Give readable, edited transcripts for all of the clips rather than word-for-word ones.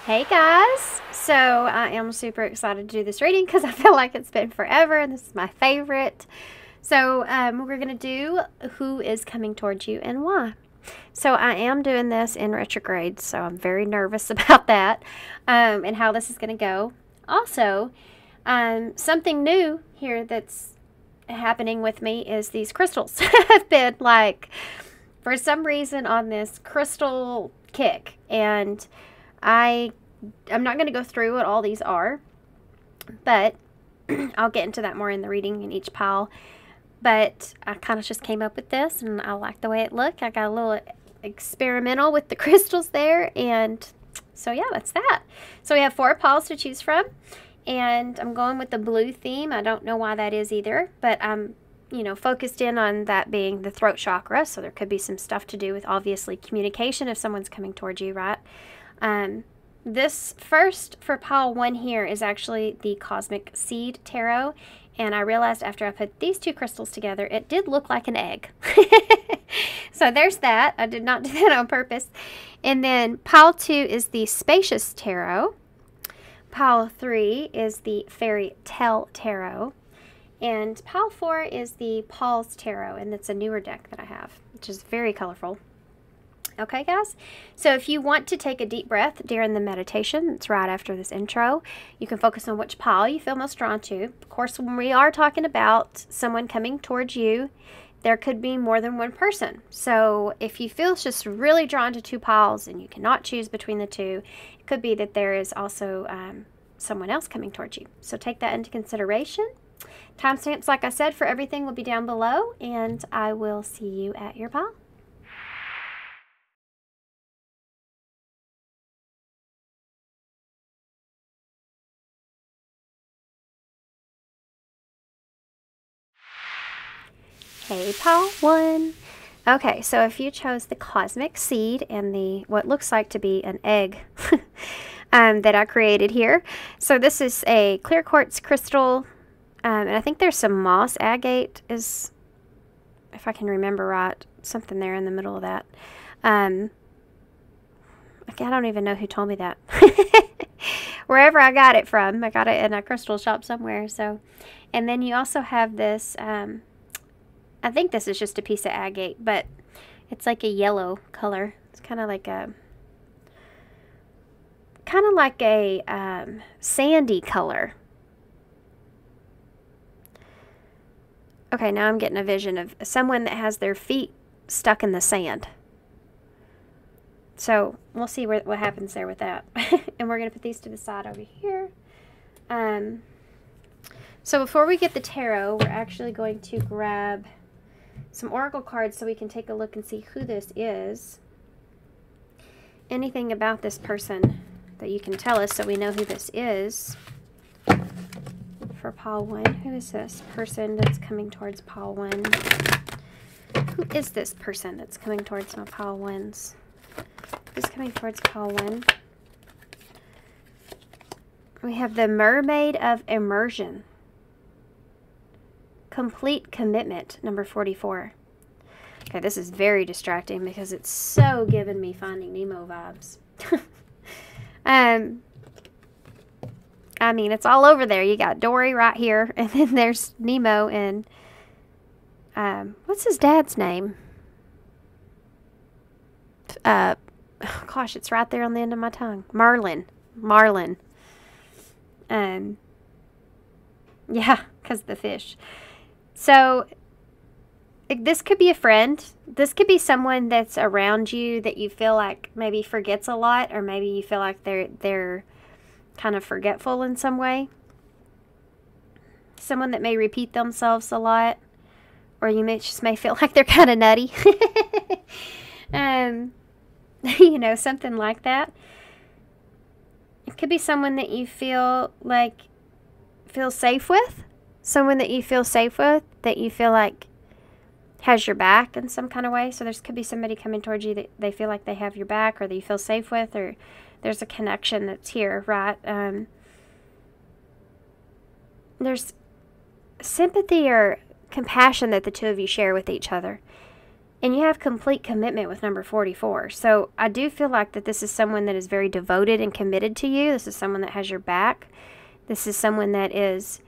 Hey guys! So I am super excited to do this reading because I feel like it's been forever and this is my favorite. So we're going to do who is coming towards you and why. So I am doing this in retrograde, so I'm very nervous about that and how this is going to go. Also, something new here that's happening with me is these crystals. I've been like, for some reason, on this crystal kick, and I'm not going to go through what all these are, but I'll get into that more in the reading in each pile. But I kind of just came up with this, and I like the way it looked. I got a little experimental with the crystals there, and so yeah, that's that. So we have 4 piles to choose from, and I'm going with the blue theme. I don't know why that is either, but I'm focused in on that being the throat chakra, so there could be some stuff to do with, obviously, communication if someone's coming towards you, right? This first for pile 1 here is actually the Cosmic Seed Tarot, and I realized after I put these 2 crystals together, it did look like an egg. So there's that. I did not do that on purpose. And then pile 2 is the Spacious Tarot. Pile 3 is the Fairytale Tarot. And pile 4 is the Paws Tarot, and it's a newer deck that I have, which is very colorful. Okay, guys? So if you want to take a deep breath during the meditation, it's right after this intro, you can focus on which pile you feel most drawn to. Of course, when we are talking about someone coming towards you, there could be more than one person. So if you feel just really drawn to 2 piles and you cannot choose between the 2, it could be that there is also someone else coming towards you. So take that into consideration. Timestamps, like I said, for everything will be down below, and I will see you at your pile. Hey, pile 1. Okay, so if you chose the Cosmic Seed and the what looks like to be an egg that I created here. So this is a clear quartz crystal, and I think there's some moss agate is, if I can remember right, something there in the middle of that. I don't even know who told me that. Wherever I got it from, I got it in a crystal shop somewhere. So, and then you also have this. I think this is just a piece of agate, but it's like a yellow color. It's kind of like a sandy color. Okay, now I'm getting a vision of someone that has their feet stuck in the sand. So we'll see what happens there with that. And we're going to put these to the side over here. So before we get the tarot, we're actually going to grab some oracle cards so we can take a look and see who this is. Anything about this person that you can tell us so we know who this is. For pile 1, who is this person that's coming towards pile 1? Who is this person that's coming towards my pile 1s? Who's coming towards pile 1? We have the Mermaid of Immersion. Complete Commitment, number 44. Okay, this is very distracting because it's so giving me Finding Nemo vibes. I mean, it's all over there. You got Dory right here, and then there's Nemo, and what's his dad's name? Gosh, it's right there on the end of my tongue. Marlin. Yeah, because of the fish. So this could be a friend. This could be someone that's around you that you feel like maybe forgets a lot, or maybe you feel like they're kind of forgetful in some way. Someone that may repeat themselves a lot, or you just may feel like they're kind of nutty. Something like that. It could be someone that you feel safe with. Someone that you feel safe with, that you feel like has your back in some kind of way. So there could be somebody coming towards you that they feel like they have your back, or that you feel safe with, or there's a connection that's here, right? There's sympathy or compassion that the 2 of you share with each other. And you have complete commitment with number 44. So I do feel like that this is someone that is very devoted and committed to you. This is someone that has your back. This is someone that is,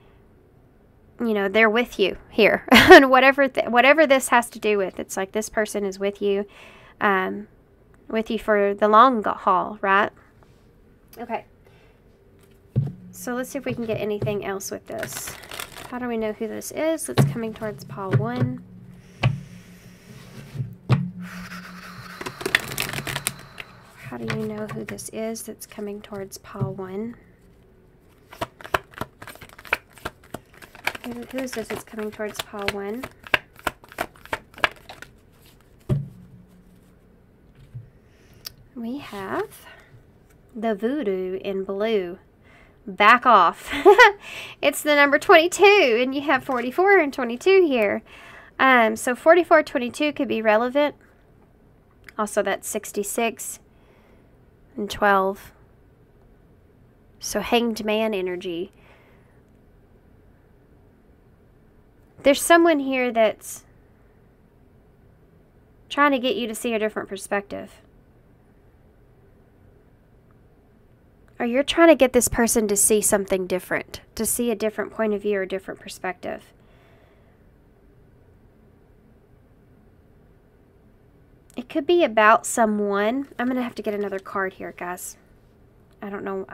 you know, they're with you here. And whatever this has to do with, it's like this person is with you for the long haul, right? Okay. So let's see if we can get anything else with this. How do we know who this is? That's coming towards pile 1. How do you know who this is that's coming towards pile 1? Who is this that's coming towards pile 1? We have the voodoo in blue. Back off. It's the number 22, and you have 44 and 22 here. So 44, 22 could be relevant. Also, that's 66 and 12. So hanged man energy. There's someone here that's trying to get you to see a different perspective. Or you're trying to get this person to see something different, to see a different point of view or a different perspective. It could be about someone. I'm going to have to get another card here, guys. I don't know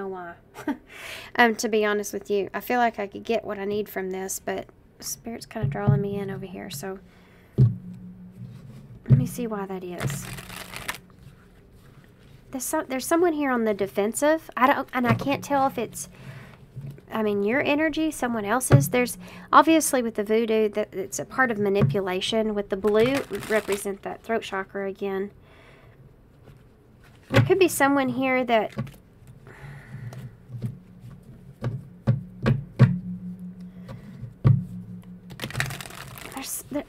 why. To be honest with you, I feel like I could get what I need from this, but Spirit's kind of drawing me in over here. So let me see why that is. There's someone here on the defensive. I can't tell if it's, I mean, your energy, someone else's. There's obviously with the voodoo that it's a part of manipulation. With the blue, represent that throat chakra again. There could be someone here that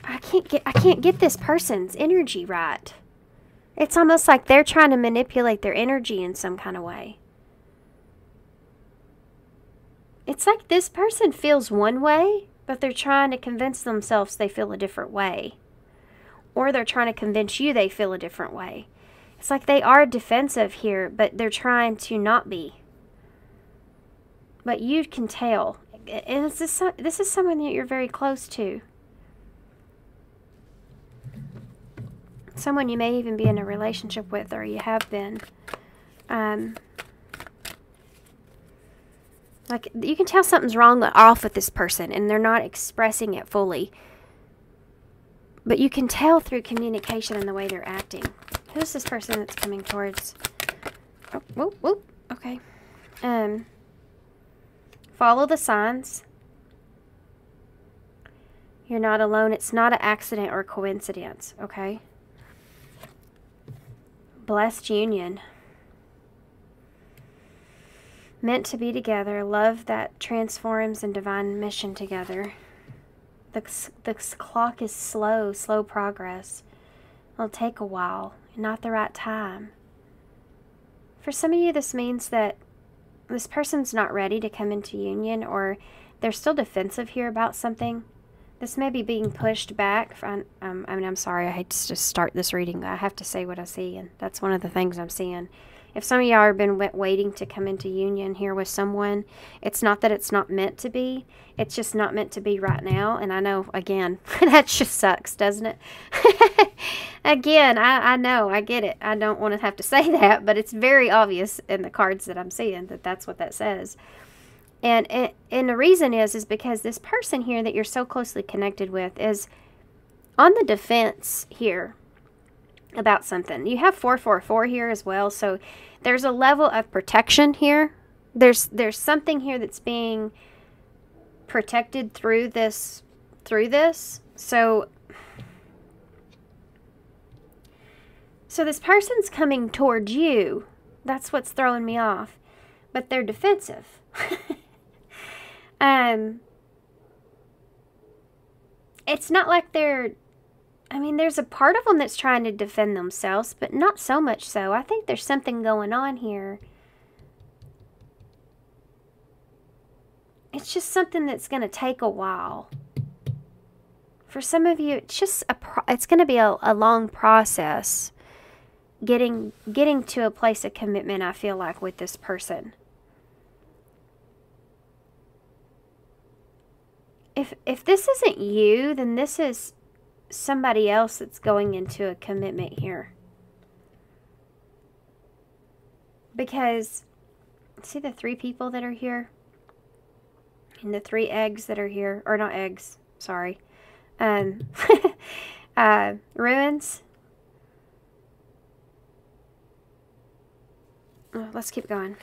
I can't get this person's energy right. It's almost like they're trying to manipulate their energy in some kind of way. It's like this person feels one way, but they're trying to convince themselves they feel a different way. Or they're trying to convince you they feel a different way. It's like they are defensive here, but they're trying to not be. But you can tell. And this is someone that you're very close to. Someone you may even be in a relationship with, or you have been. Like, you can tell something's wrong off with this person, and they're not expressing it fully. But you can tell through communication and the way they're acting. Who's this person that's coming towards? Oh, whoop, whoop. Okay. Follow the signs. You're not alone. It's not an accident or coincidence, okay? Blessed union. Meant to be together. Love that transforms and divine mission together. The clock is slow progress. It'll take a while. Not the right time. For some of you, this means that this person's not ready to come into union, or they're still defensive here about something. This may be being pushed back. I'm sorry, I hate to just start this reading. I have to say what I see, and that's one of the things I'm seeing. If some of y'all have been waiting to come into union here with someone, it's not that it's not meant to be. It's just not meant to be right now. And I know, again, that just sucks, doesn't it? Again, I know, I get it. I don't want to have to say that, but it's very obvious in the cards that I'm seeing that that's what that says. And the reason is because this person here that you're so closely connected with is on the defense here about something. You have 444 here as well, so there's a level of protection here. There's something here that's being protected through this. So this person's coming towards you. That's what's throwing me off. But they're defensive. It's not like they're, I mean, there's a part of them that's trying to defend themselves, but not so much so. I think there's something going on here. It's just something that's going to take a while For some of you, it's just it's going to be a long process getting to a place of commitment, I feel like, with this person. If this isn't you, then this is somebody else that's going into a commitment here. Because, see the 3 people that are here? And the 3 eggs that are here. Or not eggs, sorry. Ruins. Oh, let's keep going.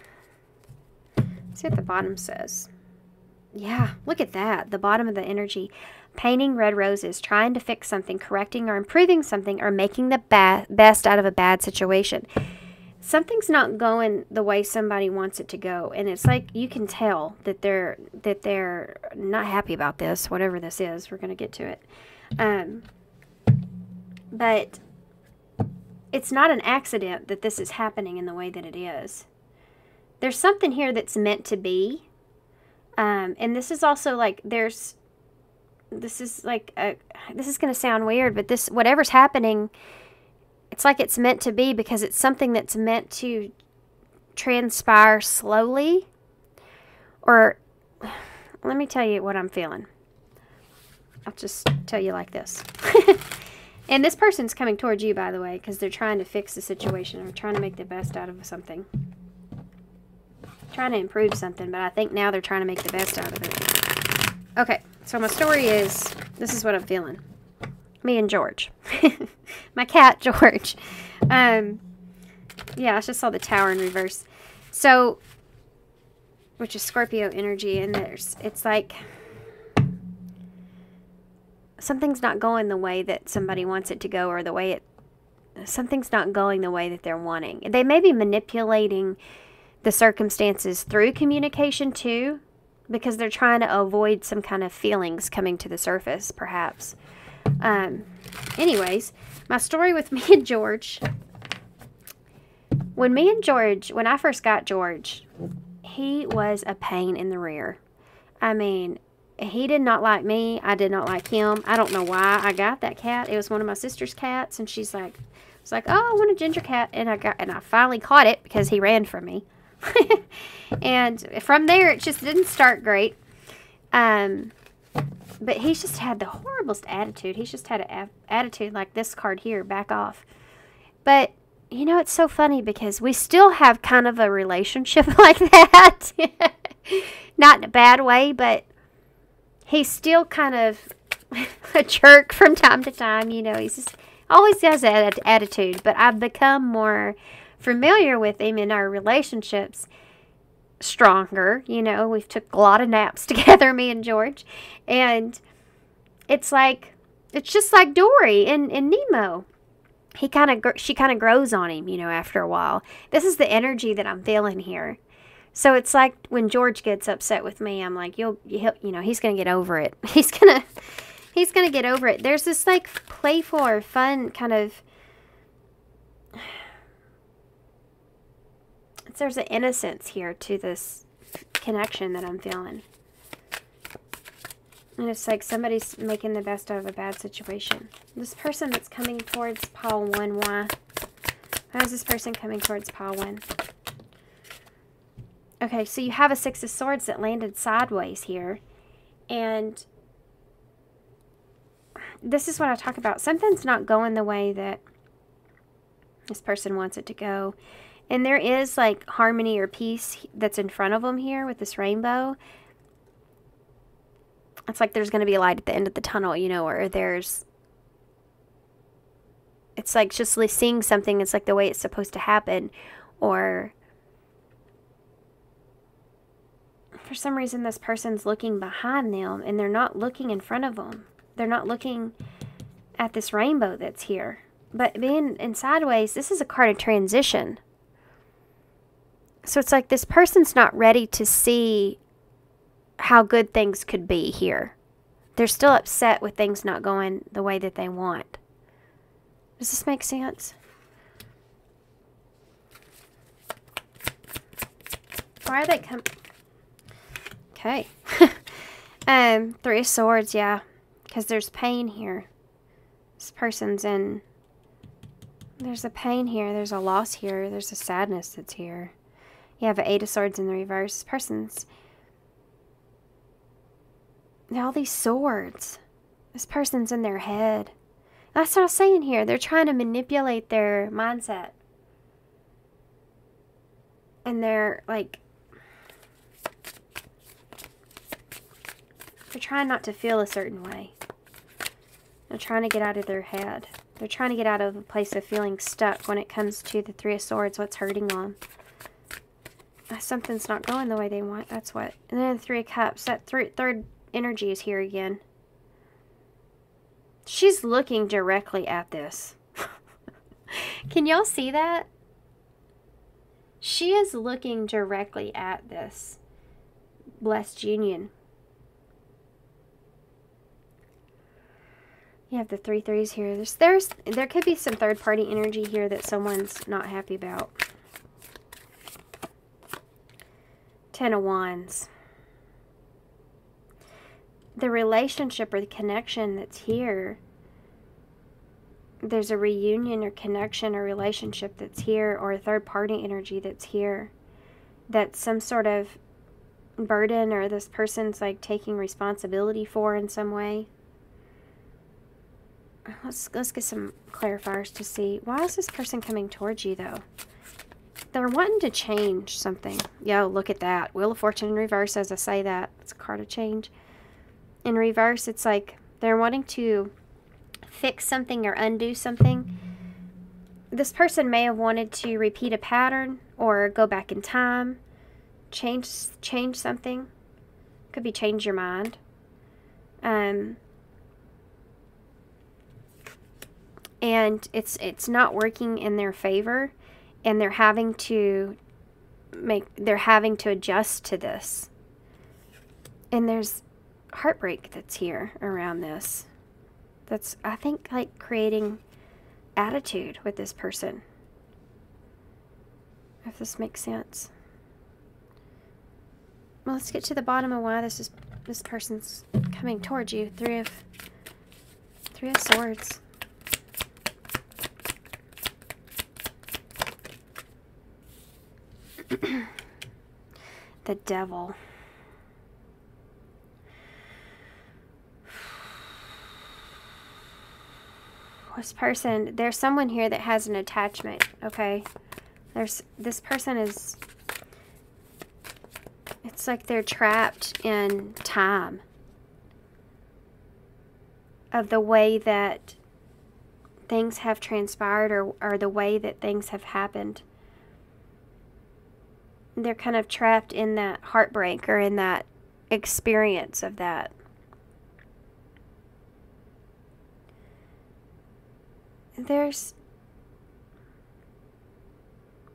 Let's see what the bottom says. Yeah, look at that. The bottom of the energy. Painting red roses, trying to fix something, correcting or improving something, or making the best out of a bad situation. Something's not going the way somebody wants it to go, and it's like you can tell that they're not happy about this, whatever this is. We're going to get to it. But it's not an accident that this is happening in the way that it is. There's something here that's meant to be. And this is also like, this is going to sound weird, but this, whatever's happening, it's like it's meant to be because it's something that's meant to transpire slowly. Or, let me tell you what I'm feeling. I'll just tell you like this. And this person's coming towards you, by the way, because they're trying to fix the situation or trying to make the best out of something. Trying to improve something, but I think now they're trying to make the best out of it. Okay, so my story is, this is what I'm feeling. Me and George. My cat, George. Yeah, I just saw the tower in reverse. So, which is Scorpio energy, and it's like something's not going the way that somebody wants it to go, or something's not going the way that they're wanting. They may be manipulating the circumstances through communication too, because they're trying to avoid some kind of feelings coming to the surface, perhaps. Anyways, my story with me and George. When I first got George, he was a pain in the rear. I mean, he did not like me. I did not like him. I don't know why I got that cat. It was one of my sister's cats, and she's like, "It's like, oh, I want a ginger cat," and I finally caught it because he ran from me. And from there, it just didn't start great. But he's just had the horriblest attitude. He's just had an attitude like this card here, back off. But, you know, it's so funny because we still have kind of a relationship like that. Not in a bad way, but he's still kind of a jerk from time to time. You know, he's just always has that attitude. But I've become more familiar with him in our relationships, stronger. You know, we've took a lot of naps together, me and George, and it's just like Dory and Nemo. She kind of grows on him, you know, after a while. This is the energy that I'm feeling here. So it's like when George gets upset with me, I'm like, he's gonna get over it. He's gonna get over it. There's this like playful or fun kind of. There's an innocence here to this connection that I'm feeling. And it's like somebody's making the best out of a bad situation. This person that's coming towards pile 1, why? Why is this person coming towards pile 1? Okay, so you have a 6 of Swords that landed sideways here. And this is what I talk about. Something's not going the way that this person wants it to go. And there is like harmony or peace that's in front of them here with this rainbow. It's like there's going to be a light at the end of the tunnel, you know, or it's like just seeing something. It's like the way it's supposed to happen. Or for some reason, this person's looking behind them and they're not looking in front of them. They're not looking at this rainbow that's here. But being in sideways, this is a card of transition. So it's like this person's not ready to see how good things could be here. They're still upset with things not going the way that they want. Does this make sense? Why are they Okay. 3 of Swords, yeah. Because there's pain here. This person's in... There's a pain here. There's a loss here. There's a sadness that's here. You have an 8 of Swords in the reverse. This person's... All these swords. This person's in their head. That's what I was saying here. They're trying to manipulate their mindset. And they're like... They're trying not to feel a certain way. They're trying to get out of their head. They're trying to get out of a place of feeling stuck when it comes to the 3 of Swords. What's hurting them? Something's not going the way they want. That's what. And then the 3 of Cups. That third energy is here again. She's looking directly at this. Can y'all see that? She is looking directly at this blessed union. You have the 3 threes here. There could be some third-party energy here that someone's not happy about. 10 of Wands. The relationship or the connection that's here, there's a reunion or connection or relationship that's here, or a third-party energy that's here, that's some sort of burden or this person's like taking responsibility for in some way. Let's get some clarifiers to see. Why is this person coming towards you, though? They're wanting to change something. Yo, look at that. Wheel of Fortune in reverse as I say that. It's a card of change. In reverse, it's like they're wanting to fix something or undo something. This person may have wanted to repeat a pattern or go back in time. Change something. Could be change your mind. And it's not working in their favor, and they're having to adjust to this. And there's heartbreak that's here around this. That's, I think, like creating attitude with this person. If this makes sense. Well, let's get to the bottom of why this person's coming towards you. Three of Swords. The Devil. This person, there's someone here that has an attachment, okay? This person is, it's like they're trapped in time of the way that things have transpired or the way that things have happened. They're kind of trapped in that heartbreak or in that experience of that. There's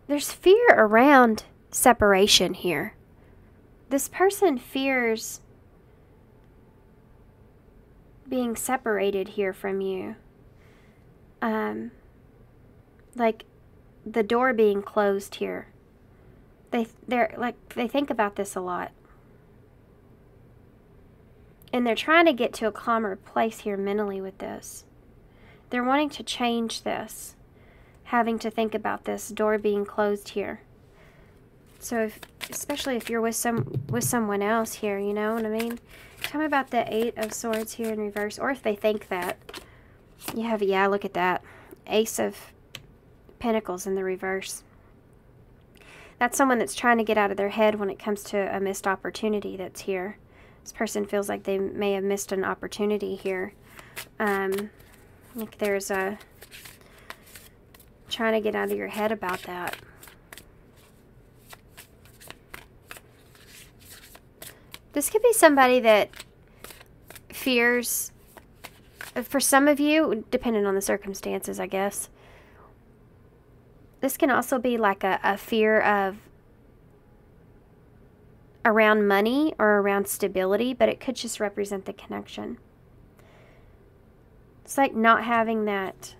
fear around separation here. This person fears being separated here from you. Like the door being closed here. They think about this a lot. And they're trying to get to a calmer place here mentally with this. They're wanting to change this. Having to think about this door being closed here. So especially if you're with someone else here, you know what I mean? Tell me about the 8 of Swords here in reverse. Or if they think that. You have, yeah, look at that. Ace of Pentacles in the reverse. That's someone that's trying to get out of their head when it comes to a missed opportunity that's here. This person feels like they may have missed an opportunity here. Like there's a... trying to get out of your head about that. This could be somebody that fears... For some of you, depending on the circumstances, I guess. This can also be like a fear of around money or around stability, but it could just represent the connection. It's like not having that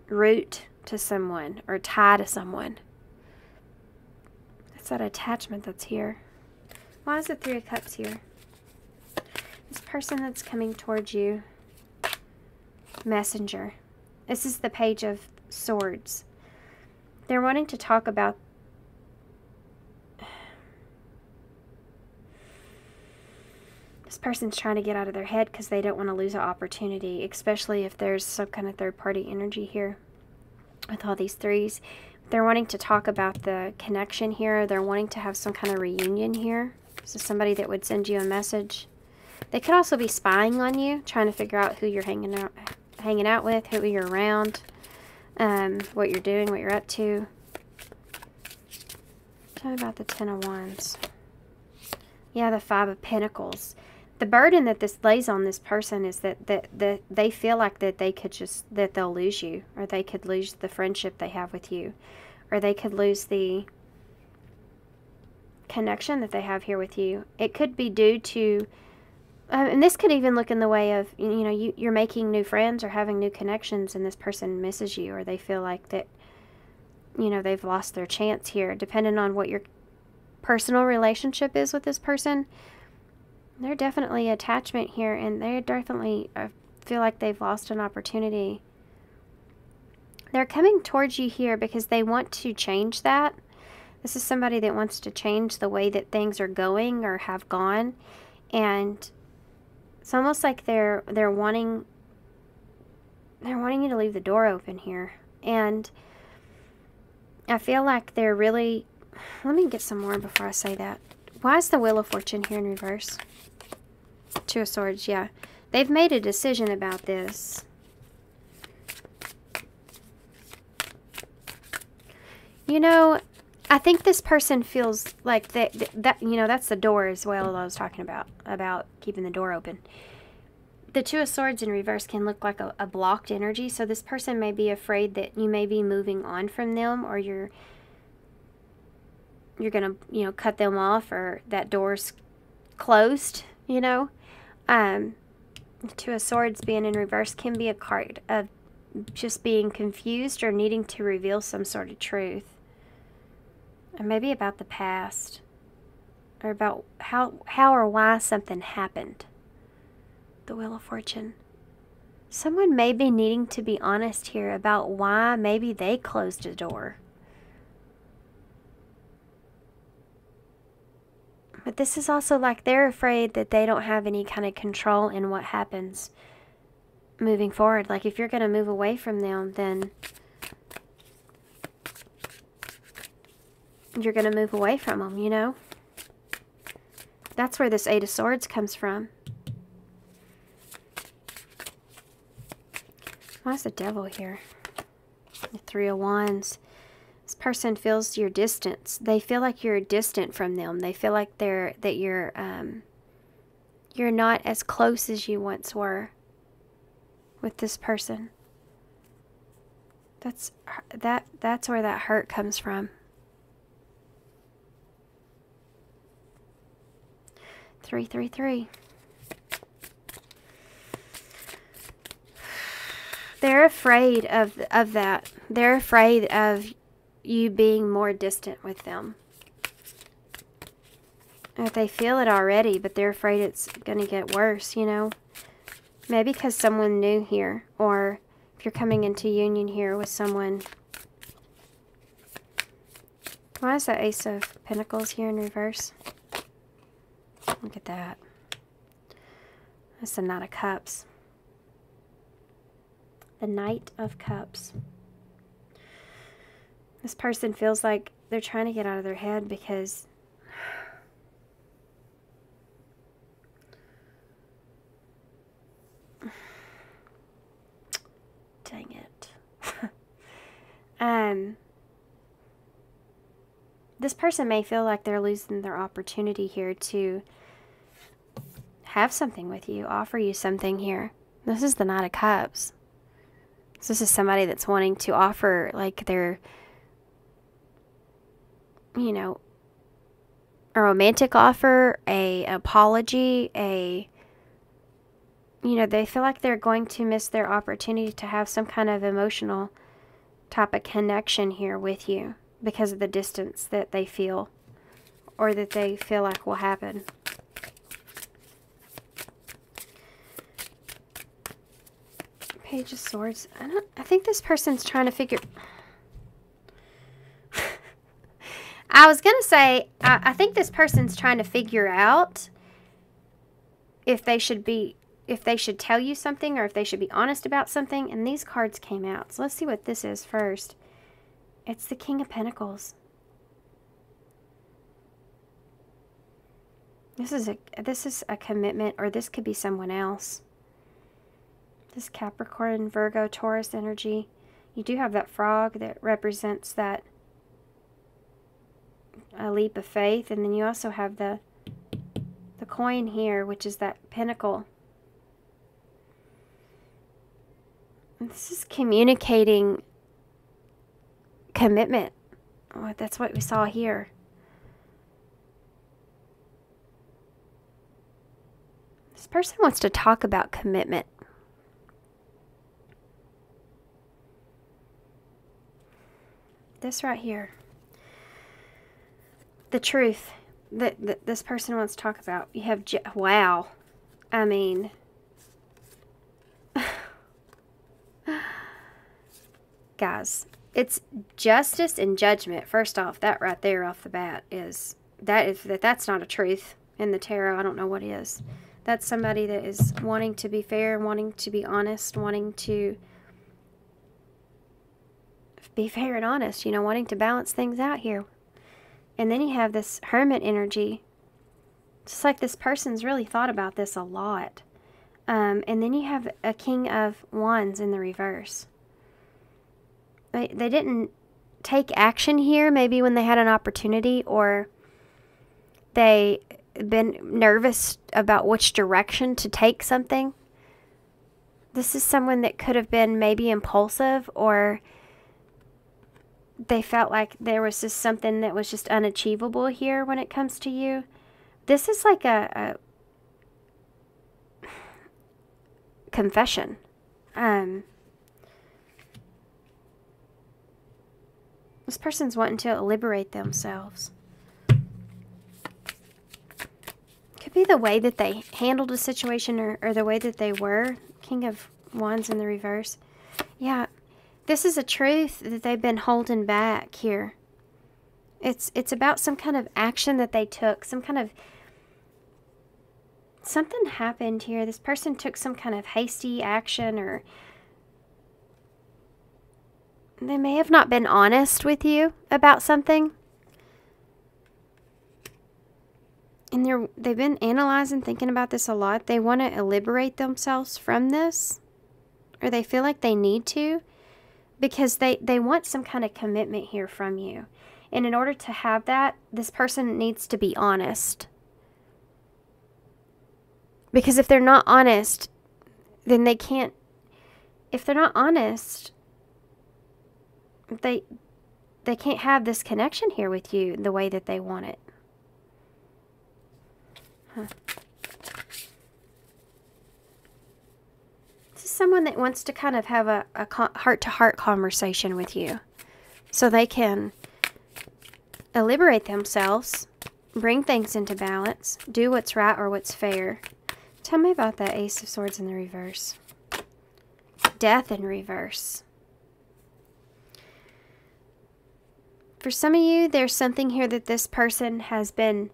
root to someone or tie to someone. It's that attachment that's here. Why is the 3 of Cups here? This person that's coming towards you. Messenger. This is the Page of Swords. They're wanting to talk about this person's trying to get out of their head because they don't want to lose an opportunity, especially if there's some kind of third-party energy here with all these threes. They're wanting to talk about the connection here. They're wanting to have some kind of reunion here. This is somebody that would send you a message. They could also be spying on you, trying to figure out who you're hanging out with, who you're around, what you're doing, what you're up to. Tell me about the Ten of Wands. Yeah, the Five of Pentacles. The burden that this lays on this person is that they feel like that they could that they'll lose you, or they could lose the friendship they have with you, or they could lose the connection that they have here with you. It could be due to, and this could even look in the way of, you know, you're making new friends or having new connections, and this person misses you, or they feel like that, you know, they've lost their chance here, depending on what your personal relationship is with this person. They're definitely attachment here, and they definitely feel like they've lost an opportunity. They're coming towards you here because they want to change that. This is somebody that wants to change the way that things are going or have gone, and it's almost like they're wanting you to leave the door open here. And I feel like they're really, let me get some more before I say that. Why is the Wheel of Fortune here in reverse? Two of Swords, yeah. They've made a decision about this. You know, I think this person feels like that you know, that's the door as well that I was talking about keeping the door open. The Two of Swords in reverse can look like a blocked energy, so this person may be afraid that you may be moving on from them, or you're gonna, you know, cut them off, or that door's closed, you know. The Two of Swords being in reverse can be a card of just being confused or needing to reveal some sort of truth. Or maybe about the past, or about how or why something happened. The Wheel of Fortune. Someone may be needing to be honest here about why maybe they closed a door. But this is also like they're afraid that they don't have any kind of control in what happens moving forward. Like if you're going to move away from them, then you're going to move away from them, you know? That's where this Eight of Swords comes from. Why is the Devil here? The Three of Wands. This person feels your distance. They feel like you're distant from them. They feel like you're not as close as you once were with this person. That's where that hurt comes from. 333. They're afraid of that. They're afraid of you being more distant with them. Or they feel it already, but they're afraid it's going to get worse, you know. Maybe because someone new here, or if you're coming into union here with someone. Why is the Ace of Pentacles here in reverse? Look at that. That's the Knight of Cups. The Knight of Cups. This person feels like they're trying to get out of their head because dang it. This person may feel like they're losing their opportunity here to have something with you, offer you something here. This is the Knight of Cups. So this is somebody that's wanting to offer like their, you know, a romantic offer, an apology, you know, they feel like they're going to miss their opportunity to have some kind of emotional type of connection here with you because of the distance that they feel, or that they feel like will happen. Page of Swords. I think this person's trying to figure... I was going to say, I think this person's trying to figure out if they should tell you something or if they should be honest about something. And these cards came out. So let's see what this is first. It's the King of Pentacles. This is a commitment, or this could be someone else. This Capricorn, Virgo, Taurus energy. You do have that frog that represents that a leap of faith, and then you also have the coin here, which is that pentacle. And this is communicating commitment. Oh, that's what we saw here. This person wants to talk about commitment. This right here. The truth that this person wants to talk about. You have, wow. I mean, guys, it's justice and judgment. First off, that right there off the bat is, that's not a truth in the tarot. I don't know what is. That's somebody that is wanting to be fair, wanting to be honest, wanting to be fair and honest, you know, wanting to balance things out here. And then you have this Hermit energy. It's like this person's really thought about this a lot. And then you have a King of Wands in the reverse. They didn't take action here, maybe when they had an opportunity, or they been nervous about which direction to take something. This is someone that could have been maybe impulsive, or they felt like there was just something that was just unachievable here when it comes to you. This is like a confession. This person's wanting to liberate themselves. Could be the way that they handled a situation, or the way that they were. King of Wands in the reverse. Yeah. This is a truth that they've been holding back here. It's about some kind of action that they took. Something happened here. This person took some kind of hasty action, or they may have not been honest with you about something. And they've been analyzing, thinking about this a lot. They want to liberate themselves from this, or they feel like they need to. Because they want some kind of commitment here from you. And in order to have that, this person needs to be honest. Because if they're not honest, then they can't... If they're not honest, they can't have this connection here with you the way that they want it. Huh. Someone that wants to kind of have a heart-to-heart conversation with you, so they can liberate themselves, bring things into balance, do what's right or what's fair. Tell me about that Ace of Swords in the reverse. Death in reverse. For some of you, there's something here that this person has been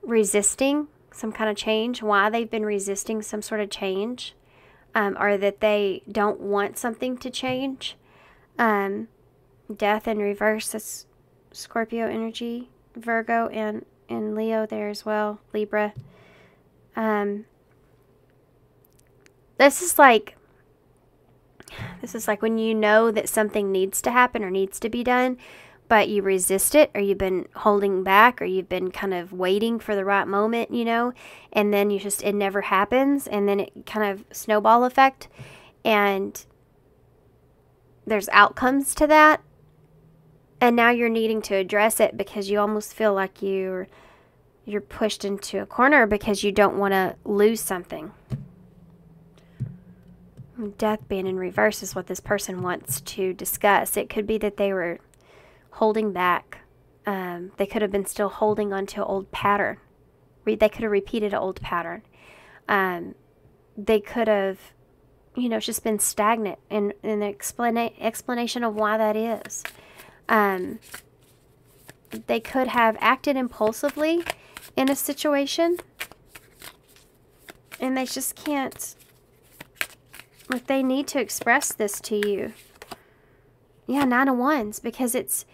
resisting, some kind of change. Why they've been resisting some sort of change. Or that they don't want something to change. Death in reverse, that's Scorpio energy, Virgo, and Leo there as well, Libra. This is like when you know that something needs to happen or needs to be done, but you resist it, or you've been holding back, or you've been kind of waiting for the right moment, you know, and then it never happens, and then it kind of snowball effect, and there's outcomes to that, and now you're needing to address it because you almost feel like you're pushed into a corner because you don't want to lose something. Death being in reverse is what this person wants to discuss. It could be that they were holding back. They could have been still holding on to an old pattern. They could have repeated an old pattern. They could have you know, it's just been stagnant, and an explanation of why that is. They could have acted impulsively in a situation, and they just can't, like, they need to express this to you. Yeah, 9 of Wands, because it's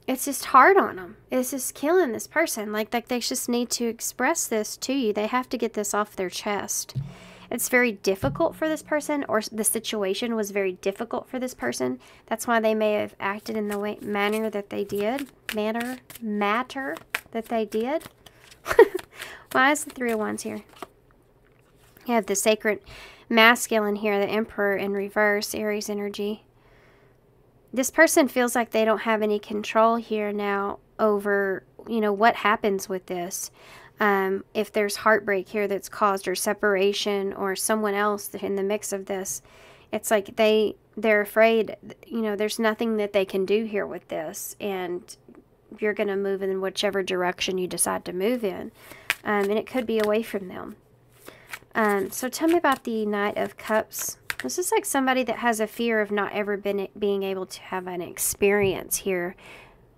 just hard on them. It's just killing this person. Like they just need to express this to you. They have to get this off their chest. It's very difficult for this person, or the situation was very difficult for this person. That's why they may have acted in the manner that they did. Matter that they did. Why is the 3 of Wands here? You have the sacred masculine here, the Emperor in reverse, Aries energy. This person feels like they don't have any control here now over, you know, what happens with this. If there's heartbreak here that's caused, or separation, or someone else in the mix of this, it's like they're afraid, you know, there's nothing that they can do here with this, and you're going to move in whichever direction you decide to move in, and it could be away from them. So tell me about the Knight of Cups. This is like somebody that has a fear of not ever being able to have an experience here,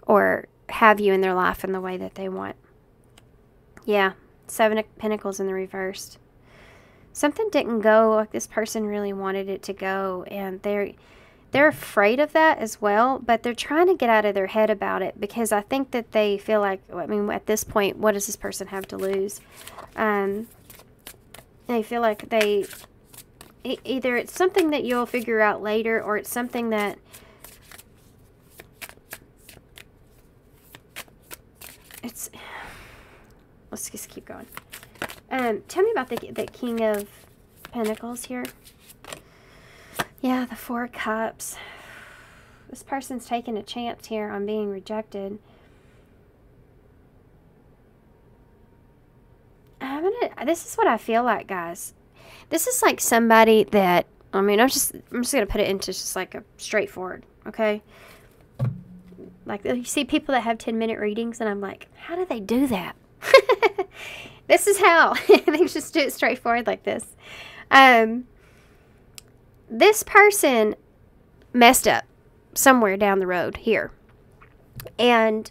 or have you in their life in the way that they want. Yeah, 7 of Pentacles in the reversed. Something didn't go like this person really wanted it to go, and they're afraid of that as well, but they're trying to get out of their head about it, because I think that they feel like, I mean, at this point, what does this person have to lose? They feel like either it's something that you'll figure out later, or it's something that let's just keep going. Tell me about the King of Pentacles here. Yeah, the 4 of Cups. This person's taking a chance here on being rejected. This is what I feel like, guys. This is like somebody that, I mean, I'm just going to put it into just like a straightforward, okay? Like, you see people that have 10-minute readings, and I'm like, how do they do that? This is how. They just do it straightforward like this. This person messed up somewhere down the road here. And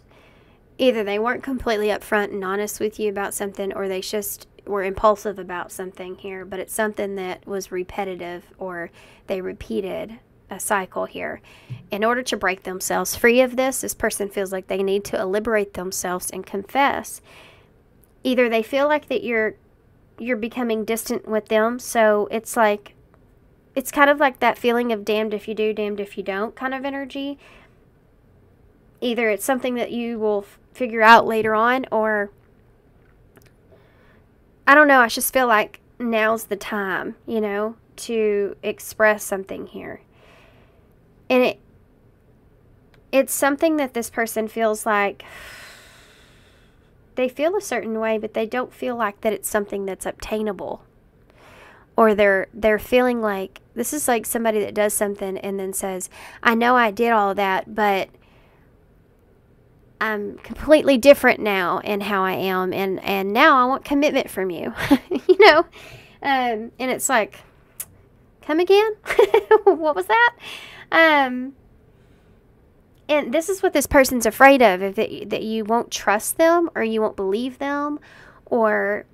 either they weren't completely upfront and honest with you about something, or they just were impulsive about something here, but it's something that was repetitive, or they repeated a cycle here. In order to break themselves free of this person feels like they need to liberate themselves and confess. Either they feel like that you're becoming distant with them, so it's like, it's kind of like that feeling of damned if you do, damned if you don't kind of energy. Either it's something that you will figure out later on, or I don't know, I just feel like now's the time, you know, to express something here. And it's something that this person feels like they feel a certain way, but they don't feel like that it's something that's obtainable. Or they're feeling like, this is like somebody that does something and then says, I know I did all of that, but I'm completely different now in how I am, and now I want commitment from you. You know? And it's like, come again? What was that? And this is what this person's afraid of, that you won't trust them, or you won't believe them, or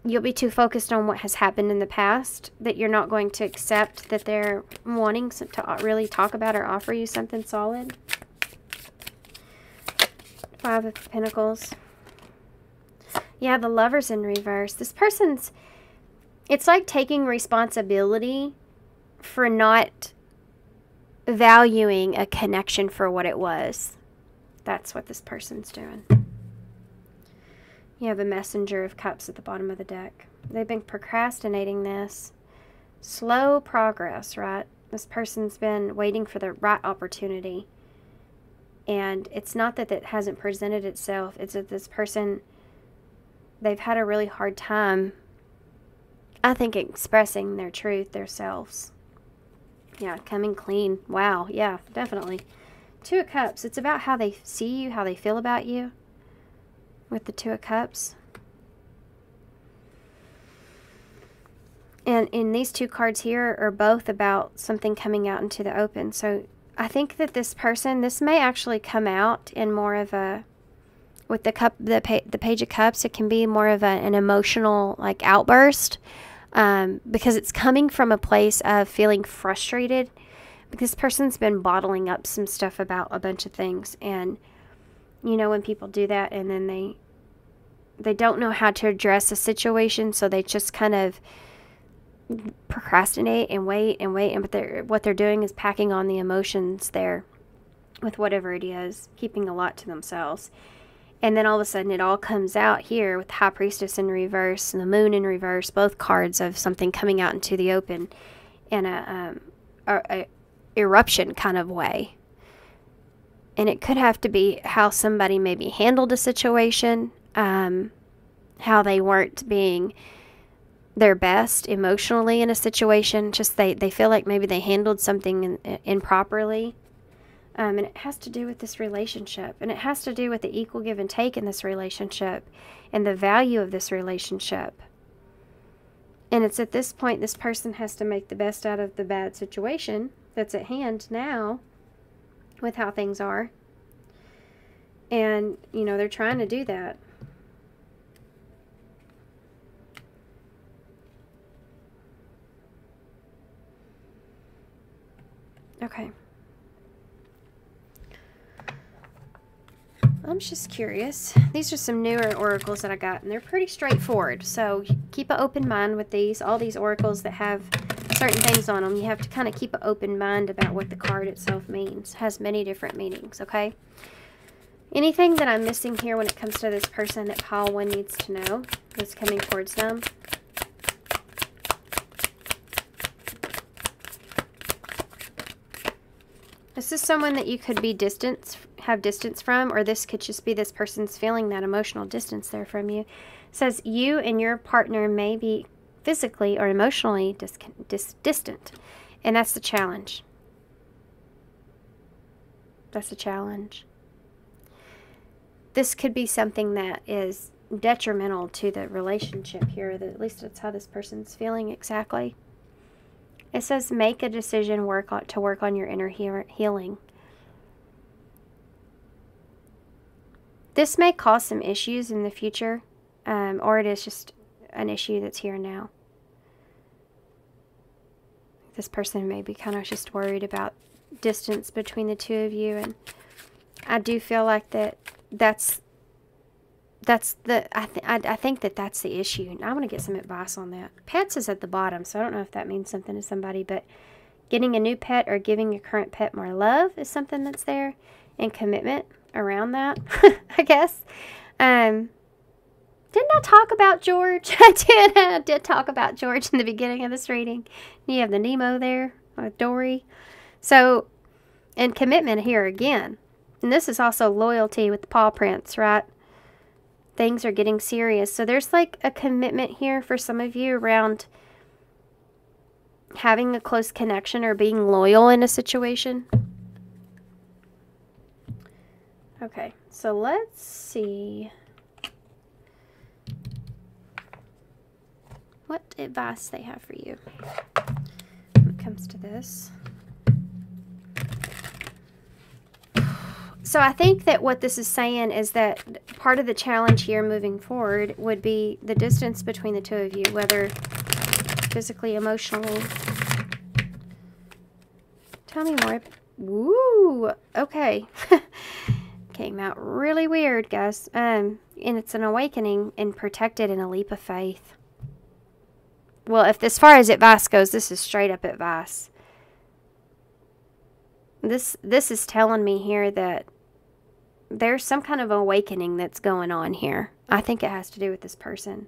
you'll be too focused on what has happened in the past, that you're not going to accept that they're wanting to really talk about or offer you something solid. 5 of Pentacles. Yeah, the Lover's in reverse. This person's, it's like taking responsibility for not valuing a connection for what it was. That's what this person's doing. You have a Messenger of Cups at the bottom of the deck. They've been procrastinating this. Slow progress, right? This person's been waiting for the right opportunity. And it's not that it hasn't presented itself. It's that this person, they've had a really hard time, I think, expressing their truth, their selves. Yeah, coming clean. Wow, yeah, definitely. 2 of Cups. It's about how they see you, how they feel about you. With the 2 of Cups. And in these two cards here are both about something coming out into the open. So I think that this person, this may actually come out in more of a, with the Page of Cups, it can be more of an emotional like outburst, because it's coming from a place of feeling frustrated. Because this person's been bottling up some stuff about a bunch of things, and you know when people do that, and then they don't know how to address a situation, so they just kind of procrastinate and wait, and what they're doing is packing on the emotions there with whatever it is, keeping a lot to themselves. And then all of a sudden it all comes out here with High Priestess in reverse and the Moon in reverse, both cards of something coming out into the open in a eruption kind of way. And it could have to be how somebody maybe handled a situation, how they weren't being their best emotionally in a situation. Just they feel like maybe they handled something improperly. And it has to do with this relationship. And it has to do with the equal give and take in this relationship and the value of this relationship. And it's at this point this person has to make the best out of the bad situation that's at hand now with how things are. And, you know, they're trying to do that. Okay. I'm just curious. These are some newer oracles that I got, and they're pretty straightforward. So keep an open mind with these. All these oracles that have certain things on them, you have to kind of keep an open mind about what the card itself means. It has many different meanings, okay? Anything that I'm missing here when it comes to this person that pile 1 needs to know that's coming towards them? This is someone that you could be have distance from, or this could just be this person's feeling that emotional distance there from you. It says you and your partner may be physically or emotionally distant, and that's the challenge. That's the challenge. This could be something that is detrimental to the relationship here, at least that's how this person's feeling exactly. It says make a decision to work on your inner healing. This may cause some issues in the future, or it is just an issue that's here now. This person may be kind of just worried about distance between the two of you, and I do feel like I think that's the issue. I want to get some advice on that. Pets is at the bottom, so I don't know if that means something to somebody, but getting a new pet or giving your current pet more love is something that's there, and commitment around that, I guess. Didn't I talk about George? I did talk about George in the beginning of this reading. You have the Nemo there with Dory. So, and commitment here again. And this is also loyalty with the paw prints, right? Things are getting serious. So there's like a commitment here for some of you around having a close connection or being loyal in a situation. Okay, so let's see what advice they have for you when it comes to this. So I think that what this is saying is that part of the challenge here moving forward would be the distance between the two of you, whether physically, emotionally. Tell me more. Woo! Okay. Came out really weird, guys. And it's an awakening and protected in a leap of faith. Well, if as far as advice goes, this is straight up advice. This is telling me here that there's some kind of awakening that's going on here. I think it has to do with this person.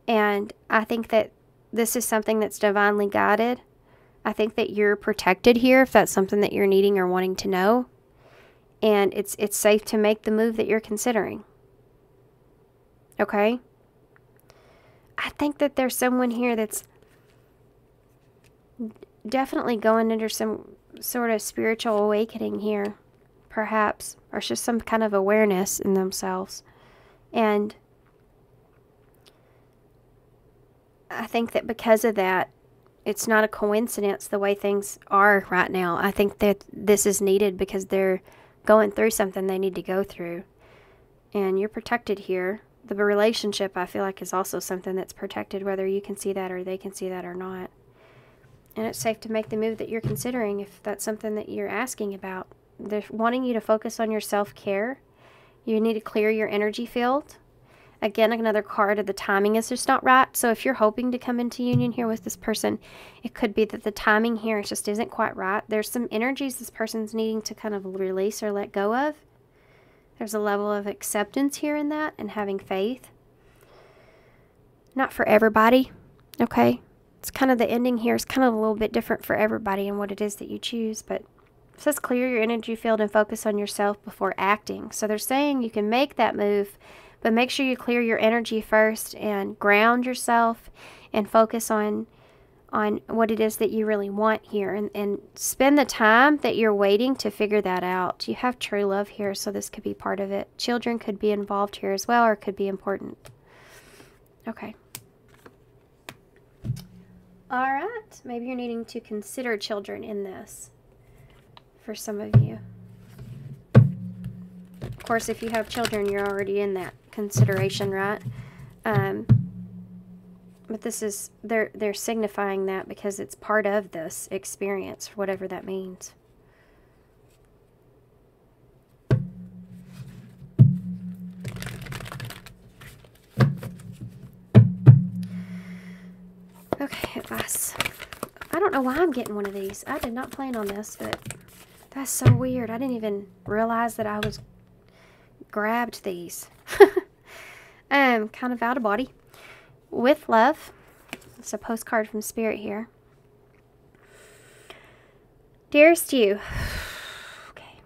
And I think that this is something that's divinely guided. I think that you're protected here if that's something that you're needing or wanting to know. And it's safe to make the move that you're considering. Okay? I think that there's someone here that's definitely going under some sort of spiritual awakening here, perhaps, or just some kind of awareness in themselves. And I think that because of that, it's not a coincidence the way things are right now. I think that this is needed because they're going through something they need to go through. And you're protected here. The relationship, I feel like, is also something that's protected, whether you can see that or they can see that or not. And it's safe to make the move that you're considering if that's something that you're asking about. They're wanting you to focus on your self-care. You need to clear your energy field. Again, another card of the timing is just not right. So if you're hoping to come into union here with this person, it could be that the timing here just isn't quite right. There's some energies this person's needing to kind of release or let go of. There's a level of acceptance here in that and having faith. Not for everybody, okay? It's kind of the ending here is kind of a little bit different for everybody and what it is that you choose, but it says clear your energy field and focus on yourself before acting. So they're saying you can make that move, but make sure you clear your energy first and ground yourself and focus on what it is that you really want here. And spend the time that you're waiting to figure that out. You have true love here, so this could be part of it. Children could be involved here as well, or could be important. Okay. All right. Maybe you're needing to consider children in this for some of you. Of course, if you have children, you're already in that consideration, right? But this is, they're signifying that because it's part of this experience, whatever that means. Okay, advice. I don't know why I'm getting one of these. I did not plan on this, but that's so weird. I didn't even realize that I was grabbed these. Kind of out of body. With love. It's a postcard from Spirit here. Dearest you. Okay.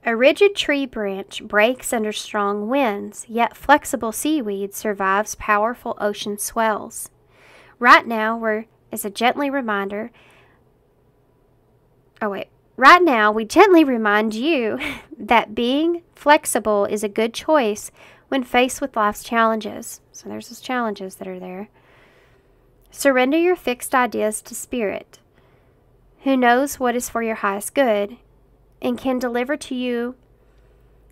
A rigid tree branch breaks under strong winds, yet flexible seaweed survives powerful ocean swells. Right now, we gently remind you that being flexible is a good choice when faced with life's challenges. So there's those challenges that are there. Surrender your fixed ideas to Spirit, who knows what is for your highest good and can deliver to you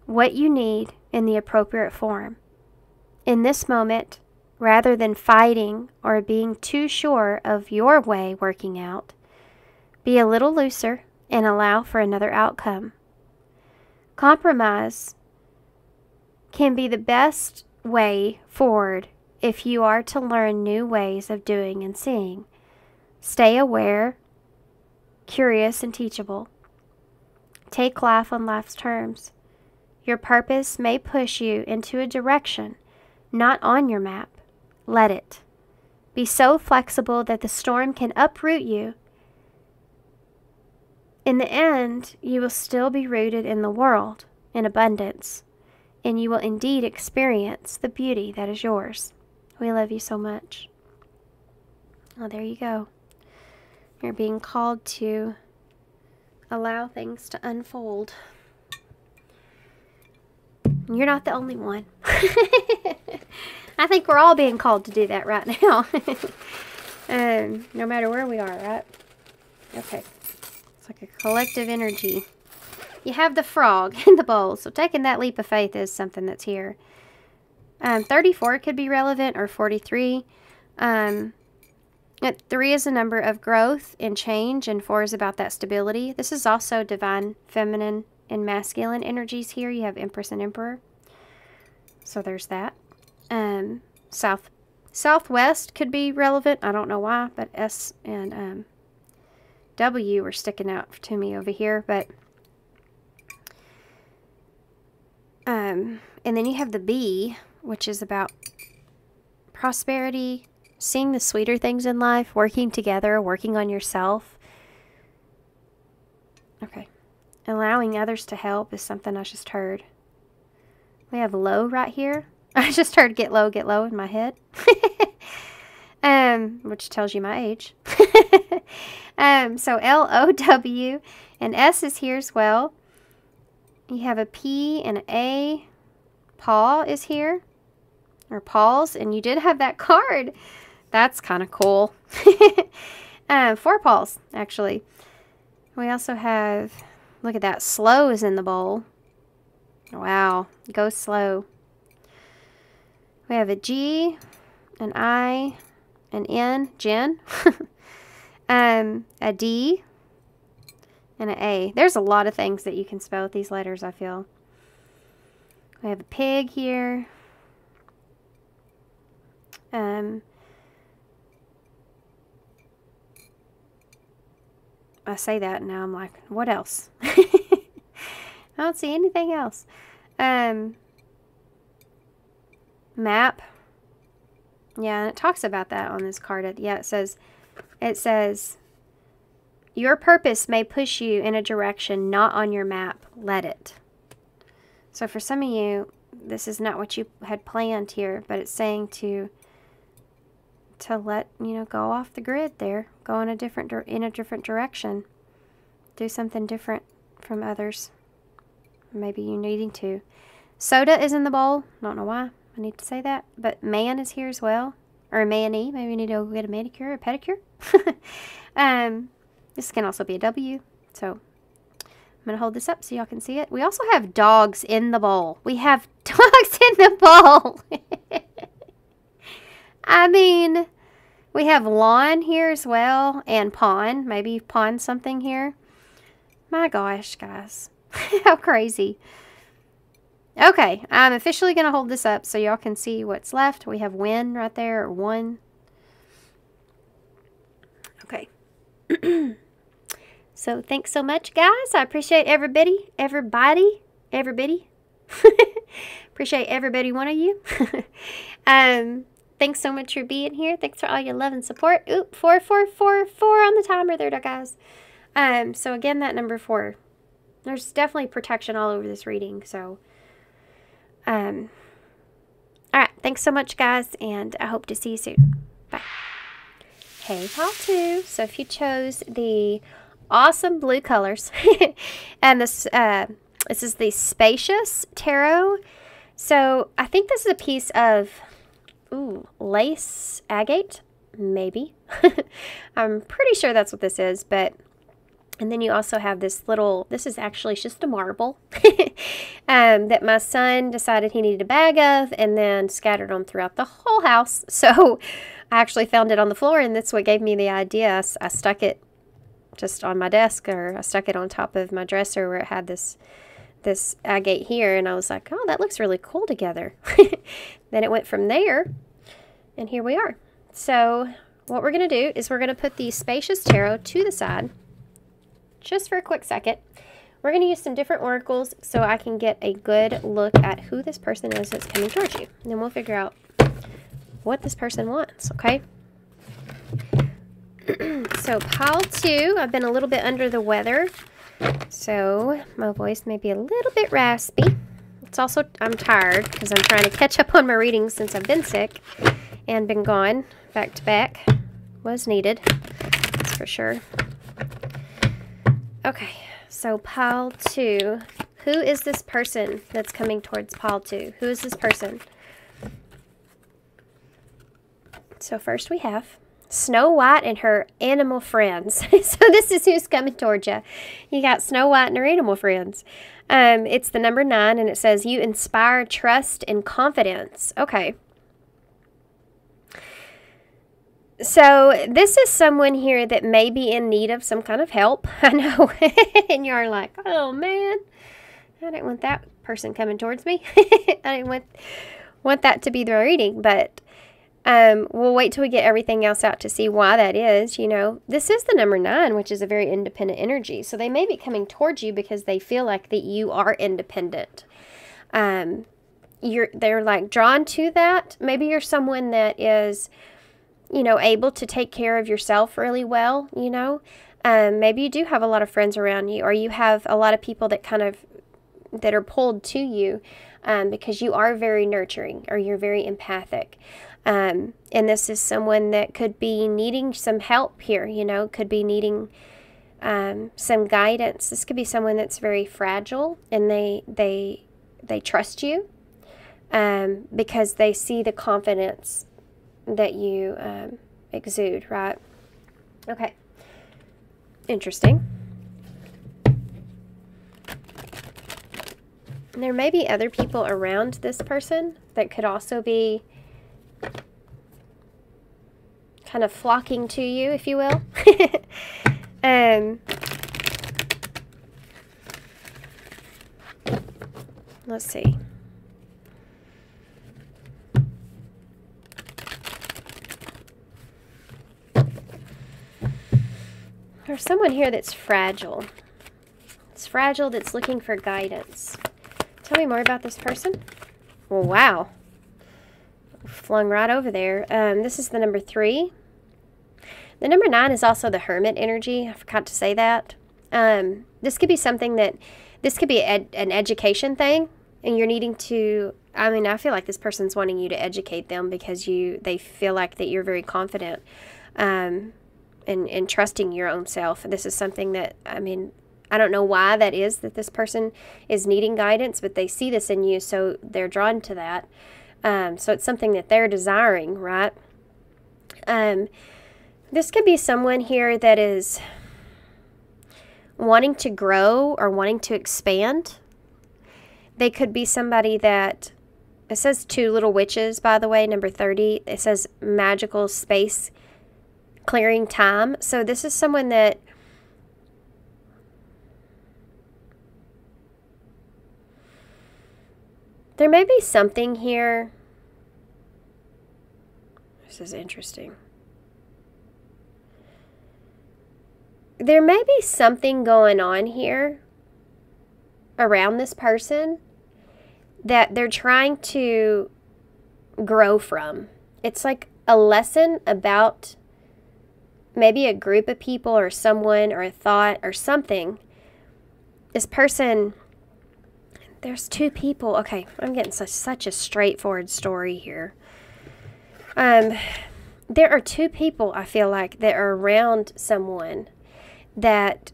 what you need in the appropriate form. In this moment, rather than fighting or being too sure of your way working out, be a little looser and allow for another outcome. Compromise can be the best way forward if you are to learn new ways of doing and seeing. Stay aware, curious, and teachable. Take life on life's terms. Your purpose may push you into a direction not on your map. Let it. Be so flexible that the storm can uproot you. In the end, you will still be rooted in the world, in abundance, and you will indeed experience the beauty that is yours. We love you so much. Oh, there you go. You're being called to allow things to unfold. You're not the only one. I think we're all being called to do that right now. No matter where we are, right? Okay. It's like a collective energy. You have the frog in the bowl, so taking that leap of faith is something that's here. 34 could be relevant, or 43. 3 is a number of growth and change, and 4 is about that stability. This is also divine feminine and masculine energies here. You have Empress and Emperor. So there's that. Southwest could be relevant. I don't know why, but S and W were sticking out to me over here. But and then you have the B, which is about prosperity, seeing the sweeter things in life, working together, working on yourself. Okay. Allowing others to help is something I just heard. We have low right here. I just heard get low in my head. Which tells you my age. So L-O-W and S is here as well. You have a P and an A. Paw is here. Or paws. And you did have that card That's kind of cool. 4 paws, actually. We also have, look at that, slow is in the bowl. Wow, go slow. We have a G, an I, an N, Jen, a D, and an A. There's a lot of things that you can spell with these letters, I feel. We have a pig here. I say that and now I'm like, what else? I don't see anything else. Map. Yeah, and it talks about that on this card. Yeah, it says, your purpose may push you in a direction not on your map. Let it. So for some of you, this is not what you had planned here, but it's saying to let, you know, go off the grid there. Go in a different direction. Do something different from others. Maybe you needing to. Soda is in the bowl. Don't know why I need to say that. But man is here as well. Or Manny. Maybe you need to go get a manicure or pedicure. This can also be a W. So I'm going to hold this up so y'all can see it. We also have dogs in the bowl. We have dogs in the bowl. I mean, we have lawn here as well, and pawn. Maybe pawn something here. My gosh, guys. How crazy. Okay, I'm officially going to hold this up so y'all can see what's left. We have win right there, or one. Okay. So, thanks so much, guys. I appreciate everybody. Appreciate everybody, one of you. Thanks so much for being here. Thanks for all your love and support. Oop, 4444 on the timer there, guys. So again, that number 4. There's definitely protection all over this reading. So, all right. Thanks so much, guys, and I hope to see you soon. Bye. Hey, pal 2. So if you chose the awesome blue colors, and this is the Spacious Tarot. So I think this is a piece of lace agate, maybe. I'm pretty sure that's what this is, but, and then you also have this little, this is actually just a marble that my son decided he needed a bag of, and then scattered them throughout the whole house. So I actually found it on the floor, and that's what gave me the idea. I stuck it just on my desk, or I stuck it on top of my dresser where it had this agate here, and I was like, oh, that looks really cool together. Then it went from there, and here we are. So what we're going to do is we're going to put the Spacious Tarot to the side just for a quick second. We're going to use some different oracles so I can get a good look at who this person is that's coming towards you. And then we'll figure out what this person wants, okay? So pile 2, I've been a little bit under the weather, so my voice may be a little bit raspy. It's also, I'm tired because I'm trying to catch up on my readings since I've been sick and been gone back to back. Was needed, that's for sure. Okay, so pile 2. Who is this person that's coming towards pile 2? Who is this person? So first we have Snow White and her animal friends. So this is who's coming towards you. You got Snow White and her animal friends. It's the number 9, and it says, you inspire trust and confidence. Okay. So this is someone here that may be in need of some kind of help. I know. And you're like, oh, man. I didn't want that person coming towards me. I didn't want that to be the reading, but we'll wait till we get everything else out to see why that is. You know, this is the number 9, which is a very independent energy. So they may be coming towards you because they feel like that you are independent. They're like drawn to that. Maybe you're someone that is, you know, able to take care of yourself really well, you know. Maybe you do have a lot of friends around you, or you have a lot of people that that are pulled to you because you are very nurturing, or you're very empathic. And this is someone that could be needing some help here, you know, could be needing some guidance. This could be someone that's very fragile, and they trust you because they see the confidence that you exude, right? Okay. Interesting. There may be other people around this person that could also be kind of flocking to you, if you will. Let's see. There's someone here that's fragile. It's fragile, that's looking for guidance. Tell me more about this person. Well, wow. Flung right over there. This is the number 3. The number 9 is also the hermit energy. I forgot to say that. This could be something that, this could be an education thing, and you're needing to, I mean, I feel like this person's wanting you to educate them because they feel like that you're very confident and trusting your own self. This is something that, I mean, I don't know why that is, that this person is needing guidance, but they see this in you, so they're drawn to that. So it's something that they're desiring, right? This could be someone here that is wanting to grow or wanting to expand. They could be somebody that, it says 2 little witches, by the way, number 30. It says magical space clearing time. So this is someone that there may be something here. This is interesting. There may be something going on here around this person that they're trying to grow from. It's like a lesson about maybe a group of people or someone or a thought or something. This person, there's 2 people. Okay, I'm getting such a straightforward story here. There are 2 people, I feel like, that are around someone that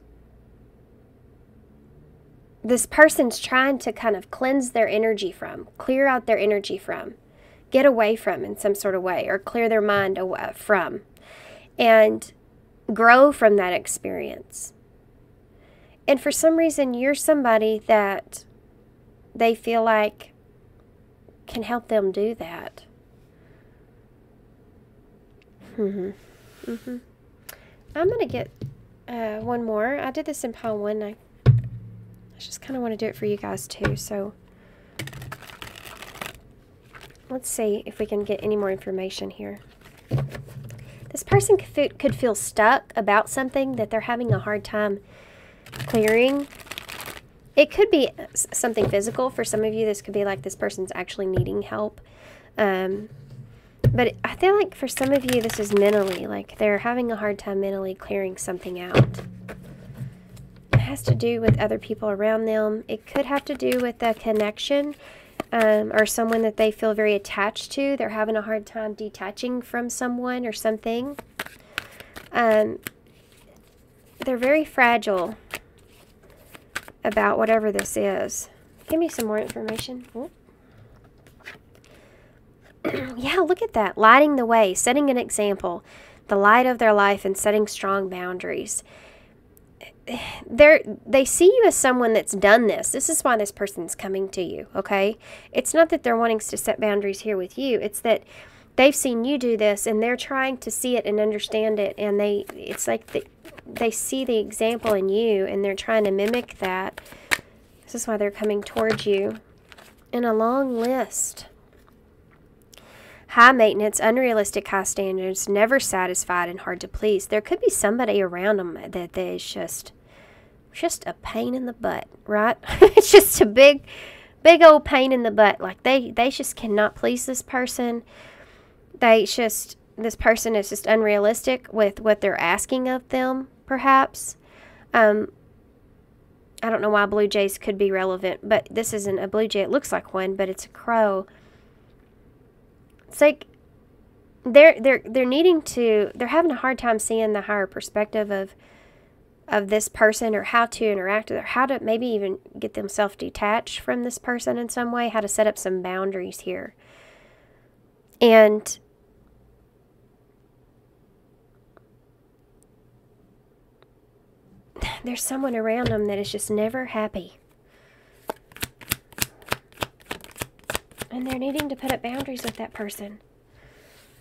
this person's trying to kind of cleanse their energy from, clear out their energy from, get away from in some sort of way, or clear their mind away from, and grow from that experience. And for some reason, you're somebody that they feel like can help them do that. I'm going to get one more. I did this in pile 1. I just kind of want to do it for you guys too. So let's see if we can get any more information here. This person could feel stuck about something that they're having a hard time clearing. It could be something physical. For some of you, this could be like this person's actually needing help. But I feel like for some of you, this is mentally, like they're having a hard time mentally clearing something out. It has to do with other people around them. It could have to do with a connection or someone that they feel very attached to. They're having a hard time detaching from someone or something. They're very fragile about whatever this is. Give me some more information. Yeah, look at that. Lighting the way, setting an example, the light of their life, and setting strong boundaries. They see you as someone that's done this. This is why this person's coming to you, okay? It's not that they're wanting to set boundaries here with you. It's that they've seen you do this, and they're trying to see it and understand it, and it's like they see the example in you, and they're trying to mimic that. This is why they're coming towards you. In a long list. High maintenance, unrealistic high standards, never satisfied, and hard to please. There could be somebody around them that is just a pain in the butt, right? It's just a big old pain in the butt. Like they just cannot please this person. This person is just unrealistic with what they're asking of them, perhaps. I don't know why blue jays could be relevant, but this isn't a blue jay. It looks like one, but it's a crow. It's like they're having a hard time seeing the higher perspective of this person, or how to interact with, or how to maybe even get themselves detached from this person in some way, how to set up some boundaries here. And there's someone around them that is just never happy. And they're needing to put up boundaries with that person.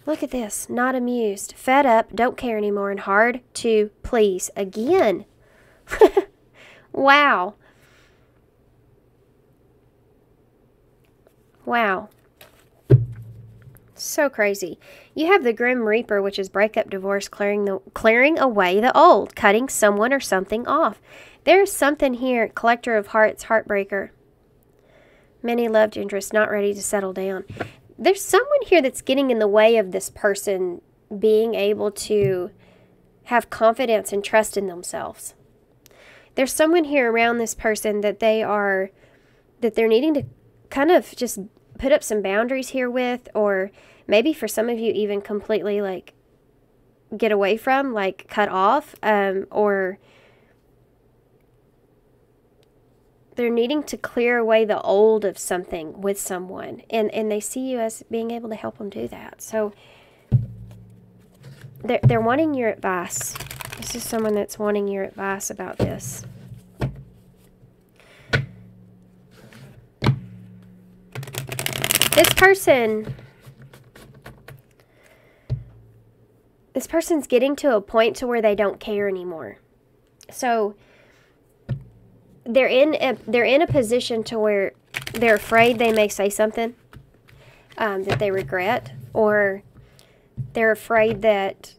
Look at this. Not amused. Fed up. Don't care anymore. And hard to please. Again. Wow. Wow. So crazy. You have the Grim Reaper, which is breakup, divorce, clearing away the old, cutting someone or something off. There's something here. Collector of Hearts, heartbreaker. Many loved interests, not ready to settle down. There's someone here that's getting in the way of this person being able to have confidence and trust in themselves. There's someone here around this person that they're needing to kind of just put up some boundaries here with, or maybe for some of you even completely like get away from, like cut off, or they're needing to clear away the old of something with someone, and they see you as being able to help them do that. So they're wanting your advice. This is someone that's wanting your advice about this. This person's getting to a point to where they don't care anymore. So they're in a position to where they're afraid they may say something that they regret, or they're afraid that,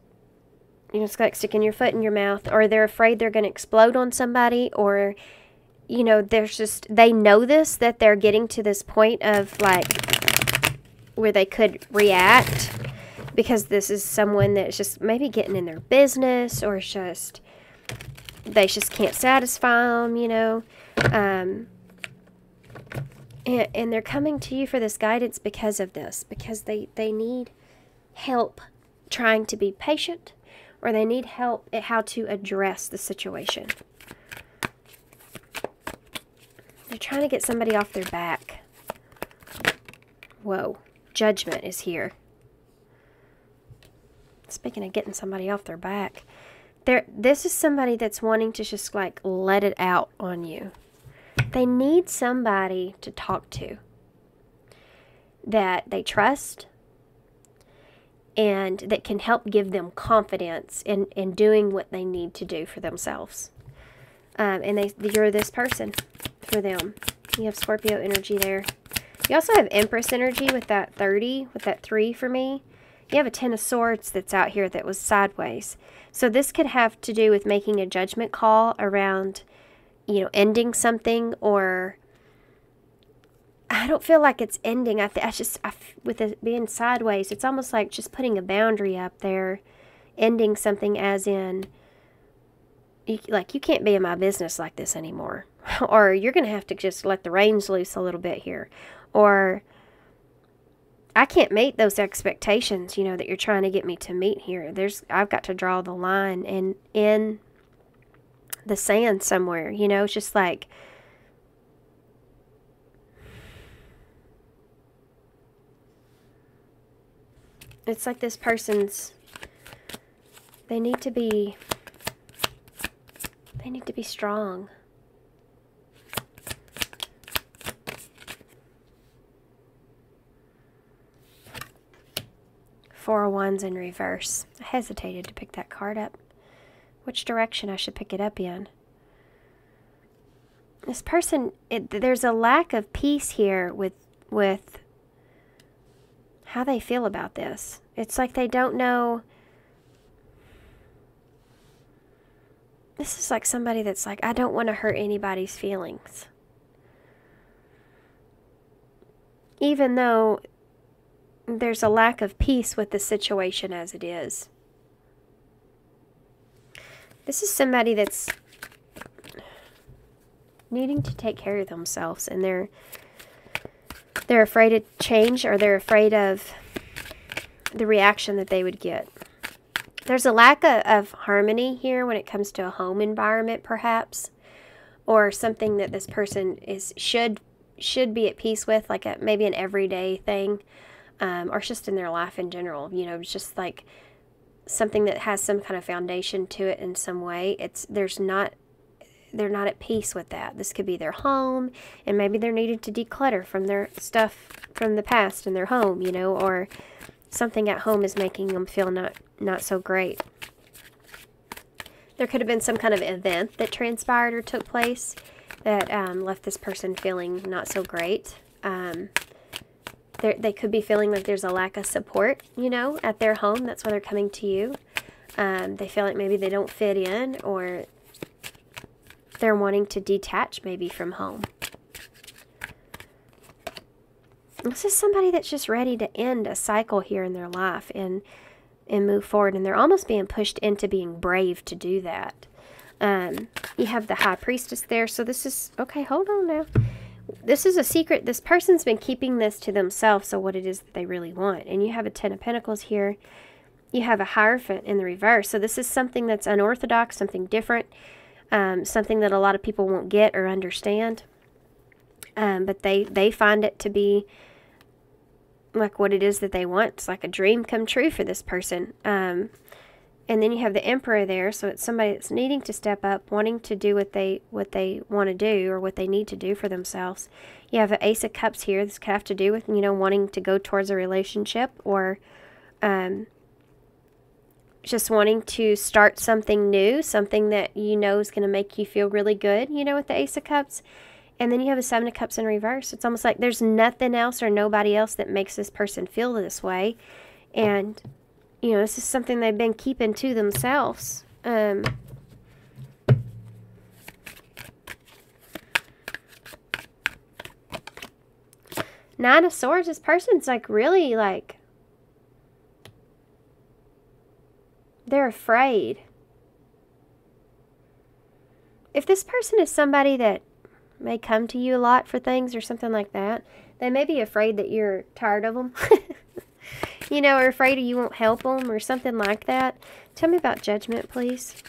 you know, it's like sticking your foot in your mouth, or they're afraid they're going to explode on somebody, or, you know, they know this, that they're getting to this point of like where they could react, because this is someone that's just maybe getting in their business, or it's just they just can't satisfy them, you know. And they're coming to you for this guidance because of this, because they need help trying to be patient, or they need help at how to address the situation. They're trying to get somebody off their back. Whoa. Judgment is here. Speaking of getting somebody off their back, this is somebody that's wanting to just like let it out on you. They need somebody to talk to that they trust and that can help give them confidence in doing what they need to do for themselves. And you're this person for them. You have Scorpio energy there. You also have Empress energy with that 30, with that 3 for me. You have a 10 of Swords that's out here that was sideways. So this could have to do with making a judgment call around, you know, ending something, or I don't feel like it's ending. With it being sideways, it's almost like just putting a boundary up there, ending something as in, you can't be in my business like this anymore. Or you're going to have to just let the reins loose a little bit here. Or I can't meet those expectations, you know, that you're trying to get me to meet here. I've got to draw the line in the sand somewhere, you know. It's just like, it's like this person's, they need to be strong. Four of Wands in reverse. I hesitated to pick that card up. Which direction I should pick it up in? This person, there's a lack of peace here with how they feel about this. It's like they don't know. This is like somebody that's like, I don't want to hurt anybody's feelings. Even though there's a lack of peace with the situation as it is. This is somebody that's needing to take care of themselves, and they're afraid of change, or they're afraid of the reaction that they would get. There's a lack of harmony here when it comes to a home environment, perhaps, or something that this person should be at peace with, like maybe an everyday thing. Or just in their life in general, you know, it's just like something that has some kind of foundation to it in some way. There's not they're not at peace with that. This could be their home, and maybe they're needing to declutter from their stuff from the past in their home, you know, or something at home is making them feel not so great. There could have been some kind of event that transpired or took place that left this person feeling not so great. They could be feeling like there's a lack of support, you know, at their home. That's why they're coming to you. They feel like maybe they don't fit in, or they're wanting to detach maybe from home. This is somebody that's just ready to end a cycle here in their life and move forward. And they're almost being pushed into being brave to do that. You have the high priestess there. So this is, okay, hold on now. This is a secret. This person's been keeping this to themselves, so what it is that they really want. And you have a 10 of Pentacles here. You have a Hierophant in the reverse. So this is something that's unorthodox, something different, something that a lot of people won't get or understand. But they find it to be like what it is that they want. It's like a dream come true for this person. And then you have the Emperor there, so it's somebody that's needing to step up, wanting to do what they want to do or what they need to do for themselves. You have an Ace of Cups here. This could have to do with, you know, wanting to go towards a relationship, or just wanting to start something new, something that you know is going to make you feel really good, you know, with the Ace of Cups. And then you have a 7 of Cups in reverse. It's almost like there's nothing else or nobody else that makes this person feel this way. And you know, this is something they've been keeping to themselves. 9 of Swords, this person's like really like, they're afraid. If this person is somebody that may come to you a lot for things or something like that, they may be afraid that you're tired of them. You know, or afraid you won't help them or something like that. Tell me about Judgment, please.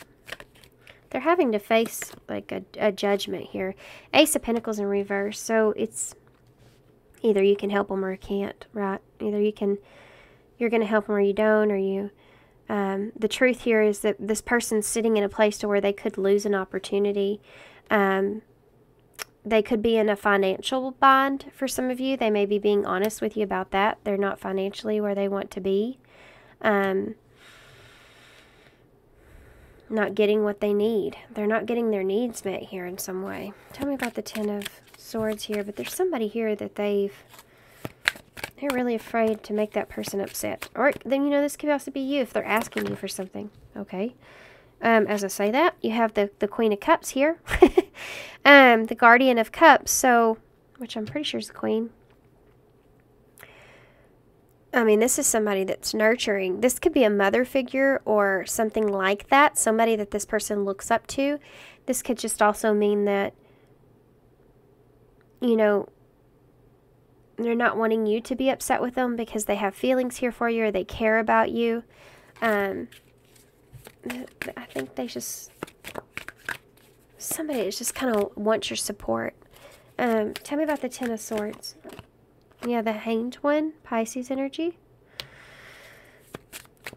They're having to face like a judgment here. Ace of Pentacles in reverse. So it's either you can help them or you can't, right? Either you're going to help them or you don't, or you... the truth here is that this person's sitting in a place to where they could lose an opportunity. They could be in a financial bind for some of you. They may be being honest with you about that. They're not financially where they want to be. Not getting what they need. They're not getting their needs met here in some way. Tell me about the 10 of Swords here. But there's somebody here that they're really afraid to make that person upset. Or then, you know, this could also be you if they're asking you for something. Okay. As I say that, you have the Queen of Cups here. The Guardian of Cups, so, which I'm pretty sure is the Queen. I mean, this is somebody that's nurturing. This could be a mother figure or something like that. Somebody that this person looks up to. This could just also mean that, you know, they're not wanting you to be upset with them because they have feelings here for you or they care about you. I think they just... somebody that just kind of wants your support. Tell me about the 10 of Swords. Yeah, the Hanged One, Pisces energy.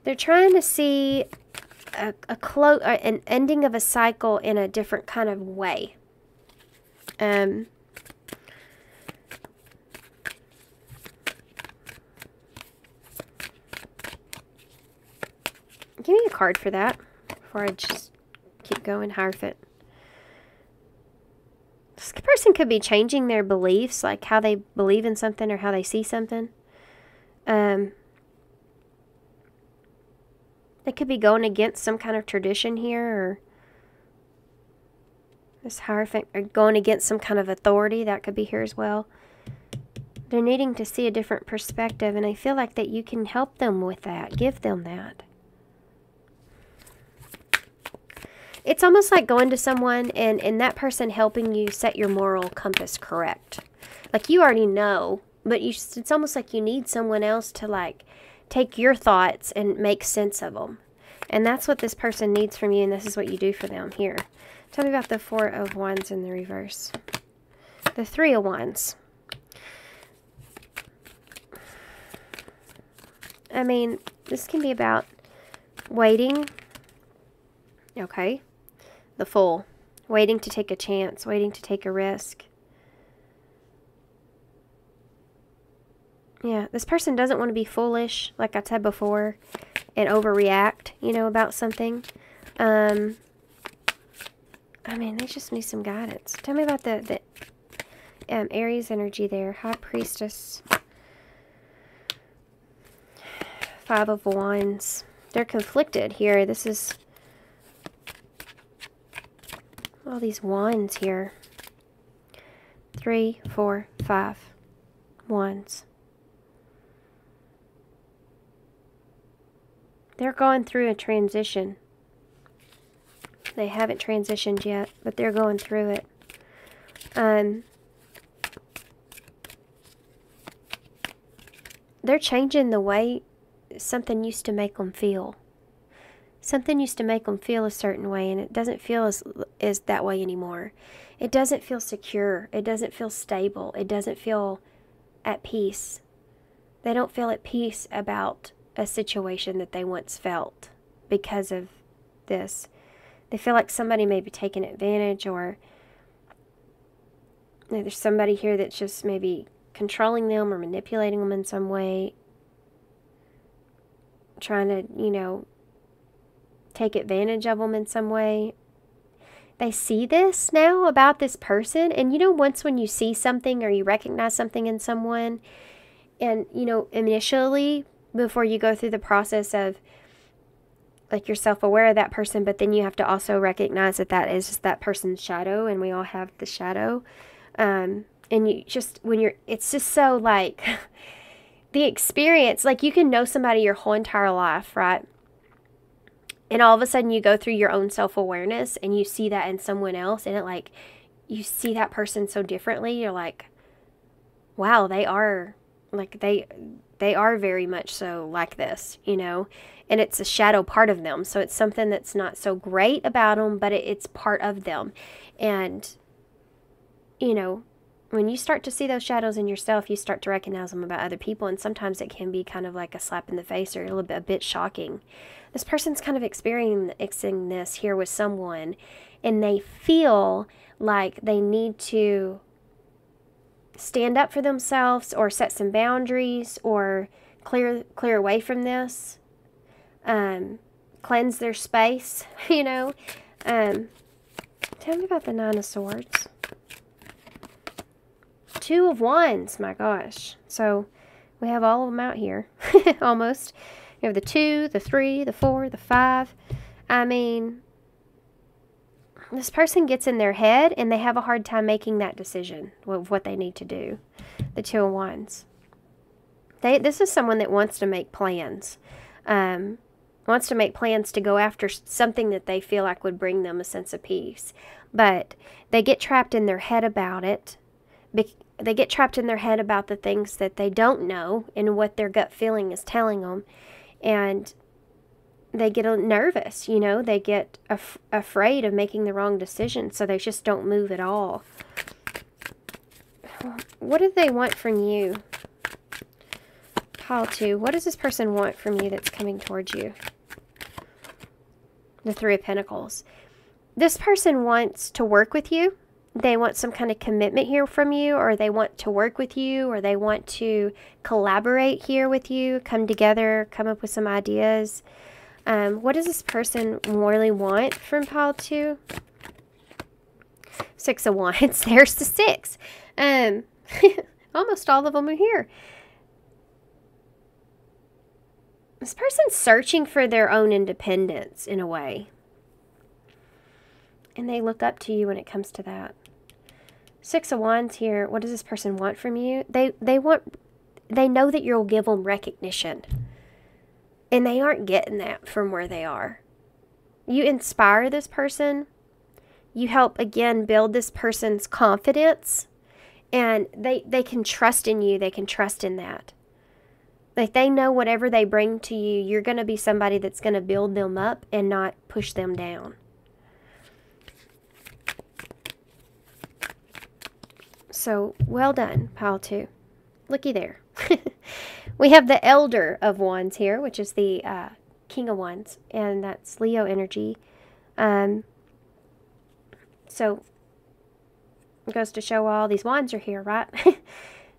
They're trying to see an ending of a cycle in a different kind of way. Give me a card for that before I just keep going. Hierophant. This person could be changing their beliefs, like how they believe in something or how they see something. They could be going against some kind of tradition here, or this Hierophant, or going against some kind of authority. That could be here as well. They're needing to see a different perspective, and I feel like that you can help them with that. Give them that. It's almost like going to someone and that person helping you set your moral compass correct. Like you already know, but it's almost like you need someone else to like take your thoughts and make sense of them. And that's what this person needs from you, and this is what you do for them here. Tell me about the 4 of Wands in the reverse. The 3 of Wands. I mean, this can be about waiting. Okay. The Fool. waiting to take a chance, waiting to take a risk. Yeah, this person doesn't want to be foolish, like I said before, and overreact, you know, about something. I mean, they just need some guidance. Tell me about the Aries energy there. High Priestess. 5 of Wands. They're conflicted here. This is all these wands here. 3, 4, 5 wands. They're going through a transition. They haven't transitioned yet, but they're going through it. They're changing the way something used to make them feel. Something used to make them feel a certain way, and it doesn't feel as that way anymore. It doesn't feel secure. It doesn't feel stable. It doesn't feel at peace. They don't feel at peace about a situation that they once felt because of this. They feel like somebody may be taking advantage, or there's somebody here that's just maybe controlling them or manipulating them in some way, trying to, you know, take advantage of them in some way. They see this now about this person, and you know, once when you see something or you recognize something in someone, and you know, initially, before you go through the process of like you're self-aware of that person, but then you have to also recognize that that is just that person's shadow, and we all have the shadow. And you just, when you're, it's just so like the experience, like you can know somebody your whole entire life, right? And all of a sudden you go through your own self-awareness and you see that in someone else, and it like, you see that person so differently. You're like, wow, they are like, they are very much so like this, you know, and it's a shadow part of them. So it's something that's not so great about them, but it's part of them. And, you know, when you start to see those shadows in yourself, you start to recognize them about other people. And sometimes it can be kind of like a slap in the face or a bit shocking. This person's kind of experiencing this here with someone, and they feel like they need to stand up for themselves or set some boundaries or clear away from this, cleanse their space, you know. Tell me about the 9 of Swords. 2 of Wands, my gosh. So we have all of them out here, almost. You have the 2, the 3, the 4, the 5. I mean, this person gets in their head and they have a hard time making that decision of what they need to do. The 2 of Wands. This is someone that wants to make plans. Wants to make plans to go after something that they feel like would bring them a sense of peace. But they get trapped in their head about it. They get trapped in their head about the things that they don't know and what their gut feeling is telling them. And they get nervous, you know. They get afraid of making the wrong decision, so they just don't move at all. What do they want from you? Pile 2. What does this person want from you that's coming towards you? The 3 of Pentacles. This person wants to work with you. They want some kind of commitment here from you, or they want to work with you, or they want to collaborate here with you, come together, come up with some ideas. What does this person really want from pile 2? 6 of Wands. There's the 6. Almost all of them are here. This person's searching for their own independence in a way. And they look up to you when it comes to that. 6 of Wands here. What does this person want from you? They know that you'll give them recognition. And they aren't getting that from where they are. You inspire this person. You help, again, build this person's confidence. And they can trust in you. They can trust in that. Like, they know whatever they bring to you, you're going to be somebody that's going to build them up and not push them down. So, well done, pile 2. Looky there. We have the Elder of Wands here, which is the King of Wands, and that's Leo energy. So it goes to show all these wands are here, right?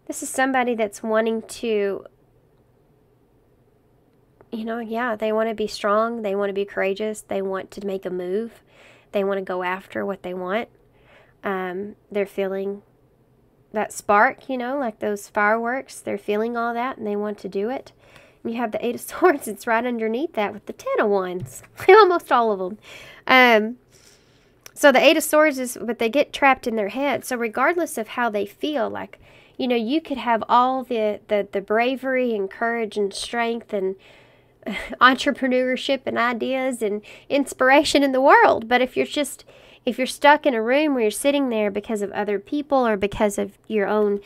This is somebody that's wanting to, you know, yeah, they want to be strong. They want to be courageous. They want to make a move. They want to go after what they want. They're feeling that spark, you know, like those fireworks. They're feeling all that and they want to do it. And you have the Eight of Swords. It's right underneath that with the Ten of Wands. Almost all of them. So the Eight of Swords is, but they get trapped in their head. So regardless of how they feel, like, you know, you could have all the bravery and courage and strength and entrepreneurship and ideas and inspiration in the world. But if you're stuck in a room where you're sitting there because of other people or because of your own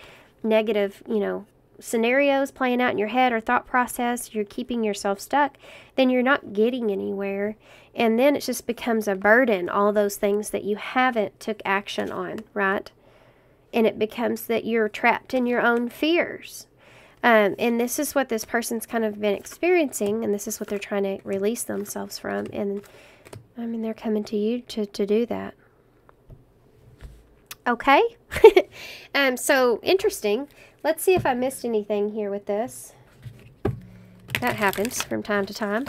negative, you know, scenarios playing out in your head or thought process, you're keeping yourself stuck, then you're not getting anywhere. And then it just becomes a burden, all those things that you haven't took action on, right? And it becomes that you're trapped in your own fears. And this is what this person's kind of been experiencing, and this is what they're trying to release themselves from. And I mean, they're coming to you to do that. Okay? So interesting. Let's see if I missed anything here with this. That happens from time to time.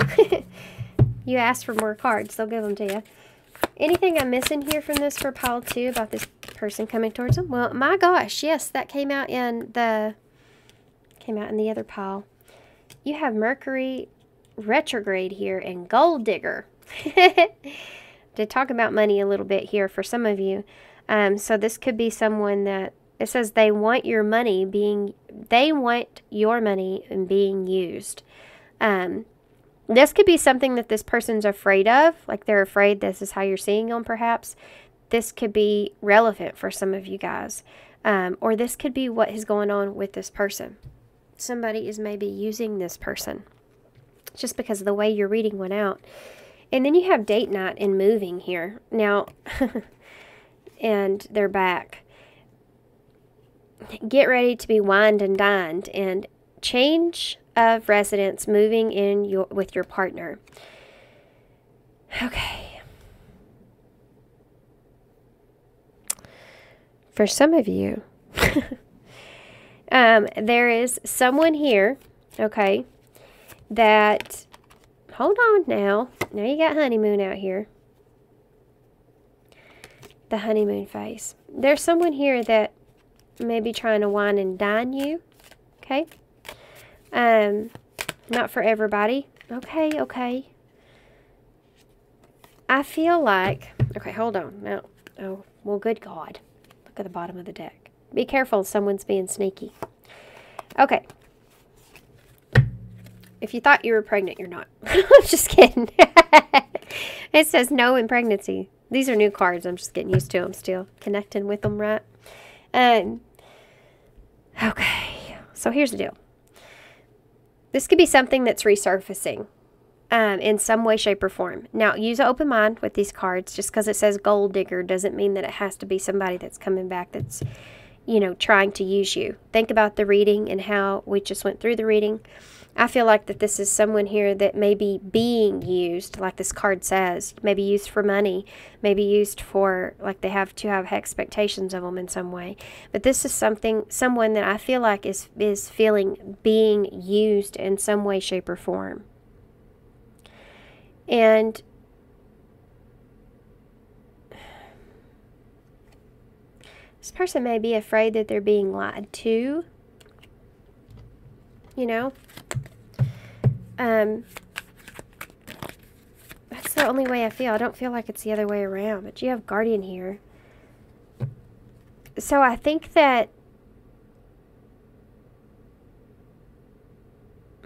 You ask for more cards, they'll give them to you. Anything I'm missing here from this for pile 2 about this person coming towards them? Well, my gosh, yes, that came out in the other pile. You have Mercury retrograde here and Gold Digger. To talk about money a little bit here for some of you. So this could be someone that, it says they want your money and being used. This could be something that this person's afraid of, like they're afraid this is how you're seeing them perhaps. This could be relevant for some of you guys. Or this could be what is going on with this person. Somebody is maybe using this person just because of the way your reading went out. And then you have date night and moving here. Now, and they're back. Get ready to be wined and dined and change of residence, moving in with your partner. Okay. For some of you, there is someone here, okay, that, hold on now. Now you got honeymoon out here. The honeymoon phase. There's someone here that may be trying to wine and dine you, okay? Not for everybody. Okay. I feel like, okay, hold on. Now, oh, well, good God. Look at the bottom of the deck. Be careful, someone's being sneaky. Okay. If you thought you were pregnant, you're not. I'm just kidding. It says no in pregnancy. These are new cards. I'm just getting used to them still. Connecting with them, right? Okay. So here's the deal. This could be something that's resurfacing in some way, shape, or form. Now, use an open mind with these cards. Just because it says gold digger doesn't mean that it has to be somebody that's coming back that's, you know, trying to use you. Think about the reading and how we just went through the reading. I feel like that this is someone here that may be being used, like this card says, maybe used for money, maybe used for, like they have to have expectations of them in some way. But this is someone that I feel like is feeling being used in some way, shape, or form. And this person may be afraid that they're being lied to, you know. That's the only way I feel. I don't feel like it's the other way around. But you have Guardian here. So I think that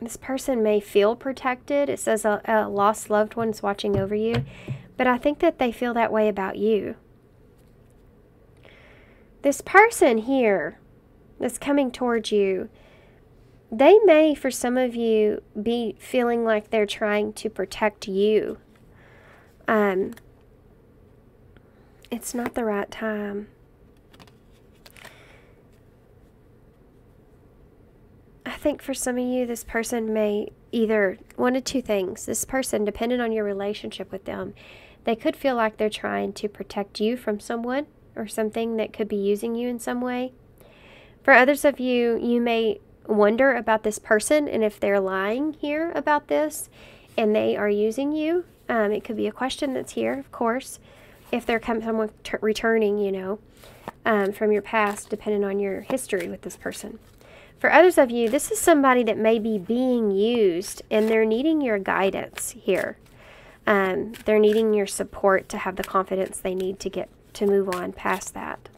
this person may feel protected. It says a lost loved one is watching over you. But I think that they feel that way about you. This person here that's coming towards you, they may, for some of you, be feeling like they're trying to protect you. It's not the right time. I think for some of you, this person may either, one of two things. This person, depending on your relationship with them, They could feel like they're trying to protect you from someone or something that could be using you in some way. For others of you, you may wonder about this person and if they're lying here about this and they are using you. It could be a question that's here, of course, if they're someone returning, you know, from your past, depending on your history with this person. For others of you, this is somebody that may be being used and they're needing your guidance here. They're needing your support to have the confidence they need to move on past that.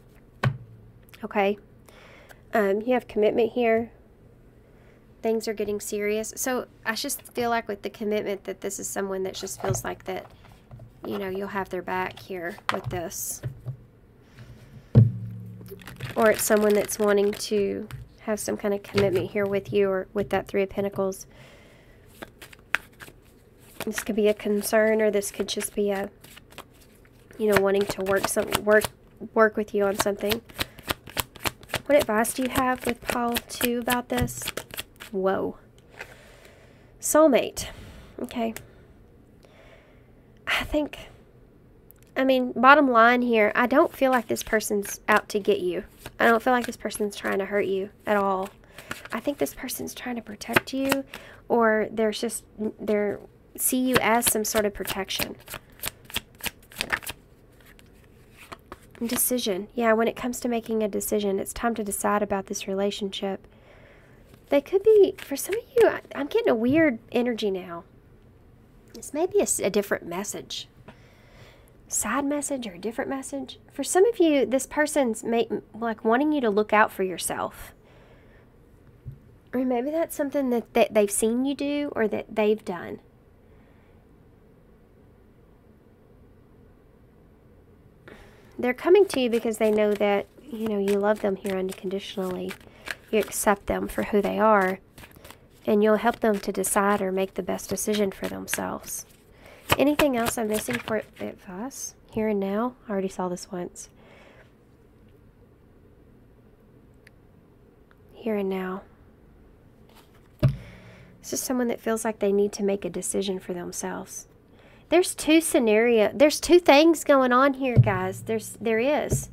Okay? You have commitment here. Things are getting serious. So I just feel like with the commitment that this is someone that just feels like that, you know, you'll have their back here with this. Or it's someone that's wanting to have some kind of commitment here with you, or with that Three of Pentacles. This could be a concern, or this could just be a, you know, wanting to work with you on something. What advice do you have with pile 2 about this? Whoa. Soulmate. Okay. I mean, bottom line here, I don't feel like this person's out to get you. I don't feel like this person's trying to hurt you at all. I think this person's trying to protect you, or they're see you as some sort of protection. Decision. Yeah, when it comes to making a decision, it's time to decide about this relationship. They could be, for some of you, I'm getting a weird energy now. This may be a different message. Side message or a different message. For some of you, this person's like wanting you to look out for yourself. Or maybe that's something that they've seen you do, or that they've done. They're coming to you because they know that, you know, you love them here unconditionally. You accept them for who they are. And you'll help them to decide or make the best decision for themselves. Anything else I'm missing for advice? Here and now? I already saw this once. Here and now. This is someone that feels like they need to make a decision for themselves. There's two things going on here, guys. There is.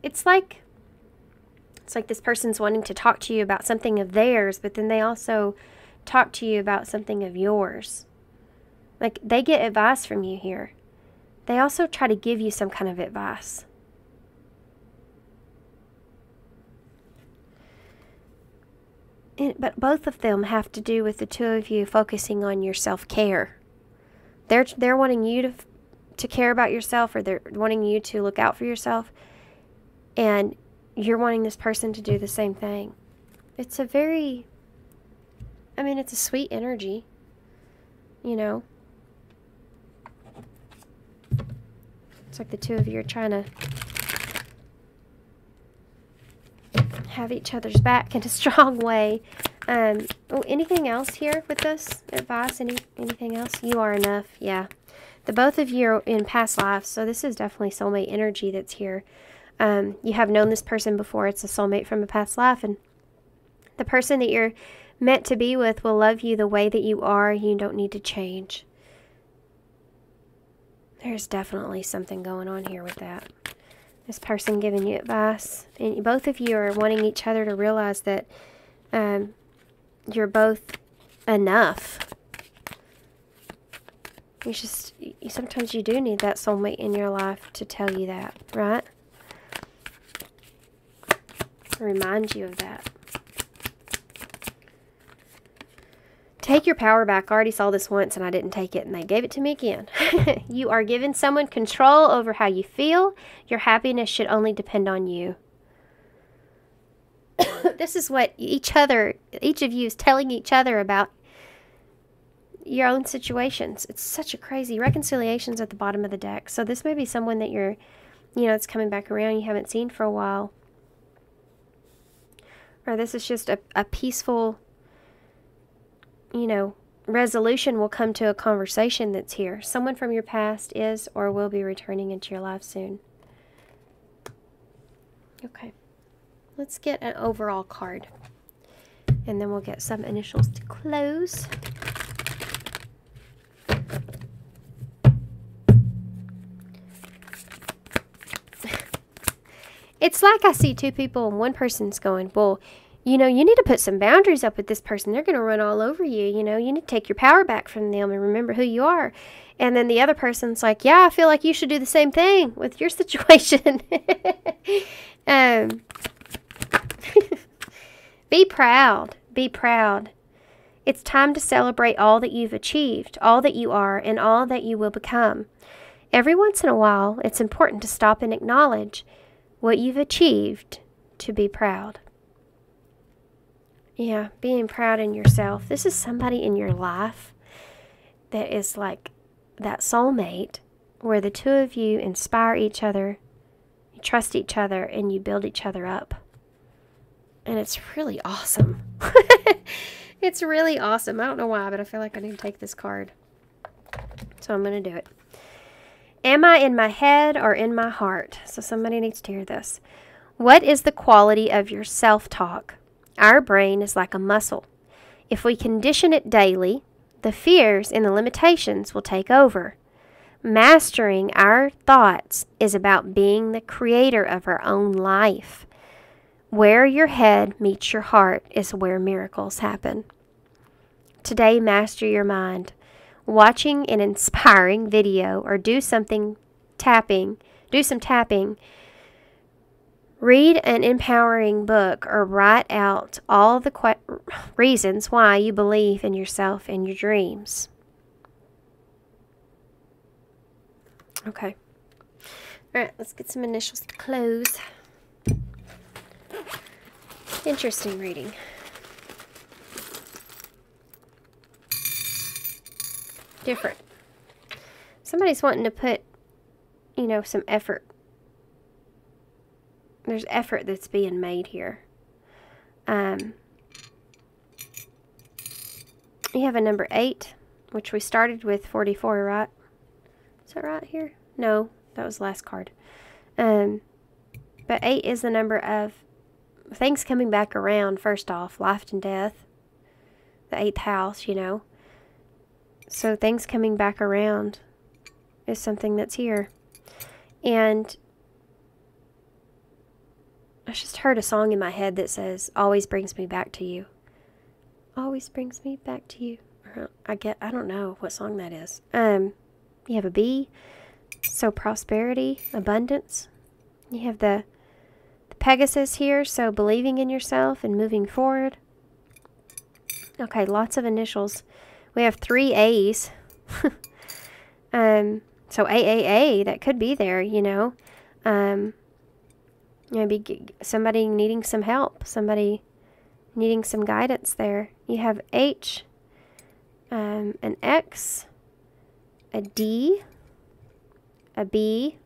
It's like this person's wanting to talk to you about something of theirs, but then they also talk to you about something of yours. Like, they get advice from you here. They also try to give you some kind of advice. But both of them have to do with the two of you focusing on your self-care. They're wanting you to care about yourself, or they're wanting you to look out for yourself. And you're wanting this person to do the same thing. It's a very, I mean, it's a sweet energy, you know. It's like the two of you are trying to have each other's back in a strong way. Anything else here with this advice? Anything else? You are enough. Yeah. The both of you are in past lives, so this is definitely soulmate energy that's here. You have known this person before. It's a soulmate from a past life, and the person that you're meant to be with will love you the way that you are. You don't need to change. There's definitely something going on here with that. This person giving you advice, and both of you are wanting each other to realize that you're both enough. Sometimes you do need that soulmate in your life to tell you that, right? Remind you of that. Take your power back. I already saw this once and I didn't take it, and they gave it to me again. You are giving someone control over how you feel. Your happiness should only depend on you. This is what each of you is telling each other about your own situations. It's such a crazy reconciliations at the bottom of the deck. So this may be someone that it's coming back around, you haven't seen for a while. Or this is just a peaceful, resolution will come to a conversation that's here. Someone from your past is or will be returning into your life soon. Okay. Let's get an overall card. And then we'll get some initials to close. It's like I see two people and one person's going, well, you know, you need to put some boundaries up with this person. They're going to run all over you. You know, you need to take your power back from them and remember who you are. And then the other person's like, yeah, I feel like you should do the same thing with your situation. Be proud. Be proud. It's time to celebrate all that you've achieved, all that you are, and all that you will become. Every once in a while, it's important to stop and acknowledge what you've achieved, to be proud. Yeah, being proud in yourself. This is somebody in your life that is like that soulmate where the two of you inspire each other, you trust each other, and you build each other up. And it's really awesome. It's really awesome. I don't know why, but I feel like I need to take this card. So I'm going to do it. Am I in my head or in my heart? So somebody needs to hear this. What is the quality of your self-talk? Our brain is like a muscle. If we condition it daily, the fears and the limitations will take over. Mastering our thoughts is about being the creator of our own life. Where your head meets your heart is where miracles happen. Today, master your mind. Watching an inspiring video or do some tapping. Read an empowering book or write out all the reasons why you believe in yourself and your dreams. Okay. All right, let's get some initials to close. Interesting reading. Different. Somebody's wanting to put, you know, some effort. There's effort that's being made here. You have a number 8, which we started with 44, right? Is that right here? No, that was the last card. But 8 is the number of things coming back around, first off. Life and death. The 8th house, you know. So things coming back around is something that's here. And I just heard a song in my head that says, always brings me back to you. Always brings me back to you. I don't know what song that is. You have a bee. So prosperity, abundance. You have the Pegasus here. So believing in yourself and moving forward. Okay, lots of initials. We have 3 A's. So AAA, that could be there, you know. Maybe somebody needing some help, somebody needing some guidance there. You have H, an X, a D, a B,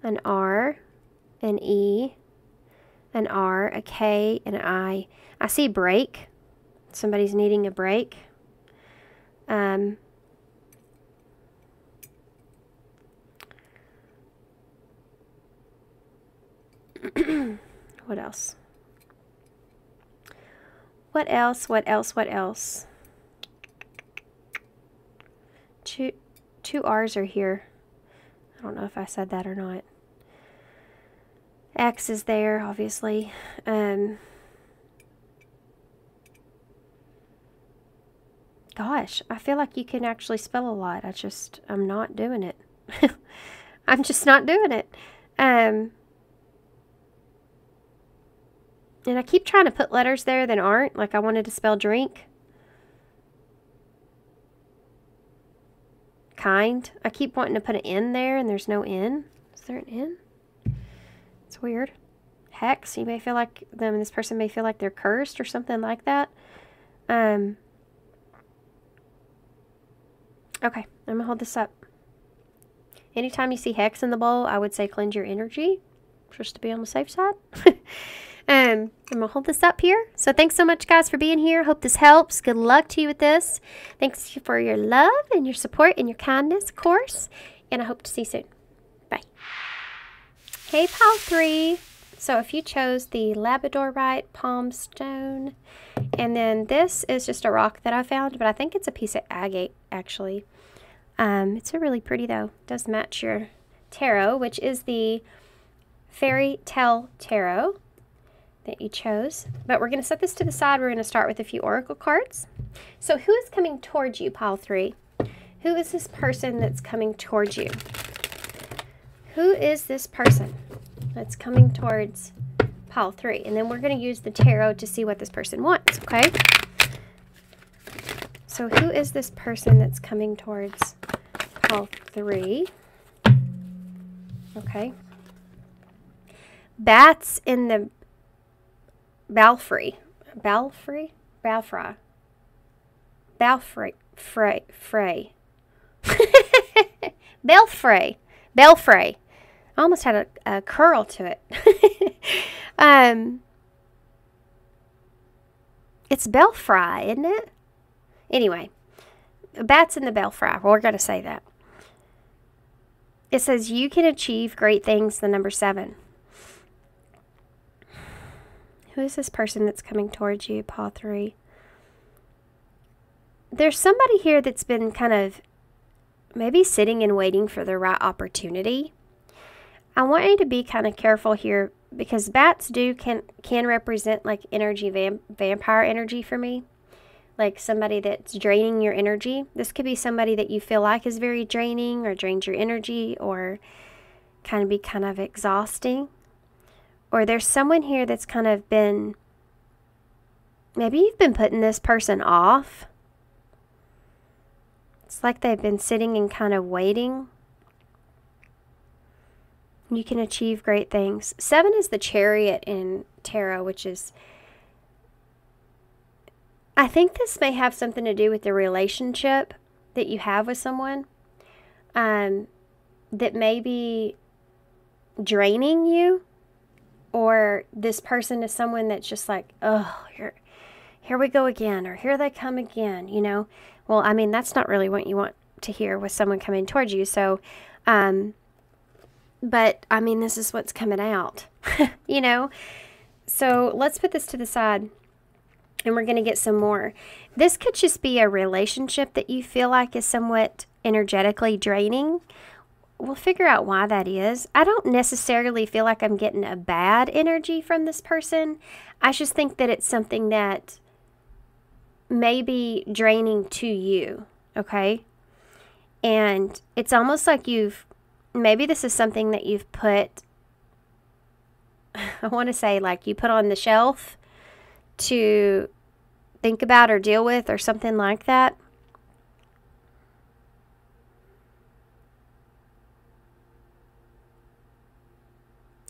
an R, an E, an R, a K, and an I. I see break. Somebody's needing a break. What else? What else? What else? What else? Two R's are here. I don't know if I said that or not. X is there, obviously. Gosh, I feel like you can actually spell a lot. I'm not doing it. I'm just not doing it. And I keep trying to put letters there that aren't. Like I wanted to spell drink. Kind. I keep wanting to put an N there and there's no N. Is there an N? It's weird. Hex. You may feel like this person may feel like they're cursed or something like that. Okay. I'm going to hold this up. Anytime you see hex in the bowl, I would say cleanse your energy. Just to be on the safe side. I'm going to hold this up here. So thanks so much, guys, for being here. Hope this helps. Good luck to you with this. Thanks for your love and your support and your kindness, of course. And I hope to see you soon. Bye. Hey, pile 3. So if you chose the labradorite palm stone, and then this is just a rock that I found, but I think it's a piece of agate, actually. It's a really pretty, though. It does match your tarot, which is the Fairytale Tarot that you chose. But we're going to set this to the side. We're going to start with a few oracle cards. So who is coming towards you, pile 3? Who is this person that's coming towards you? Who is this person that's coming towards pile 3? And then we're going to use the tarot to see what this person wants, okay? So who is this person that's coming towards pile 3? Okay. Bats in the belfry. Belfry? Belfry. Belfry. Belfry. Belfry. I almost had a curl to it. It's belfry, isn't it? Anyway, bats in the belfry. We're going to say that. It says you can achieve great things, the number 7. Who is this person that's coming towards you, pile 3? There's somebody here that's been kind of maybe sitting and waiting for the right opportunity. I want you to be kind of careful here because bats can represent like energy, vampire energy for me. Like somebody that's draining your energy. This could be somebody that you feel like is very draining or drains your energy or kind of exhausting. Or there's someone here that's kind of been, maybe you've been putting this person off. It's like they've been sitting and kind of waiting. You can achieve great things. 7 is the Chariot in tarot, which is, I think this may have something to do with the relationship that you have with someone that may be draining you, or this person is someone that's just like, oh, here we go again, or here they come again, you know. Well, I mean, that's not really what you want to hear with someone coming towards you. So, but I mean, this is what's coming out, you know. So let's put this to the side. And we're going to get some more. This could just be a relationship that you feel like is somewhat energetically draining. We'll figure out why that is. I don't necessarily feel like I'm getting a bad energy from this person. I just think that it's something that may be draining to you, okay? And it's almost like maybe this is something that you've put, I want to say like you put on the shelf to think about or deal with or something like that.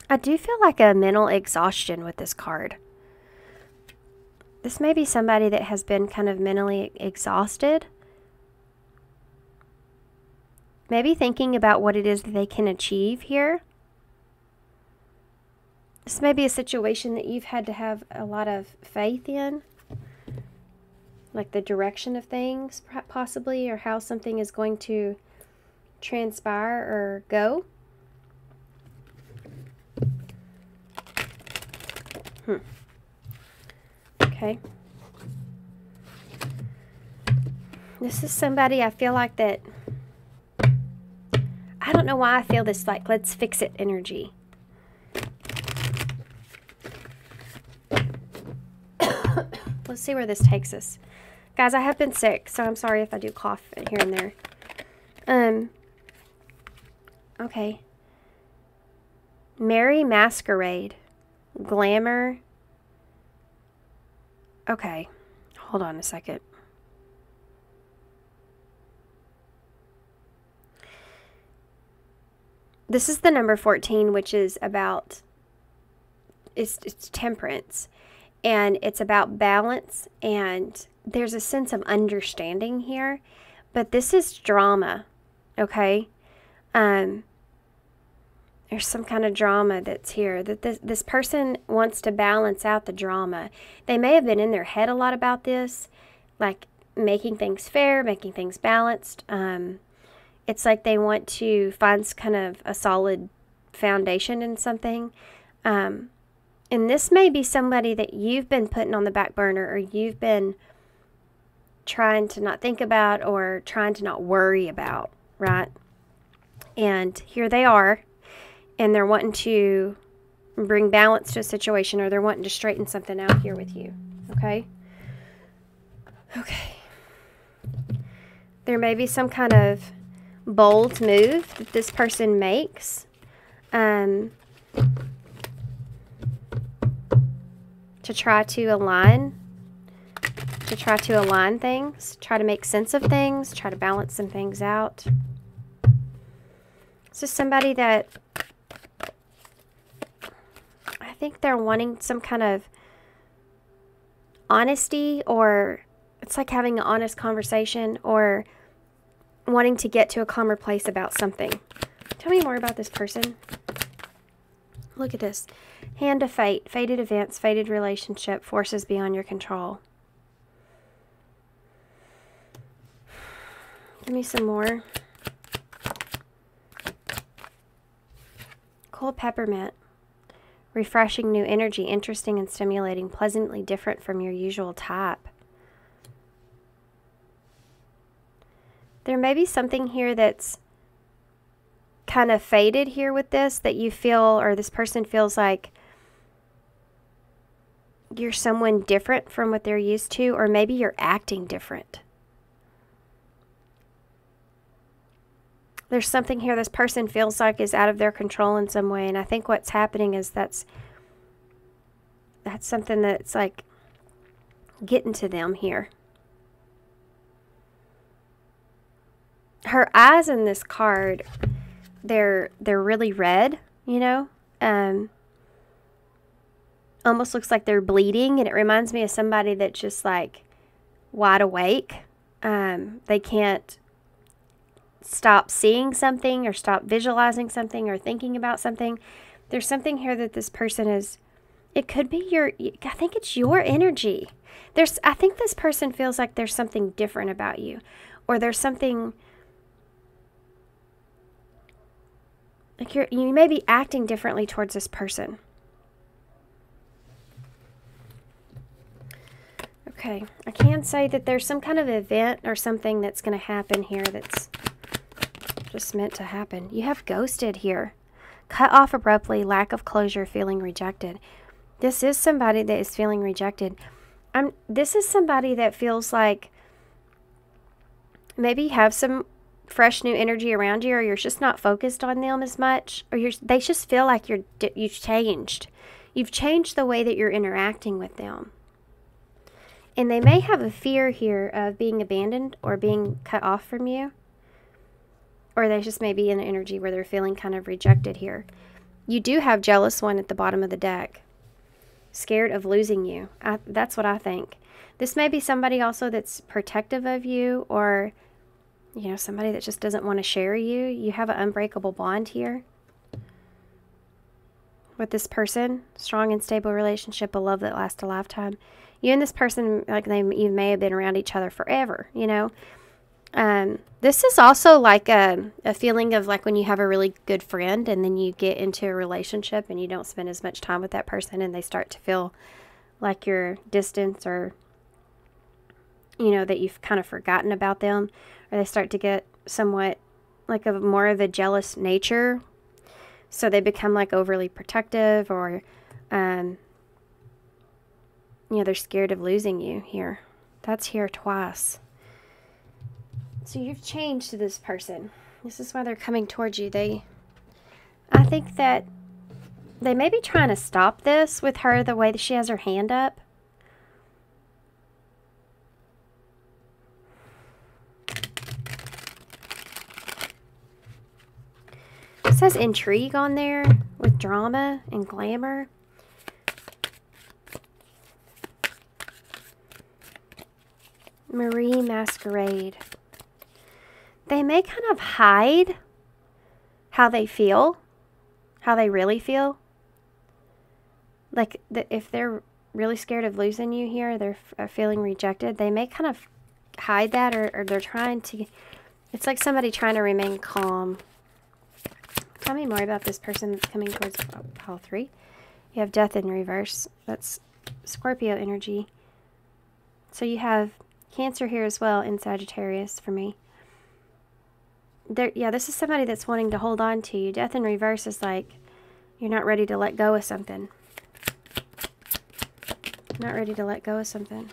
I do feel like a mental exhaustion with this card. This may be somebody that has been kind of mentally exhausted. Maybe thinking about what it is that they can achieve here. This may be a situation that you've had to have a lot of faith in. Like the direction of things, possibly, or how something is going to transpire or go. Okay. This is somebody I feel like that, I don't know why I feel this like let's fix it energy. Let's see where this takes us. Guys, I have been sick, so I'm sorry if I do cough here and there. Okay. Merry Masquerade. Glamour. Okay. Hold on a second. This is the number 14, which is about, it's temperance. And it's about balance, and there's a sense of understanding here. But this is drama, okay? There's some kind of drama that's here. That this person wants to balance out the drama. They may have been in their head a lot about this, like making things fair, making things balanced. It's like they want to find kind of a solid foundation in something. And this may be somebody that you've been putting on the back burner, or you've been trying to not think about or trying to not worry about, right? And here they are, and they're wanting to bring balance to a situation, or they're wanting to straighten something out here with you. Okay? Okay. There may be some kind of bold move that this person makes. To try to align things, try to make sense of things, try to balance some things out. It's just somebody that I think they're wanting some kind of honesty, or it's like having an honest conversation, or wanting to get to a calmer place about something. Tell me more about this person. Look at this. Hand of fate, fated events, fated relationship, forces beyond your control. Give me some more. Cold peppermint. Refreshing new energy, interesting and stimulating, pleasantly different from your usual type. There may be something here that's kind of faded here with this, that you feel, or this person feels like you're someone different from what they're used to, or maybe you're acting different. There's something here this person feels like is out of their control in some way, and I think what's happening is that's something that's like getting to them here. Her eyes in this card, they're really red, you know, almost looks like they're bleeding, and it reminds me of somebody that's just like wide awake. They can't stop seeing something, or stop visualizing something, or thinking about something. There's something here that this person is, it could be I think it's your energy. I think this person feels like there's something different about you, or there's something like you may be acting differently towards this person. Okay, I can say that there's some kind of event or something that's going to happen here that's just meant to happen. You have ghosted here. Cut off abruptly, lack of closure, feeling rejected. This is somebody that is feeling rejected. This is somebody that feels like maybe you have some fresh new energy around you, or you're just not focused on them as much, or they just feel like you've changed. You've changed the way that you're interacting with them. And they may have a fear here of being abandoned or being cut off from you. Or they just may be in an energy where they're feeling kind of rejected here. You do have jealous one at the bottom of the deck. Scared of losing you. That's what I think. This may be somebody also that's protective of you, or, you know, somebody that just doesn't want to share you. You have an unbreakable bond here with this person. Strong and stable relationship, a love that lasts a lifetime. You and this person, like you may have been around each other forever, you know. This is also like a feeling of like when you have a really good friend and then you get into a relationship and you don't spend as much time with that person, and they start to feel like you're distant, or, you know, that you've kind of forgotten about them, or they start to get somewhat like more of a jealous nature. So they become like overly protective, or, you know, they're scared of losing you here. That's here twice. So you've changed to this person. This is why they're coming towards you. I think that they may be trying to stop this with her, the way that she has her hand up. It says intrigue on there with drama and glamour. Marie Masquerade. They may kind of hide how they feel, how they really feel. Like if they're really scared of losing you here, they're feeling rejected, they may kind of hide that, or they're trying to, it's like somebody trying to remain calm. Tell me more about this person that's coming towards pile 3. You have death in reverse. That's Scorpio energy. So you have Cancer here as well, in Sagittarius for me. Yeah, this is somebody that's wanting to hold on to you. Death in reverse is like, You're not ready to let go of something. Not ready to let go of something.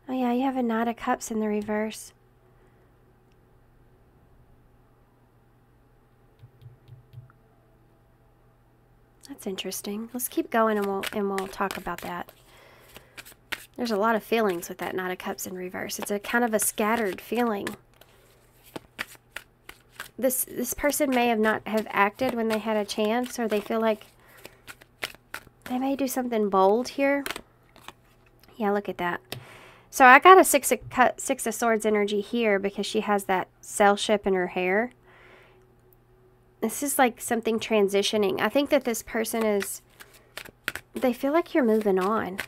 Oh yeah, you have a Knight of Cups in the reverse. That's interesting. Let's keep going and we'll talk about that. There's a lot of feelings with that Knight of Cups in reverse. It's a kind of a scattered feeling. This person may have not have acted when they had a chance, or they feel like they may do something bold here. Yeah, look at that. So I got a Six of Swords energy here because she has that sail ship in her hair. This is like something transitioning. I think that this person is, they feel like you're moving on.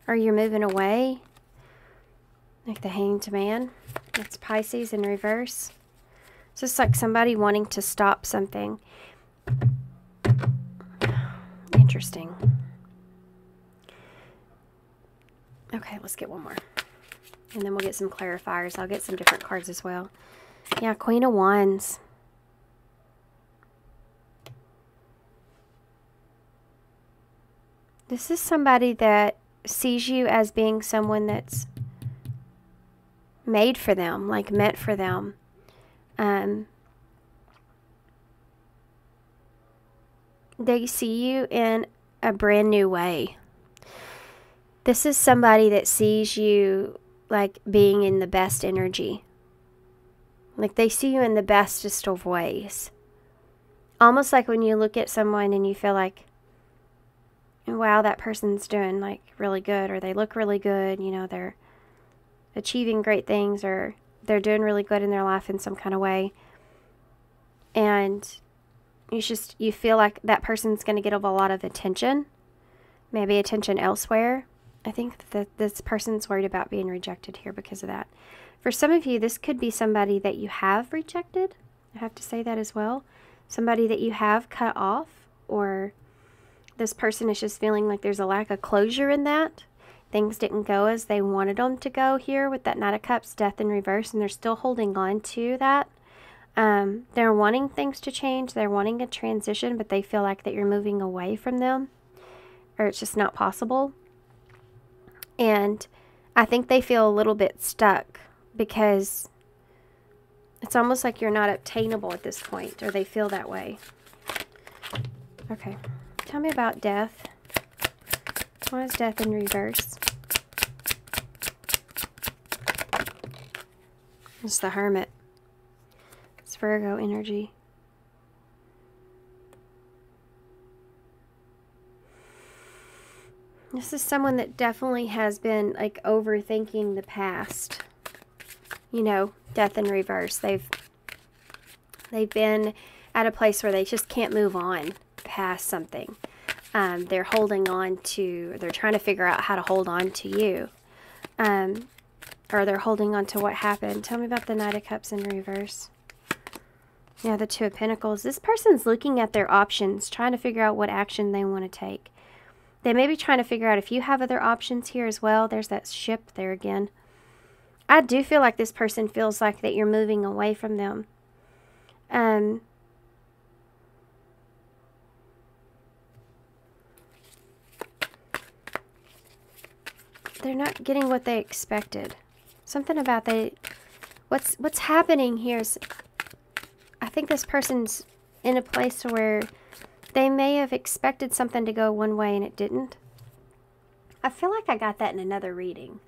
Or you're moving away. Like the Hanged Man. It's Pisces in reverse. It's just like somebody wanting to stop something. Interesting. Okay, let's get one more. And then we'll get some clarifiers. I'll get some different cards as well. Yeah, Queen of Wands. This is somebody that sees you as being someone that's made for them, like meant for them. They see you in a brand new way. This is somebody that sees you like being in the best energy. Like they see you in the bestest of ways. Almost like when you look at someone and you feel like, wow, that person's doing like really good, or they look really good, you know, they're achieving great things, or they're doing really good in their life in some kind of way. And you feel like that person's going to get a lot of attention, maybe attention elsewhere. I think that this person's worried about being rejected here because of that. For some of you, this could be somebody that you have rejected. I have to say that as well. Somebody that you have cut off, or this person is just feeling like there's a lack of closure in that. Things didn't go as they wanted them to go here with that Knight of Cups, Death in reverse, and they're still holding on to that. They're wanting things to change. They're wanting a transition, but they feel like that you're moving away from them, or it's just not possible. And I think they feel a little bit stuck because it's almost like you're not obtainable at this point, or they feel that way. Okay. Tell me about death. Why is death in reverse? It's the Hermit. It's Virgo energy. This is someone that definitely has been like overthinking the past. You know, death in reverse. They've been at a place where they just can't move on past something. They're holding on to, they're trying to figure out how to hold on to you. Or they're holding on to what happened. Tell me about the Knight of Cups in reverse. Yeah, the Two of Pentacles. This person's looking at their options, trying to figure out what action they want to take. They may be trying to figure out if you have other options here as well. There's that ship there again. I do feel like this person feels like that you're moving away from them. They're not getting what they expected. Something about what's happening here is, I think this person's in a place where they may have expected something to go one way and it didn't. I feel like I got that in another reading.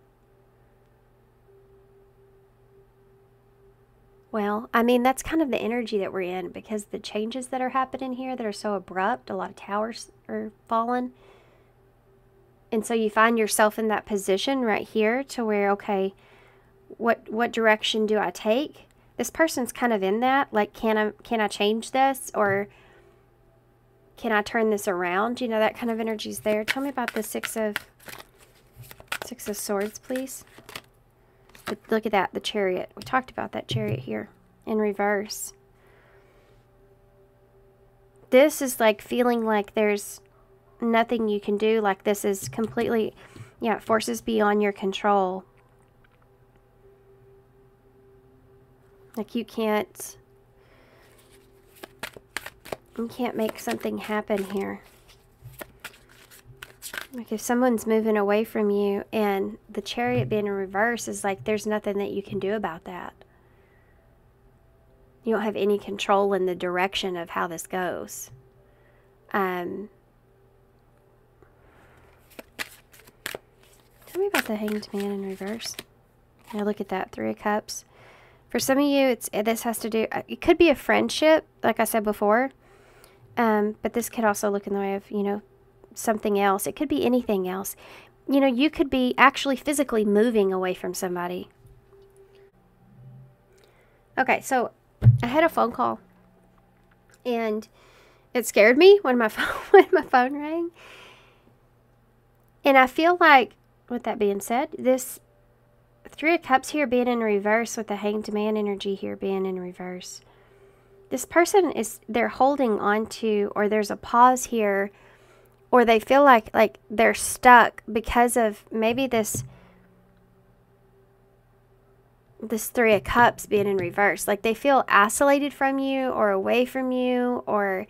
Well, I mean, that's kind of the energy that we're in, because the changes that are happening here that are so abrupt, a lot of towers are falling. And so you find yourself in that position right here to where, okay, what direction do I take? This person's kind of in that, like, can I change this, or can I turn this around? You know, that kind of energy's there. Tell me about the Six of Swords, please. But look at that, the Chariot. We talked about that Chariot here in reverse. This is like feeling like there's nothing you can do, like this is completely, yeah, forces beyond your control. Like you can't You can't make something happen here. Like if someone's moving away from you and the Chariot being in reverse is like there's nothing that you can do about that. You don't have any control in the direction of how this goes. Tell me about the Hanged Man in reverse. Now look at that, 3 of Cups. For some of you, this has to do, it could be a friendship, like I said before. But this could also look in the way of, you know, something else. It could be anything else. You know, you could be actually physically moving away from somebody. Okay, so I had a phone call. And it scared me when my phone rang. And I feel like, with that being said, this 3 of Cups here being in reverse with the Hanged Man energy here being in reverse. This person they're holding on to, or there's a pause here, or they feel like they're stuck because of maybe this 3 of Cups being in reverse. Like they feel isolated from you or away from you, or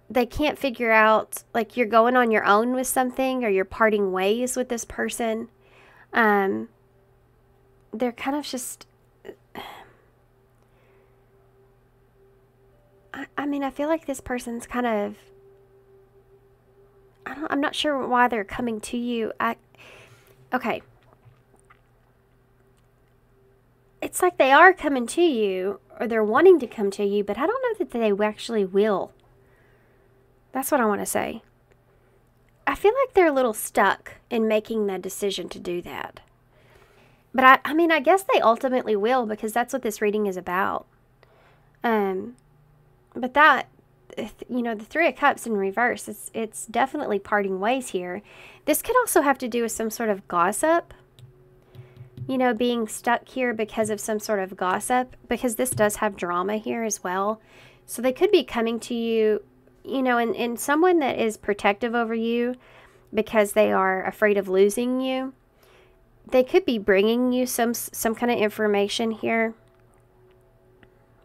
they can't figure out, like you're going on your own with something or you're parting ways with this person. They're kind of just, I mean, I feel like this person's kind of, I'm not sure why they're coming to you. Okay. It's like they are coming to you, or they're wanting to come to you, but I don't know that they actually will. That's what I want to say. I feel like they're a little stuck in making the decision to do that. But I mean, I guess they ultimately will, because that's what this reading is about. But that, you know, the 3 of Cups in reverse, it's definitely parting ways here. This could also have to do with some sort of gossip. You know, being stuck here because of some sort of gossip, because this does have drama here as well. So they could be coming to you, you know, and someone that is protective over you because they are afraid of losing you. They could be bringing you some kind of information here,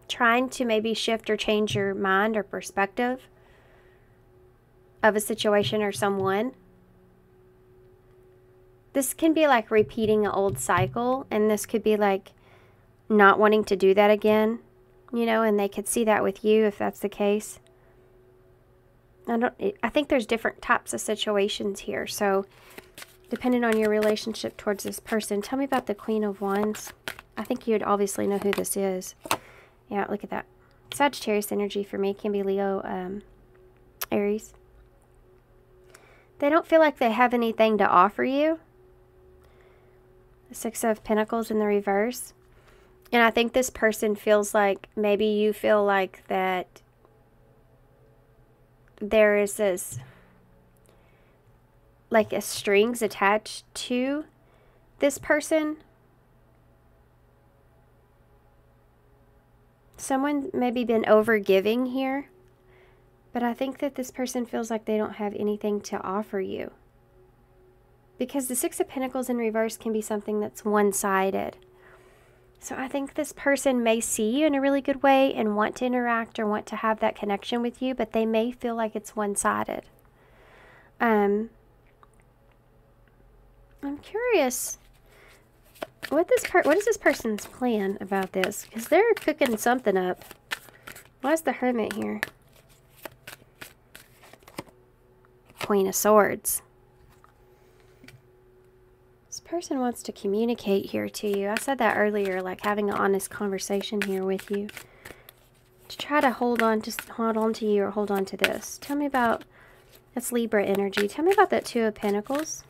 trying to maybe shift or change your mind or perspective of a situation or someone. This can be like repeating an old cycle, and this could be like not wanting to do that again, you know, and they could see that with you if that's the case. I think there's different types of situations here, so depending on your relationship towards this person. Tell me about the Queen of Wands. I think you'd obviously know who this is. Yeah, look at that. Sagittarius energy for me can be Leo, Aries. They don't feel like they have anything to offer you. The 6 of Pentacles in the reverse. And I think this person feels like maybe you feel like that there is this, like a strings attached to this person. Someone maybe been over-giving here. But I think that this person feels like they don't have anything to offer you. Because the 6 of Pentacles in reverse can be something that's one-sided. So I think this person may see you in a really good way and want to interact or want to have that connection with you, but they may feel like it's one-sided. I'm curious, what is this person's plan about this? Because they're cooking something up. Why is the Hermit here? Queen of Swords. This person wants to communicate here to you. I said that earlier, like having an honest conversation here with you. To try to hold on to you or hold on to this. Tell me about, that's Libra energy. Tell me about that 2 of Pentacles.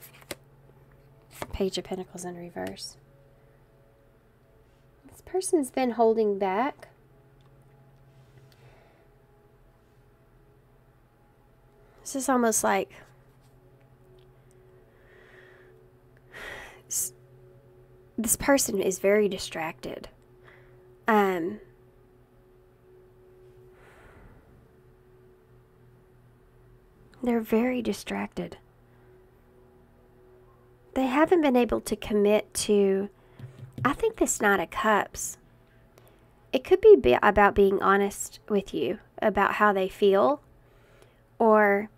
Page of Pentacles in reverse. This person's been holding back. This is almost like this person is very distracted. They're very distracted. They haven't been able to commit to, I think, this 9 of Cups. It could be about being honest with you about how they feel, or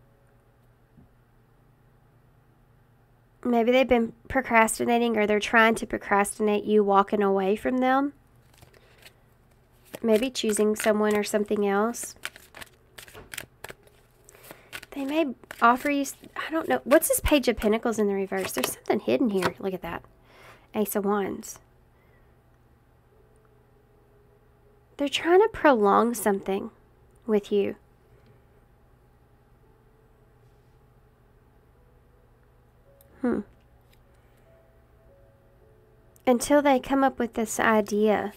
maybe they've been procrastinating, or they're trying to procrastinate you walking away from them. Maybe choosing someone or something else. They may offer you, I don't know. What's this Page of Pentacles in the reverse? There's something hidden here. Look at that. Ace of Wands. They're trying to prolong something with you. Until they come up with this idea.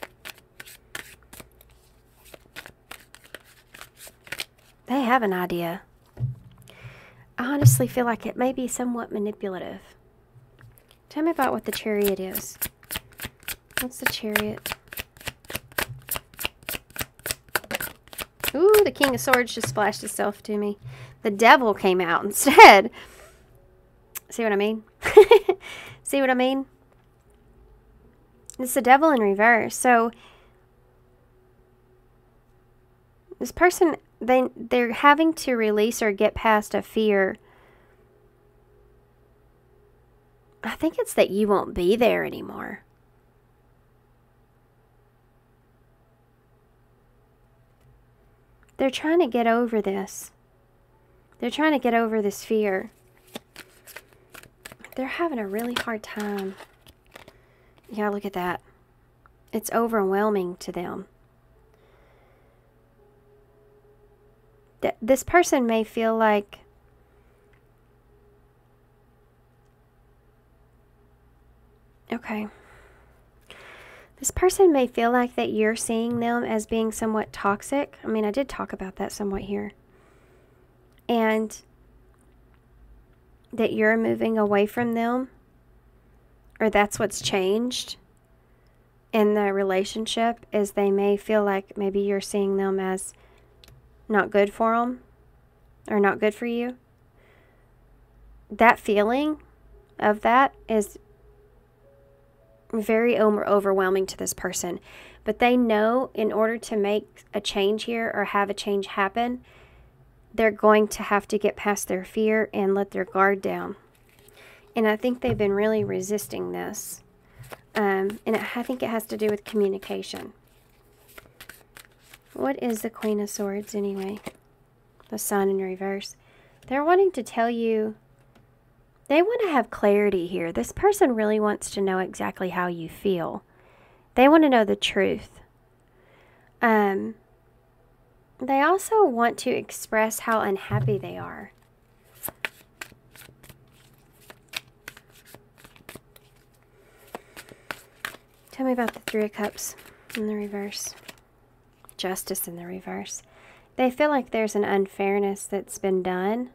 They have an idea. I honestly feel like it may be somewhat manipulative. Tell me about what the Chariot is. What's the Chariot? Ooh, the King of Swords just flashed itself to me. The Devil came out instead. See what I mean? See what I mean? It's the Devil in reverse. So this person, they're having to release or get past a fear. I think it's that you won't be there anymore. They're trying to get over this. They're trying to get over this fear. They're having a really hard time. Yeah, look at that. It's overwhelming to them. This person may feel like this person may feel like that you're seeing them as being somewhat toxic. I mean, I did talk about that somewhat here. And that you're moving away from them, or that's what's changed in the relationship, is they may feel like maybe you're seeing them as not good for them, or not good for you. That feeling of that is very overwhelming to this person. But they know in order to make a change here, or have a change happen, they're going to have to get past their fear and let their guard down. And I think they've been really resisting this. And I think it has to do with communication. What is the Queen of Swords anyway? The Sun in reverse. They're wanting to tell you, they want to have clarity here. This person really wants to know exactly how you feel. They want to know the truth. They also want to express how unhappy they are. Tell me about the Three of Cups in the reverse. Justice in the reverse. They feel like there's an unfairness that's been done.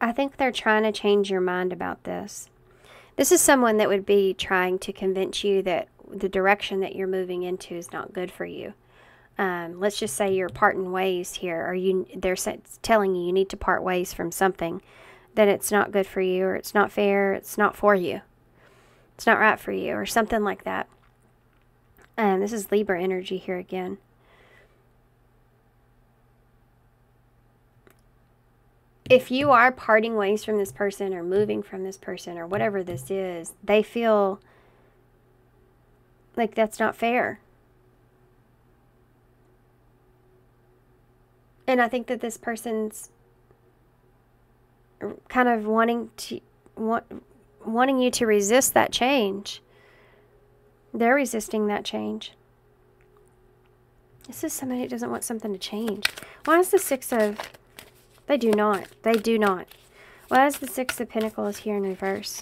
I think they're trying to change your mind about this. This is someone that would be trying to convince you that the direction that you're moving into is not good for you. Let's just say you're parting ways here, or they're telling you need to part ways from something, that it's not good for you, or it's not fair, it's not for you, it's not right for you, or something like that. This is Libra energy here again. If you are parting ways from this person, or moving from this person, or whatever this is, they feel like that's not fair. And I think that this person's kind of wanting you to resist that change. They're resisting that change. This is somebody who doesn't want something to change. Why is the Six of... They do not. They do not. Why is the Six of Pentacles here in reverse?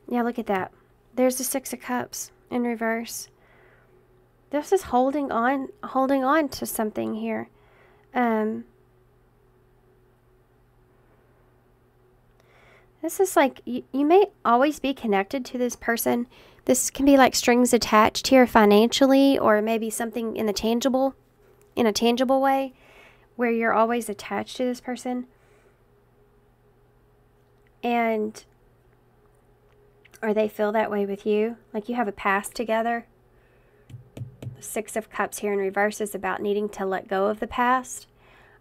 Yeah, look at that. There's the Six of Cups in reverse. This is holding on to something here. This is like, you may always be connected to this person. This can be like strings attached here financially, or maybe something in a tangible way, where you're always attached to this person. Or they feel that way with you. Like you have a past together. Six of Cups here in reverse is about needing to let go of the past.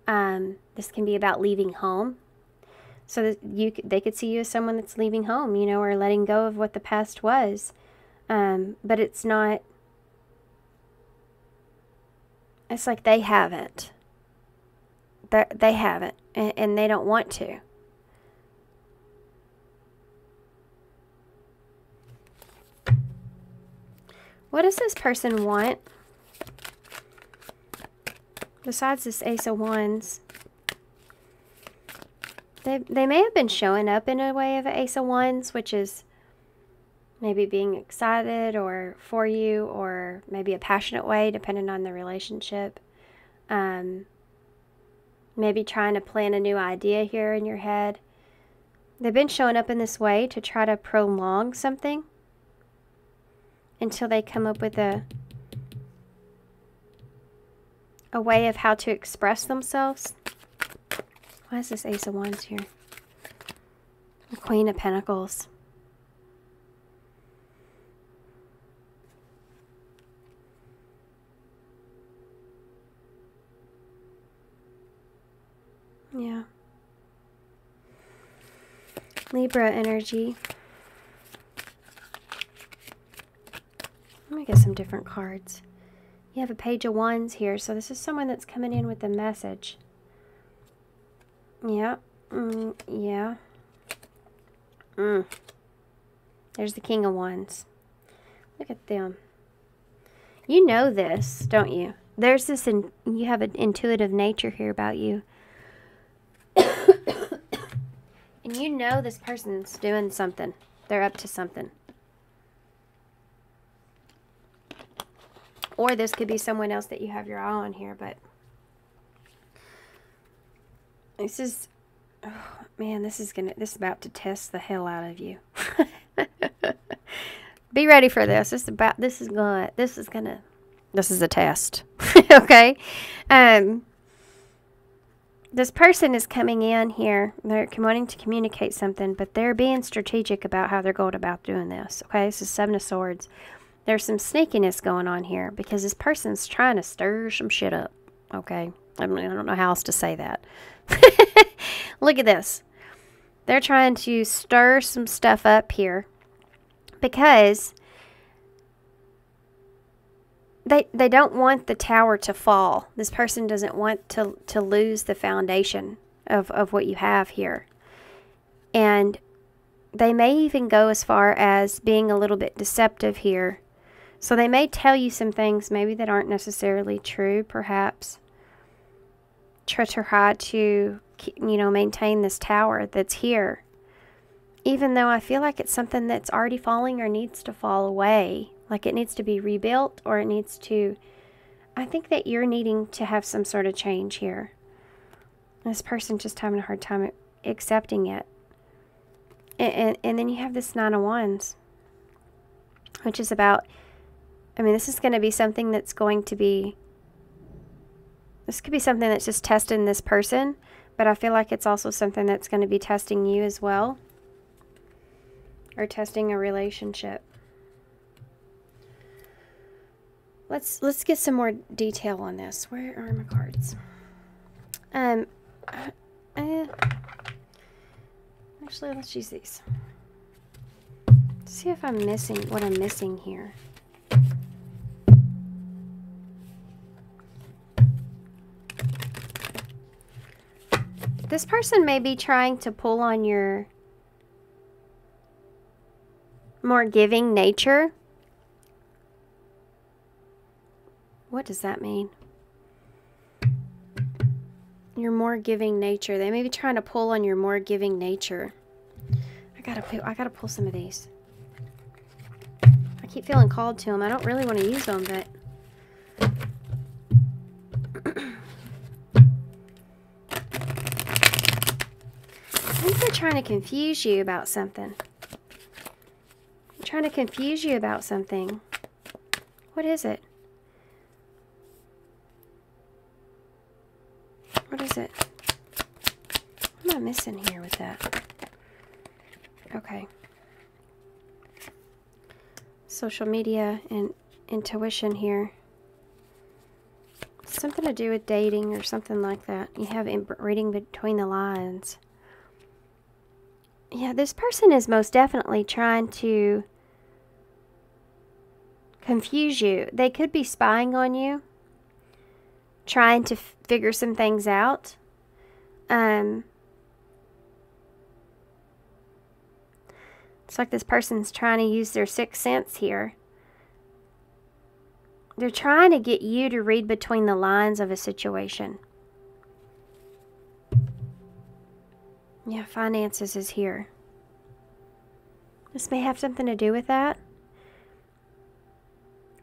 This can be about leaving home. So that they could see you as someone that's leaving home, you know, or letting go of what the past was. But it's not, it's like they haven't. They haven't, and they don't want to. What does this person want? Besides this Ace of Wands. They may have been showing up in a way of an Ace of Wands, which is maybe being excited or for you, or maybe a passionate way, depending on the relationship. Maybe trying to plan a new idea here in your head. They've been showing up in this way to try to prolong something until they come up with a way of how to express themselves. Why is this Ace of Wands here? The Queen of Pentacles. Yeah. Libra energy. Let me get some different cards. You have a Page of Wands here, so this is someone that's coming in with a message. Yeah. Yeah. There's the King of Wands. Look at them. You know this, don't you? There's this, you have an intuitive nature here about you. And you know this person's doing something. They're up to something. Or this could be someone else that you have your eye on here, but this is, oh man, this is about to test the hell out of you. Be ready for this. This is a test. Okay? This person is coming in here. They're wanting to communicate something, but they're being strategic about how they're going about doing this. Okay? This is Seven of Swords. There's some sneakiness going on here because this person's trying to stir some shit up. Okay? I don't know how else to say that. Look at this. They're trying to stir some stuff up here because they don't want the tower to fall. This person doesn't want to lose the foundation of what you have here. And they may even go as far as being a little bit deceptive here. So they may tell you some things maybe that aren't necessarily true, perhaps. Try to, you know, maintain this tower that's here. Even though I feel like it's something that's already falling or needs to fall away. Like it needs to be rebuilt or it needs to... I think that you're needing to have some sort of change here. This person's just having a hard time accepting it. And then you have this Nine of Wands. Which is about... I mean, this is going to be something that's going to be... This could be something that's just testing this person. But I feel like it's also something that's going to be testing you as well. Or testing a relationship. Let's get some more detail on this. Where are my cards? Actually, let's use these. See if I'm missing what I'm missing here. This person may be trying to pull on your more giving nature. What does that mean? Your more giving nature. They may be trying to pull on your more giving nature. I gotta pull some of these. I keep feeling called to them. I don't really want to use them, but I think they're trying to confuse you about something. I'm trying to confuse you about something. What is it? What is it? What am I missing here with that? Okay. Social media and intuition here. Something to do with dating or something like that. You have reading between the lines. Yeah, this person is most definitely trying to confuse you. They could be spying on you, trying to figure some things out. It's like this person's trying to use their sixth sense here. They're trying to get you to read between the lines of a situation. Yeah, finances is here. This may have something to do with that.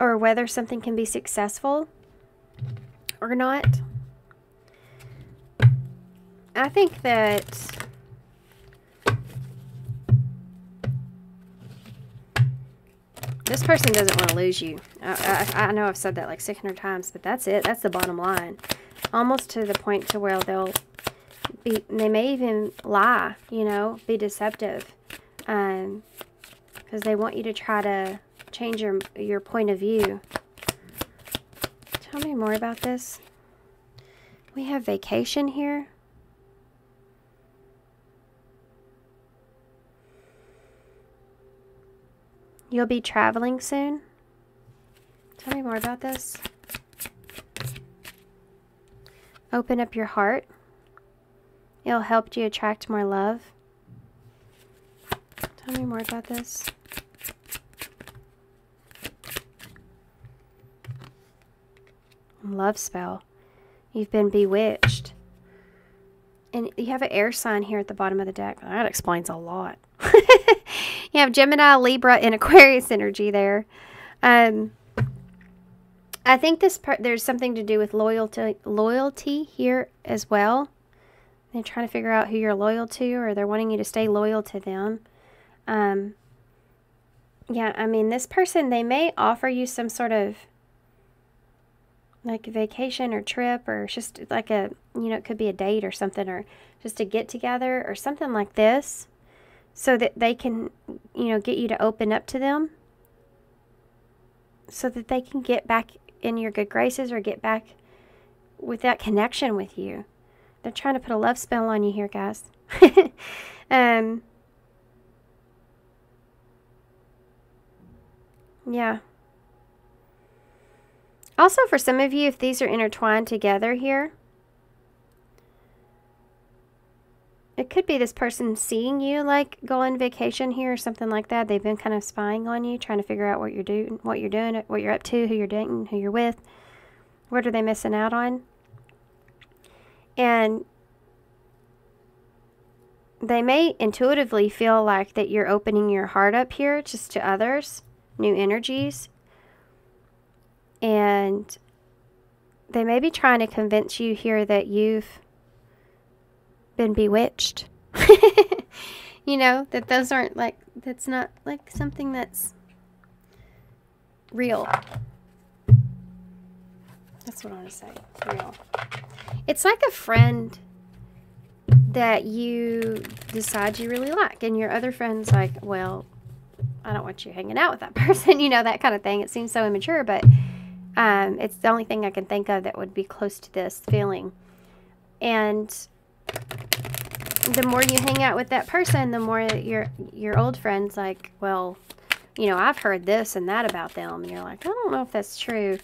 Or whether something can be successful or not. I think that this person doesn't want to lose you. I know I've said that like 600 times, but that's it. That's the bottom line. Almost to the point to where they may even lie, you know, be deceptive. Because they want you to try to change your point of view. Tell me more about this. We have vacation here. You'll be traveling soon. Tell me more about this. Open up your heart. It'll help you attract more love. Tell me more about this. Love spell. You've been bewitched. And you have an air sign here at the bottom of the deck. That explains a lot. You have Gemini, Libra, and Aquarius energy there. I think there's something to do with loyalty here as well. They're trying to figure out who you're loyal to, or they're wanting you to stay loyal to them. Yeah, I mean, this person, they may offer you some sort of like a vacation or trip, or just like a, you know, it could be a date or something, or just a get together or something like this, so that they can, you know, get you to open up to them, so that they can get back in your good graces or get back with that connection with you. They're trying to put a love spell on you here, guys. Yeah. Also, for some of you, if these are intertwined together here, it could be this person seeing you like go on vacation here or something like that. They've been kind of spying on you, trying to figure out what you're doing, what you're up to, who you're dating, who you're with. What are they missing out on? And they may intuitively feel like that you're opening your heart up here just to others, new energies. And they may be trying to convince you here that you've been bewitched. You know, that those aren't like, that's not like something that's real. That's what I want to say. Real. It's like a friend that you decide you really like, and your other friend's like, well, I don't want you hanging out with that person, you know, that kind of thing. It seems so immature, but it's the only thing I can think of that would be close to this feeling. And the more you hang out with that person, the more your old friend's like, well, you know, I've heard this and that about them. And you're like, I don't know if that's true.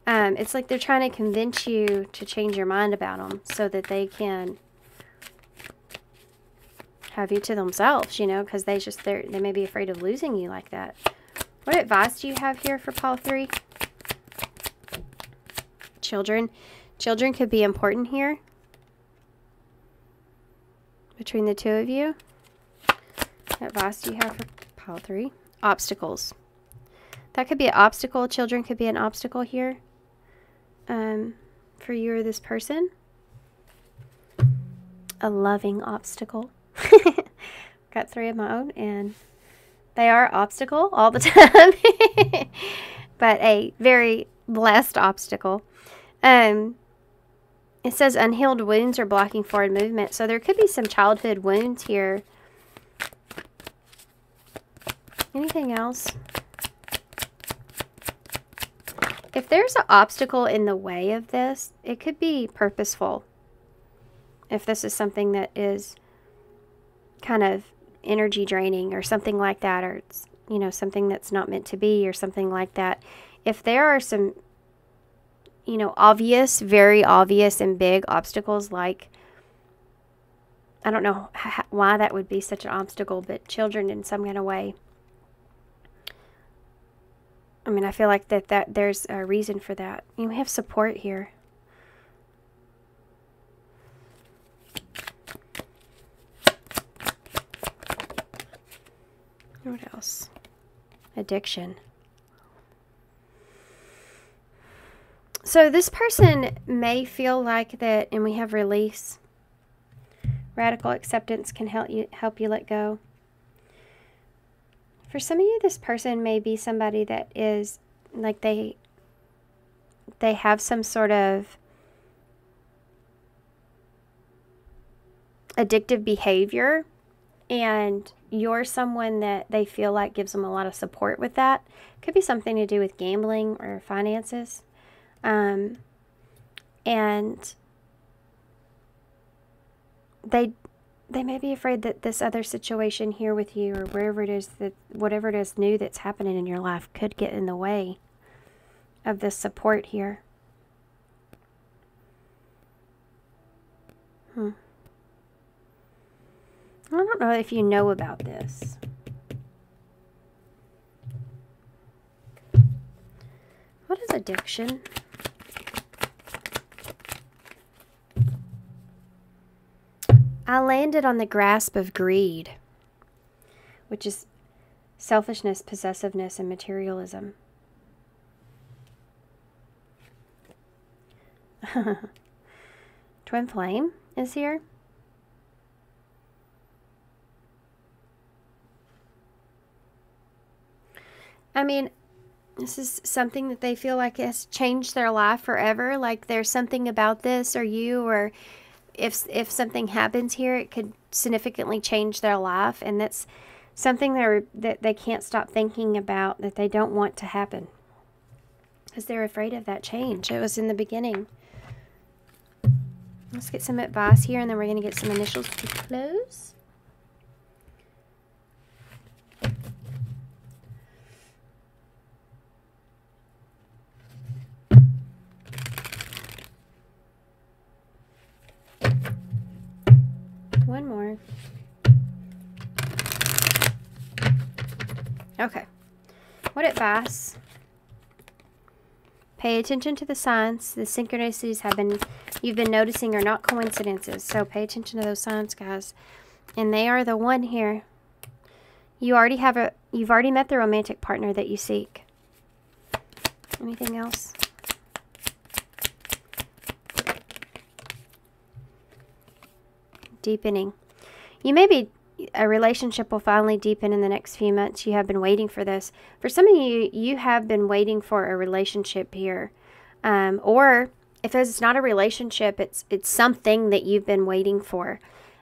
It's like they're trying to convince you to change your mind about them so that they can have you to themselves, you know, because they may be afraid of losing you like that. What advice do you have here for Paul 3? Children. Children could be important here between the two of you. What advice do you have for Paul 3? Obstacles. That could be an obstacle. Children could be an obstacle here for you or this person. A loving obstacle. Got 3 of my own, and they are obstacle all the time. But a very blessed obstacle. It says unhealed wounds are blocking forward movement. So there could be some childhood wounds here. Anything else? If there's an obstacle in the way of this, it could be purposeful. If this is something that is kind of energy draining or something like that, or it's, you know, something that's not meant to be or something like that. If there are some, you know, obvious, very obvious and big obstacles, like, I don't know why that would be such an obstacle, but children in some kind of way. I mean, I feel like that there's a reason for that. You have support here. What else? Addiction. So this person may feel like that, and we have release. Radical acceptance can help you let go. For some of you, this person may be somebody that is like they have some sort of addictive behavior, and you're someone that they feel like gives them a lot of support with that. Could be something to do with gambling or finances. And they may be afraid that this other situation here with you, or wherever it is, that whatever it is new that's happening in your life, could get in the way of this support here. I don't know if you know about this. What is addiction? I landed on the grasp of greed, which is selfishness, possessiveness, and materialism. TwinFlame is here. I mean, this is something that they feel like has changed their life forever. Like there's something about this or you, or if something happens here, it could significantly change their life. And that's something that they can't stop thinking about, that they don't want to happen. Because they're afraid of that change. It was in the beginning. Let's get some advice here, and then we're going to get some initials to close. One more. Okay. What advice? Pay attention to the signs. The synchronicities you've been noticing are not coincidences. So pay attention to those signs, guys. And they are the one here. You've already met the romantic partner that you seek. Anything else? Deepening. A relationship will finally deepen in the next few months. You have been waiting for this. For some of you, you have been waiting for a relationship here. Or if it's not a relationship, it's something that you've been waiting for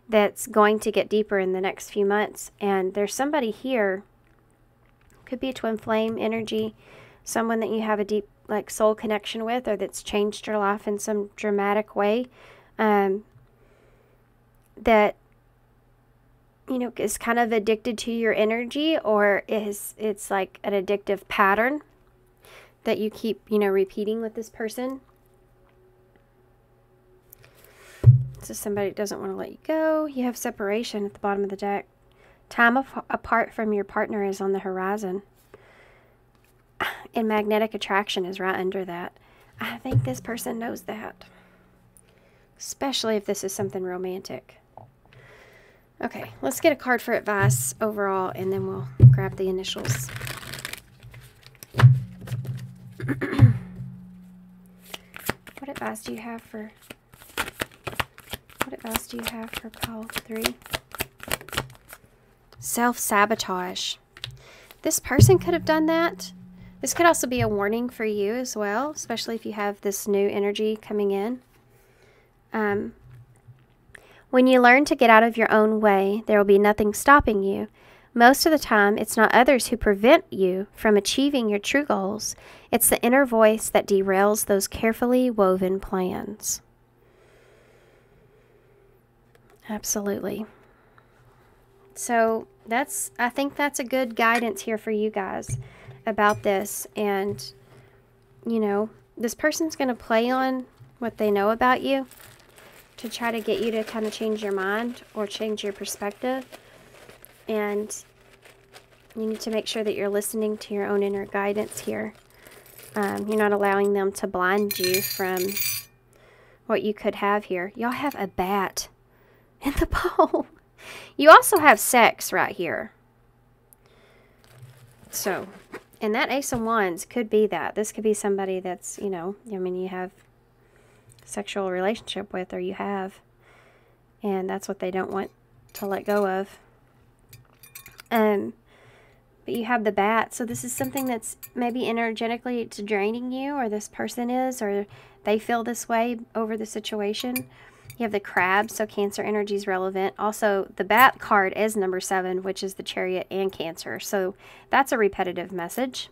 that's going to get deeper in the next few months. And there's somebody here, could be a twin flame energy, someone that you have a deep soul connection with, or that's changed your life in some dramatic way. That is kind of addicted to your energy, or it's like an addictive pattern that you keep, repeating with this person. This is somebody that doesn't want to let you go. You have separation at the bottom of the deck. Time apart from your partner is on the horizon. And magnetic attraction is right under that. I think this person knows that. Especially if this is something romantic. Okay, let's get a card for advice overall, and then we'll grab the initials. What advice do you have for call 3? Self-sabotage. This person could have done that. This could also be a warning for you as well, especially if you have this new energy coming in. When you learn to get out of your own way, there will be nothing stopping you. Most of the time, it's not others who prevent you from achieving your true goals. It's the inner voice that derails those carefully woven plans. Absolutely. So I think that's a good guidance here for you guys about this. And, you know, this person's going to play on what they know about you to try to get you to kind of change your mind or change your perspective. And you need to make sure that you're listening to your own inner guidance here. You're not allowing them to blind you from what you could have here. Y'all have a bat in the bowl. You also have sex right here. So, and that Ace of Wands could be that. This could be somebody that's, you know, I mean, you have sexual relationship with, or you have, and that's what they don't want to let go of. But you have the bat, so this is something that's maybe energetically it's draining you, or this person is, or they feel this way over the situation. You have the crab, so Cancer energy is relevant. Also, the bat card is number 7, which is the Chariot and Cancer. So that's a repetitive message.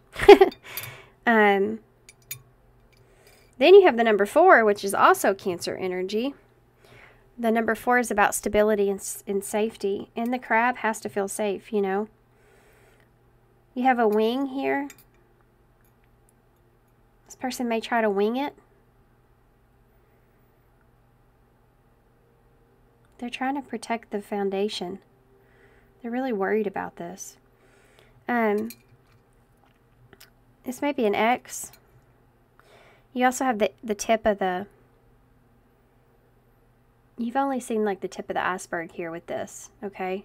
Then you have the number 4, which is also Cancer energy. The number 4 is about stability and safety. And the crab has to feel safe, you know. You have a wing here. This person may try to wing it. They're trying to protect the foundation. They're really worried about this. This may be an X. You also have the tip of the... You've only seen like the tip of the iceberg here with this, okay?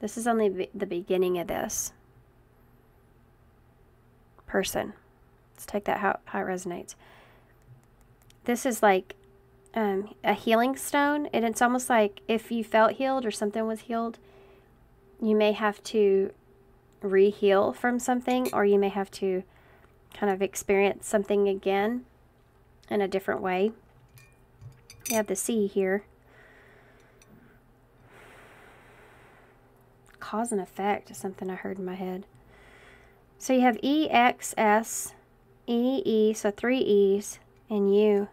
This is only the beginning of this person. Let's take that how it resonates. This is like a healing stone, and it's almost like if you felt healed or something was healed, you may have to re-heal from something, or you may have to kind of experience something again in a different way. You have the sea here. Cause and effect is something I heard in my head. So you have E, X, S, E, E, so 3 E's, and U.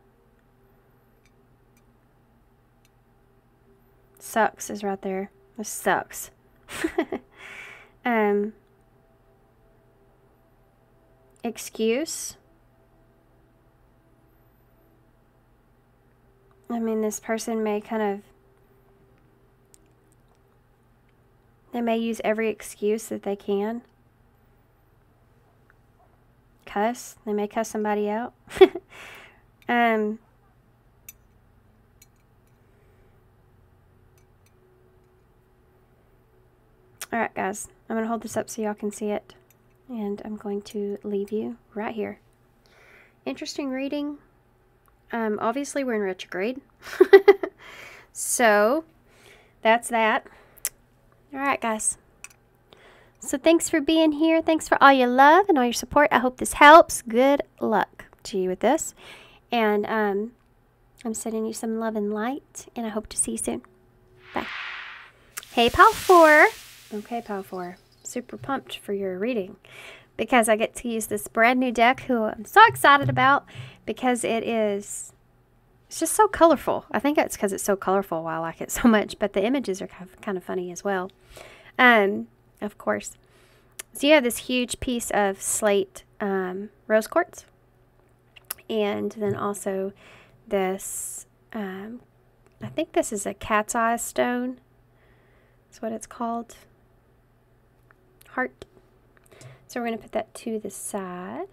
Sucks is right there. This sucks. Excuse. I mean, this person may kind of... They may use every excuse that they can. Cuss. They may cuss somebody out. Alright, guys. I'm going to hold this up so y'all can see it. And I'm going to leave you right here. Interesting reading. Obviously, we're in retrograde. So, that's that. Alright, guys. So, thanks for being here. Thanks for all your love and all your support. I hope this helps. Good luck to you with this. And I'm sending you some love and light. And I hope to see you soon. Bye. Hey, Pal 4. Okay, Pal 4. Super pumped for your reading, because I get to use this brand new deck who I'm so excited about, because it's just so colorful. I think it's because it's so colorful why I like it so much, but the images are kind of funny as well. Of course. So you have this huge piece of slate rose quartz, and then also this, I think this is a cat's eye stone. That's what it's called. Heart. So we're going to put that to the side.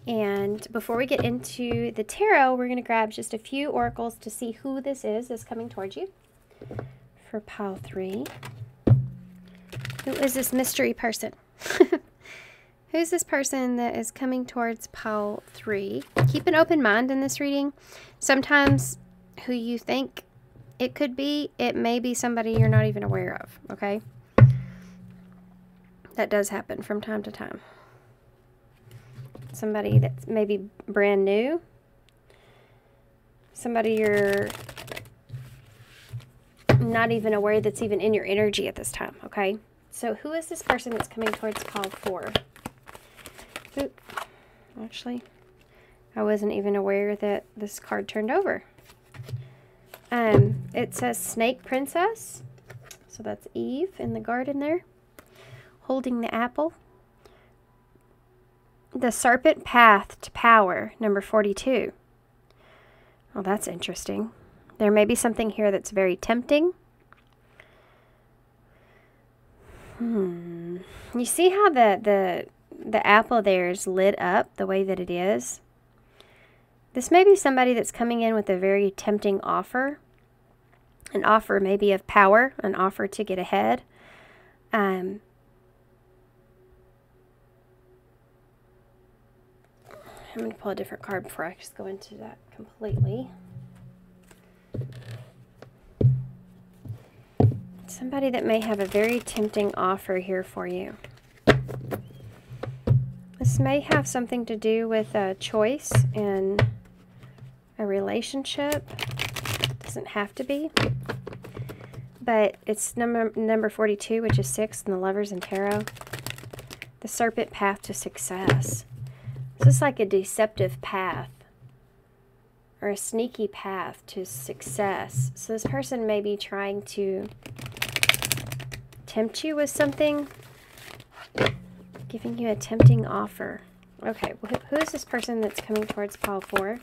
And before we get into the tarot, we're going to grab just a few oracles to see who this is that's coming towards you. For pile 3. Who is this mystery person? Who's this person that is coming towards pile 3? Keep an open mind in this reading. Sometimes who you think it could be, it may be somebody you're not even aware of, okay? That does happen from time to time. Somebody that's maybe brand new. Somebody you're not even aware that's even in your energy at this time, okay? So who is this person that's coming towards pile 4? Oop. Actually, I wasn't even aware that this card turned over. It says Snake Princess. So that's Eve in the garden there, holding the apple. The Serpent Path to Power, number 42. Well, that's interesting. There may be something here that's very tempting. You see how the apple there is lit up the way that it is? This may be somebody that's coming in with a very tempting offer. An offer maybe of power, an offer to get ahead. I'm going to pull a different card before I just go into that completely. Somebody that may have a very tempting offer here for you. This may have something to do with a choice in a relationship. Doesn't have to be. But it's number 42, which is 6 in the Lovers and Tarot. The Serpent Path to Success. This is like a deceptive path or a sneaky path to success. So this person may be trying to tempt you with something, giving you a tempting offer. Okay, who is this person that's coming towards pile 4?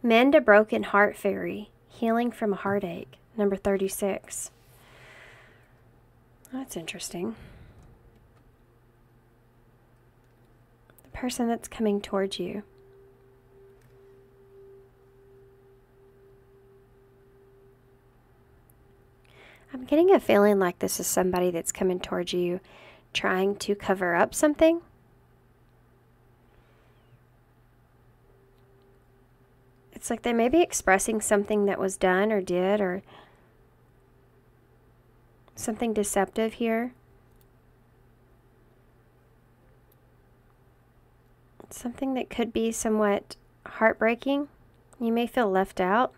Mend a Broken Heart Fairy, Healing from a Heartache, number 36. That's interesting. The person that's coming towards you. I'm getting a feeling like this is somebody that's coming towards you trying to cover up something. It's like they may be expressing something that was done or did or something deceptive here. Something that could be somewhat heartbreaking. You may feel left out.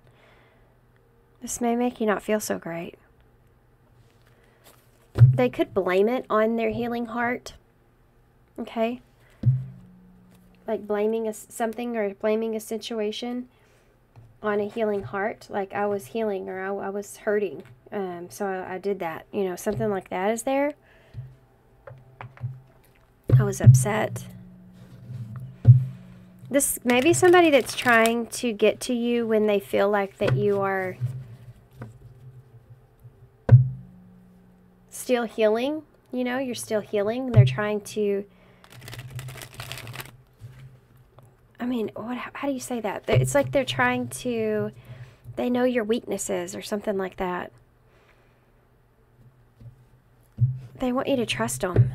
This may make you not feel so great. They could blame it on their healing heart. Okay? Like blaming something or blaming a situation on a healing heart. Like I was healing or I was hurting. So I did that. You know, something like that is there. I was upset. This may be somebody that's trying to get to you when they feel like that you are still healing. You know, you're still healing. They're trying to, I mean, how do you say that? It's like they're trying to, they know your weaknesses or something like that. They want you to trust them.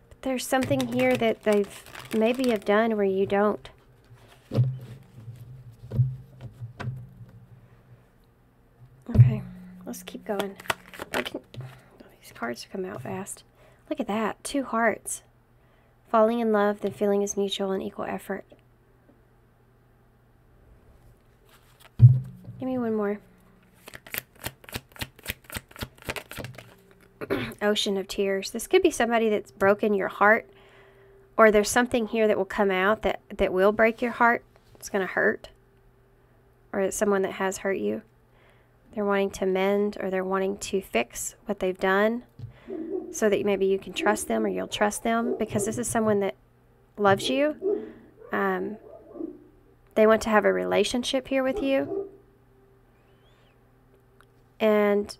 But there's something here that they've maybe have done where you don't. Okay, let's keep going. These cards come out fast. Look at that, 2 hearts. Falling in love, the feeling is mutual and equal effort. Give me one more. Ocean of Tears. This could be somebody that's broken your heart, or there's something here that will come out that will break your heart. It's going to hurt, or it's someone that has hurt you. They're wanting to mend, or they're wanting to fix what they've done so that maybe you can trust them or you'll trust them, because this is someone that loves you. They want to have a relationship here with you. And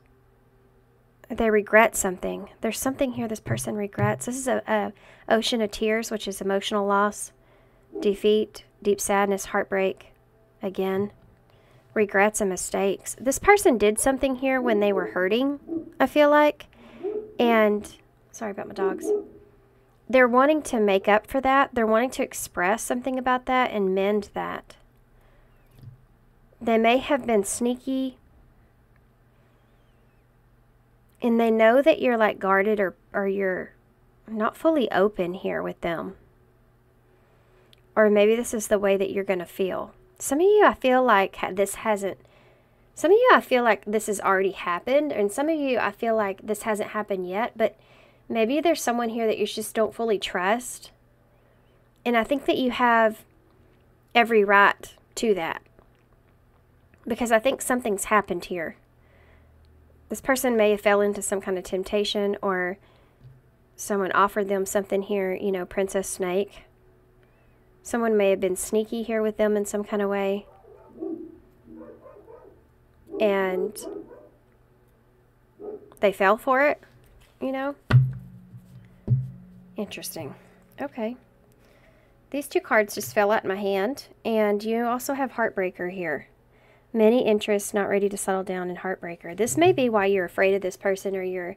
they regret something. There's something here this person regrets. This is a ocean of tears, which is emotional loss, defeat, deep sadness, heartbreak, again, regrets and mistakes. This person did something here when they were hurting, I feel like. And, sorry about my dogs. They're wanting to make up for that. They're wanting to express something about that and mend that. They may have been sneaky, and they know that you're like guarded, or you're not fully open here with them. Or maybe this is the way that you're going to feel. Some of you, I feel like this hasn't Some of you, I feel like this has already happened, and some of you, I feel like this hasn't happened yet, but maybe there's someone here that you just don't fully trust. And I think that you have every right to that, because I think something's happened here. This person may have fell into some kind of temptation, or someone offered them something here, you know, Princess Snake. Someone may have been sneaky here with them in some kind of way. And they fell for it, you know? Interesting. Okay. These two cards just fell out in my hand. And you also have Heartbreaker here. Many interests, not ready to settle down, in Heartbreaker. This may be why you're afraid of this person, or you're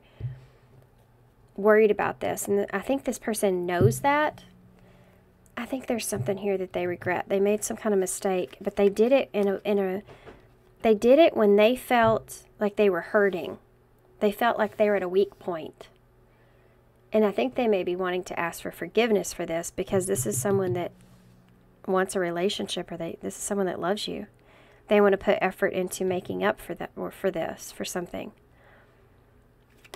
worried about this. And I think this person knows that. I think there's something here that they regret. They made some kind of mistake, but they did it they did it when they felt like they were hurting. They felt like they were at a weak point. And I think they may be wanting to ask for forgiveness for this, because this is someone that wants a relationship, or this is someone that loves you. They want to put effort into making up for that, or for something.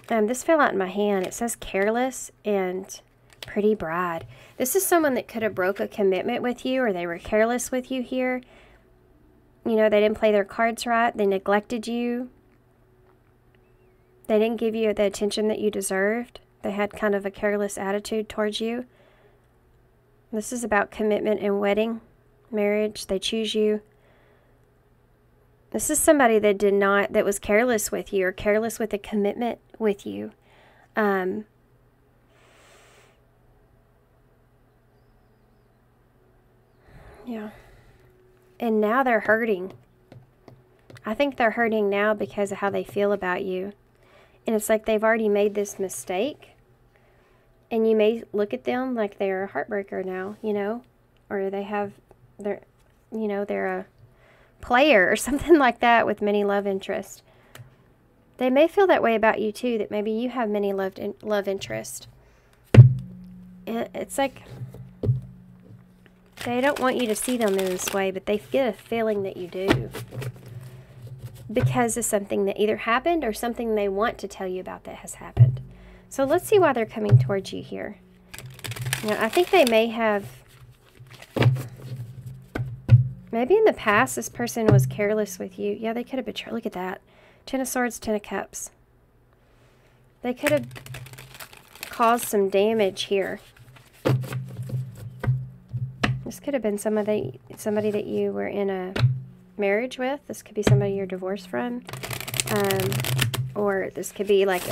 This fell out in my hand. It says careless and pretty bride. This is someone that could have broke a commitment with you, or they were careless with you here. You know, they didn't play their cards right. They neglected you. They didn't give you the attention that you deserved. They had kind of a careless attitude towards you. This is about commitment and wedding, marriage. They choose you. This is somebody that was careless with you, or careless with a commitment with you. Yeah. And now they're hurting. I think they're hurting now because of how they feel about you. And it's like they've already made this mistake. And you may look at them like they're a heartbreaker now, you know. Or they're a player or something like that with many love interests. They may feel that way about you too, that maybe you have many love interest. It's like they don't want you to see them in this way, but they get a feeling that you do, because of something that either happened or something they want to tell you about that has happened. So let's see why they're coming towards you here. Now, I think they may have, maybe in the past this person was careless with you. Yeah, they could have betrayed. Look at that. Ten of Swords, Ten of Cups. They could have caused some damage here. This could have been somebody that you were in a marriage with. This could be somebody you're divorced from. Or this could be like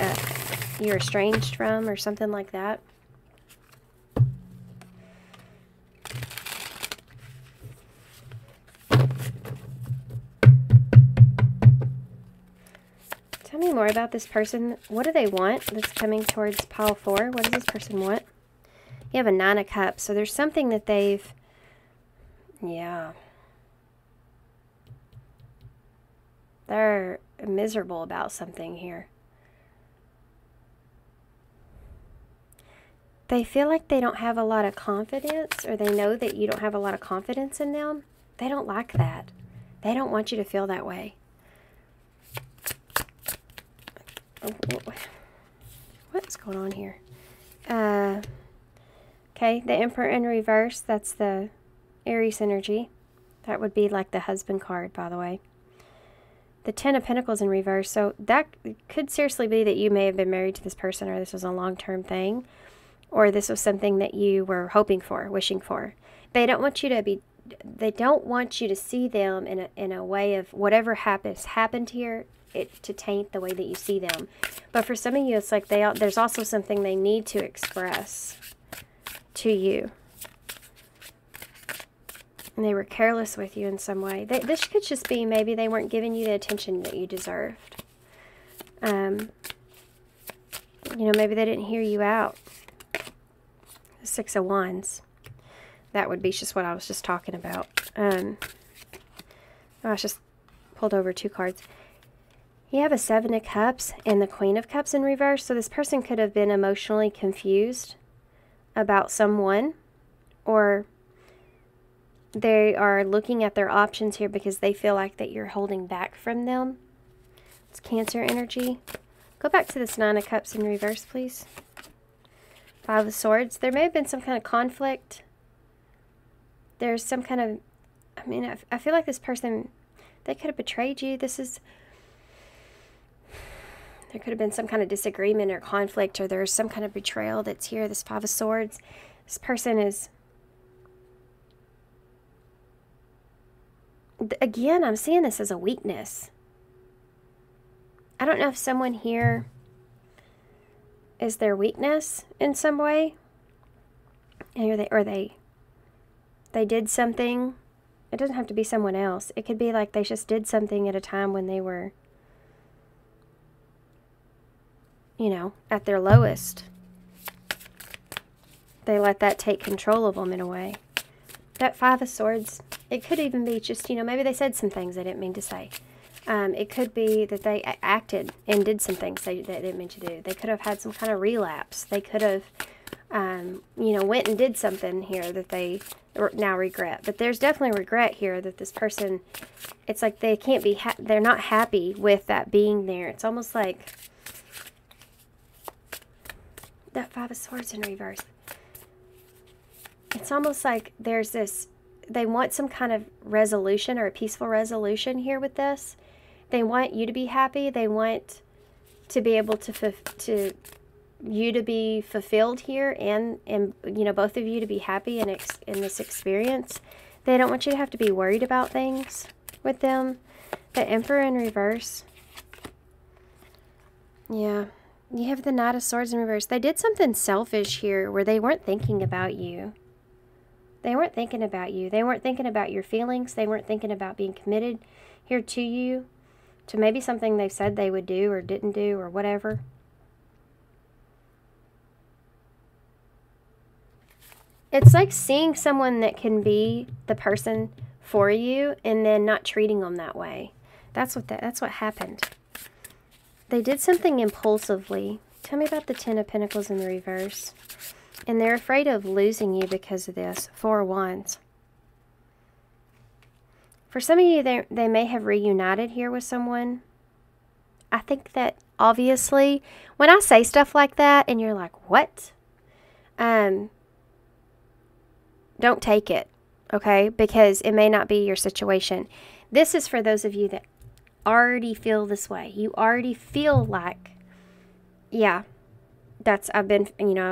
you're estranged from, or something like that. Tell me more about this person. What do they want that's coming towards pile 4? What does this person want? You have a Nine of Cups, so there's something that they've... Yeah. They're miserable about something here. They feel like they don't have a lot of confidence, or they know that you don't have a lot of confidence in them. They don't like that. They don't want you to feel that way. What's going on here? Okay, the Emperor in reverse, that's the Aries energy. That would be like the husband card, by the way. The Ten of Pentacles in reverse. So that could seriously be that you may have been married to this person, or this was a long-term thing, or this was something that you were hoping for, wishing for. They don't want you to see them in a way of whatever happened here, to taint the way that you see them. But for some of you, it's like there's also something they need to express to you. And they were careless with you in some way. This could just be maybe they weren't giving you the attention that you deserved. You know, maybe they didn't hear you out. The Six of Wands. That would be just what I was just talking about. I just pulled over 2 cards. You have a Seven of Cups and the Queen of Cups in reverse. So this person could have been emotionally confused about someone, or They are looking at their options here because they feel like that you're holding back from them. It's Cancer energy. Go back to this Nine of Cups in reverse, please. Five of Swords. There may have been some kind of conflict. There's some kind of, I mean, I feel like this person, they could have betrayed you. There could have been some kind of disagreement or conflict, or there's some kind of betrayal that's here. This Five of Swords. This person is, again, I'm seeing this as a weakness. I don't know if someone here is their weakness in some way, or they did something. It doesn't have to be someone else. It could be like they just did something at a time when they were, you know, at their lowest. They let that take control of them in a way. That Five of Swords, it could even be just, you know, maybe they said some things they didn't mean to say. It could be that they acted and did some things they didn't mean to do. They could have had some kind of relapse. They could have, you know, went and did something here that they now regret. But there's definitely regret here that this person, it's like they can't be, they're not happy with that being there. It's almost like that Five of Swords in reverse. It's almost like there's this, they want some kind of resolution or a peaceful resolution here with this. They want you to be happy. They want to be able to you to be fulfilled here, and you know, both of you to be happy in this experience. They don't want you to have to be worried about things with them. The Emperor in reverse. Yeah. You have the Knight of Swords in reverse. They did something selfish here where they weren't thinking about you. They weren't thinking about you. They weren't thinking about your feelings. They weren't thinking about being committed here to you, to maybe something they said they would do or didn't do or whatever. It's like seeing someone that can be the person for you and then not treating them that way. That's what happened. They did something impulsively. Tell me about the Ten of Pentacles in the reverse. And they're afraid of losing you because of this. Four of Wands. For some of you, they may have reunited here with someone. I think that, obviously, when I say stuff like that and you're like, what? Don't take it, okay? Because it may not be your situation. This is for those of you that already feel this way. You already feel like, yeah, I've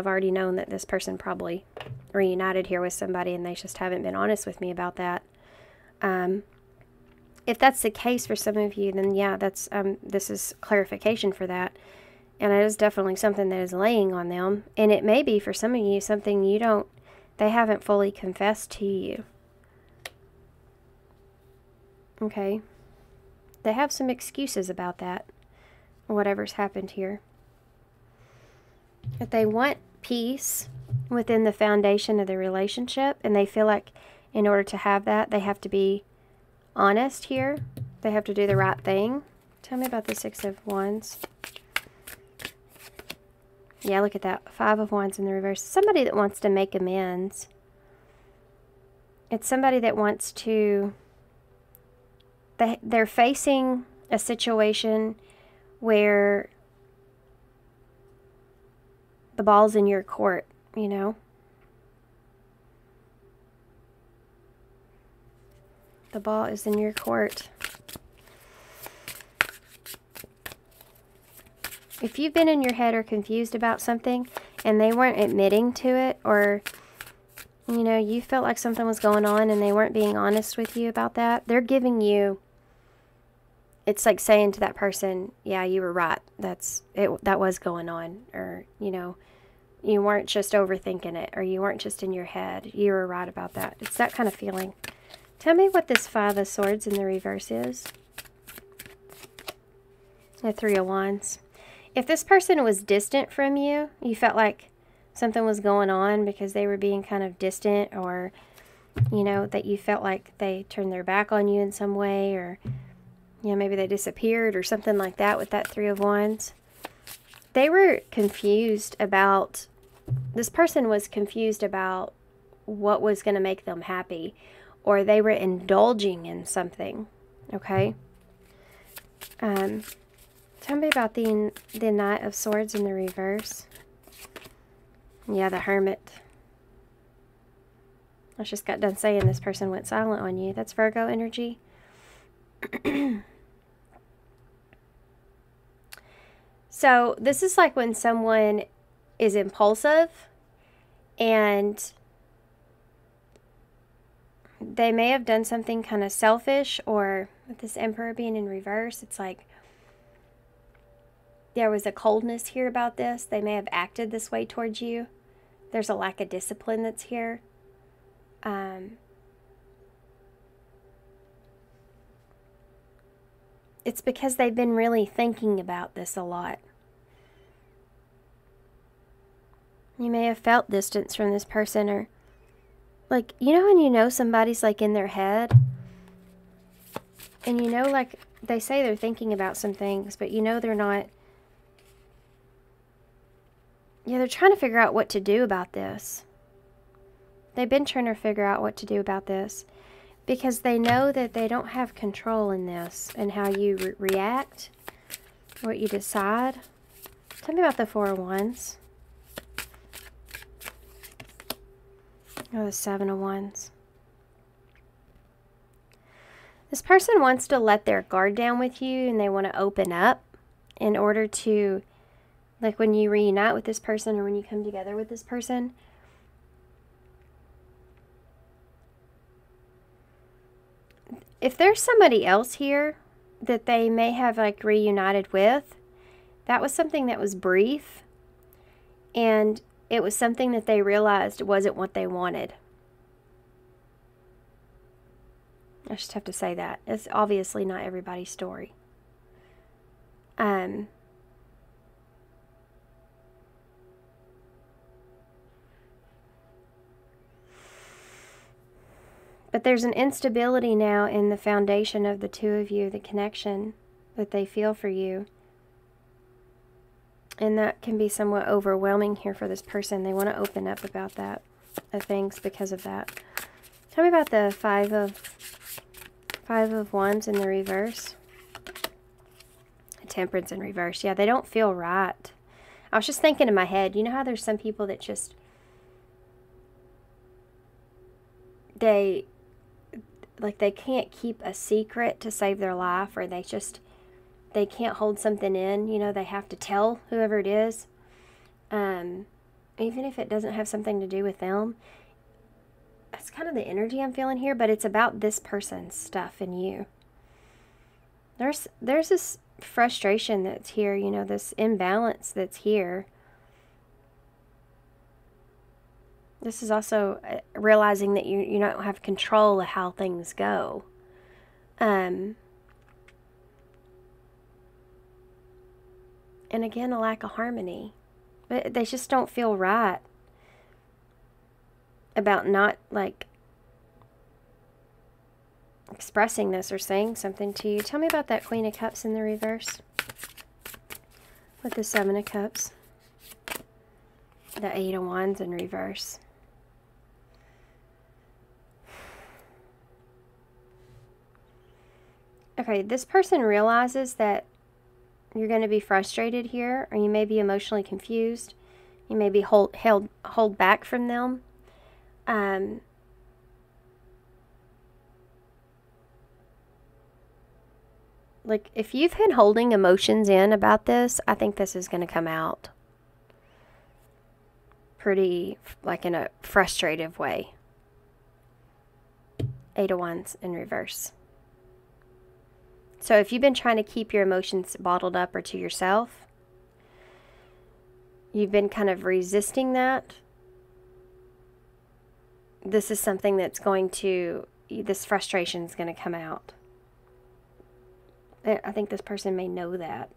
already known that this person probably reunited here with somebody and they just haven't been honest with me about that. If that's the case for some of you, then yeah, this is clarification for that. And it is definitely something that is laying on them. And it may be for some of you something they haven't fully confessed to you. Okay. They have some excuses about that, whatever's happened here. But they want peace within the foundation of the relationship, and they feel like in order to have that, they have to be honest here. They have to do the right thing. Tell me about the Six of Wands. Yeah, look at that. Five of Wands in the reverse. Somebody that wants to make amends. It's somebody that wants to... They're facing a situation where the ball's in your court, you know? The ball is in your court. If you've been in your head or confused about something and they weren't admitting to it, or, you know, you felt like something was going on and they weren't being honest with you about that, they're giving you, it's like saying to that person, yeah, you were right. That was going on. Or, you know, you weren't just overthinking it, or you weren't just in your head. You were right about that. It's that kind of feeling. Tell me what this Five of Swords in the reverse is. The Three of Wands. If this person was distant from you, you felt like something was going on because they were being kind of distant, or, you know, that you felt like they turned their back on you in some way, or, you know, maybe they disappeared or something like that with that Three of Wands. They were confused about, this person was confused about what was going to make them happy. or they were indulging in something, okay? Tell me about the Knight of Swords in the reverse. Yeah, the Hermit. I just got done saying this person went silent on you. That's Virgo energy. So this is like when someone is impulsive and they may have done something kind of selfish, or with this Emperor being in reverse, it's like there was a coldness here about this. They may have acted this way towards you. There's a lack of discipline that's here. It's because they've been really thinking about this a lot. You may have felt distance from this person, or like, you know when you know somebody's like in their head, and you know, like they say they're thinking about some things, but you know they're not. Yeah, they're trying to figure out what to do about this. They've been trying to figure out what to do about this because they know that they don't have control in this and how you react, what you decide. Tell me about the Four of Wands. Oh, the Seven of Wands. This person wants to let their guard down with you, and they want to open up in order to, like when you reunite with this person or when you come together with this person, if there's somebody else here that they may have like reunited with, that was something that was brief, and it was something that they realized wasn't what they wanted. I just have to say that. It's obviously not everybody's story. But there's an instability now in the foundation of the two of you, the connection that they feel for you. And that can be somewhat overwhelming here for this person. They want to open up about that, things because of that. Tell me about the Five of Wands in the reverse. Temperance in reverse. Yeah, they don't feel right. I was just thinking in my head, you know how there's some people that just, they can't keep a secret to save their life, or they can't hold something in, you know, they have to tell whoever it is, even if it doesn't have something to do with them. That's kind of the energy I'm feeling here, but it's about this person's stuff and you. There's this frustration that's here, you know, this imbalance that's here. This is also realizing that you don't have control of how things go. And again, a lack of harmony. But they just don't feel right about not, like, expressing this or saying something to you. Tell me about that Queen of Cups in the reverse with the Seven of Cups. The Eight of Wands in reverse. Okay, this person realizes that you're going to be frustrated here, or you may be emotionally confused. You may be hold back from them. Like, if you've been holding emotions in about this, I think this is going to come out pretty, like, in a frustrative way. Eight of Wands in reverse. So if you've been trying to keep your emotions bottled up or to yourself, you've been kind of resisting that, this is something that's going to, this frustration is going to come out. I think this person may know that.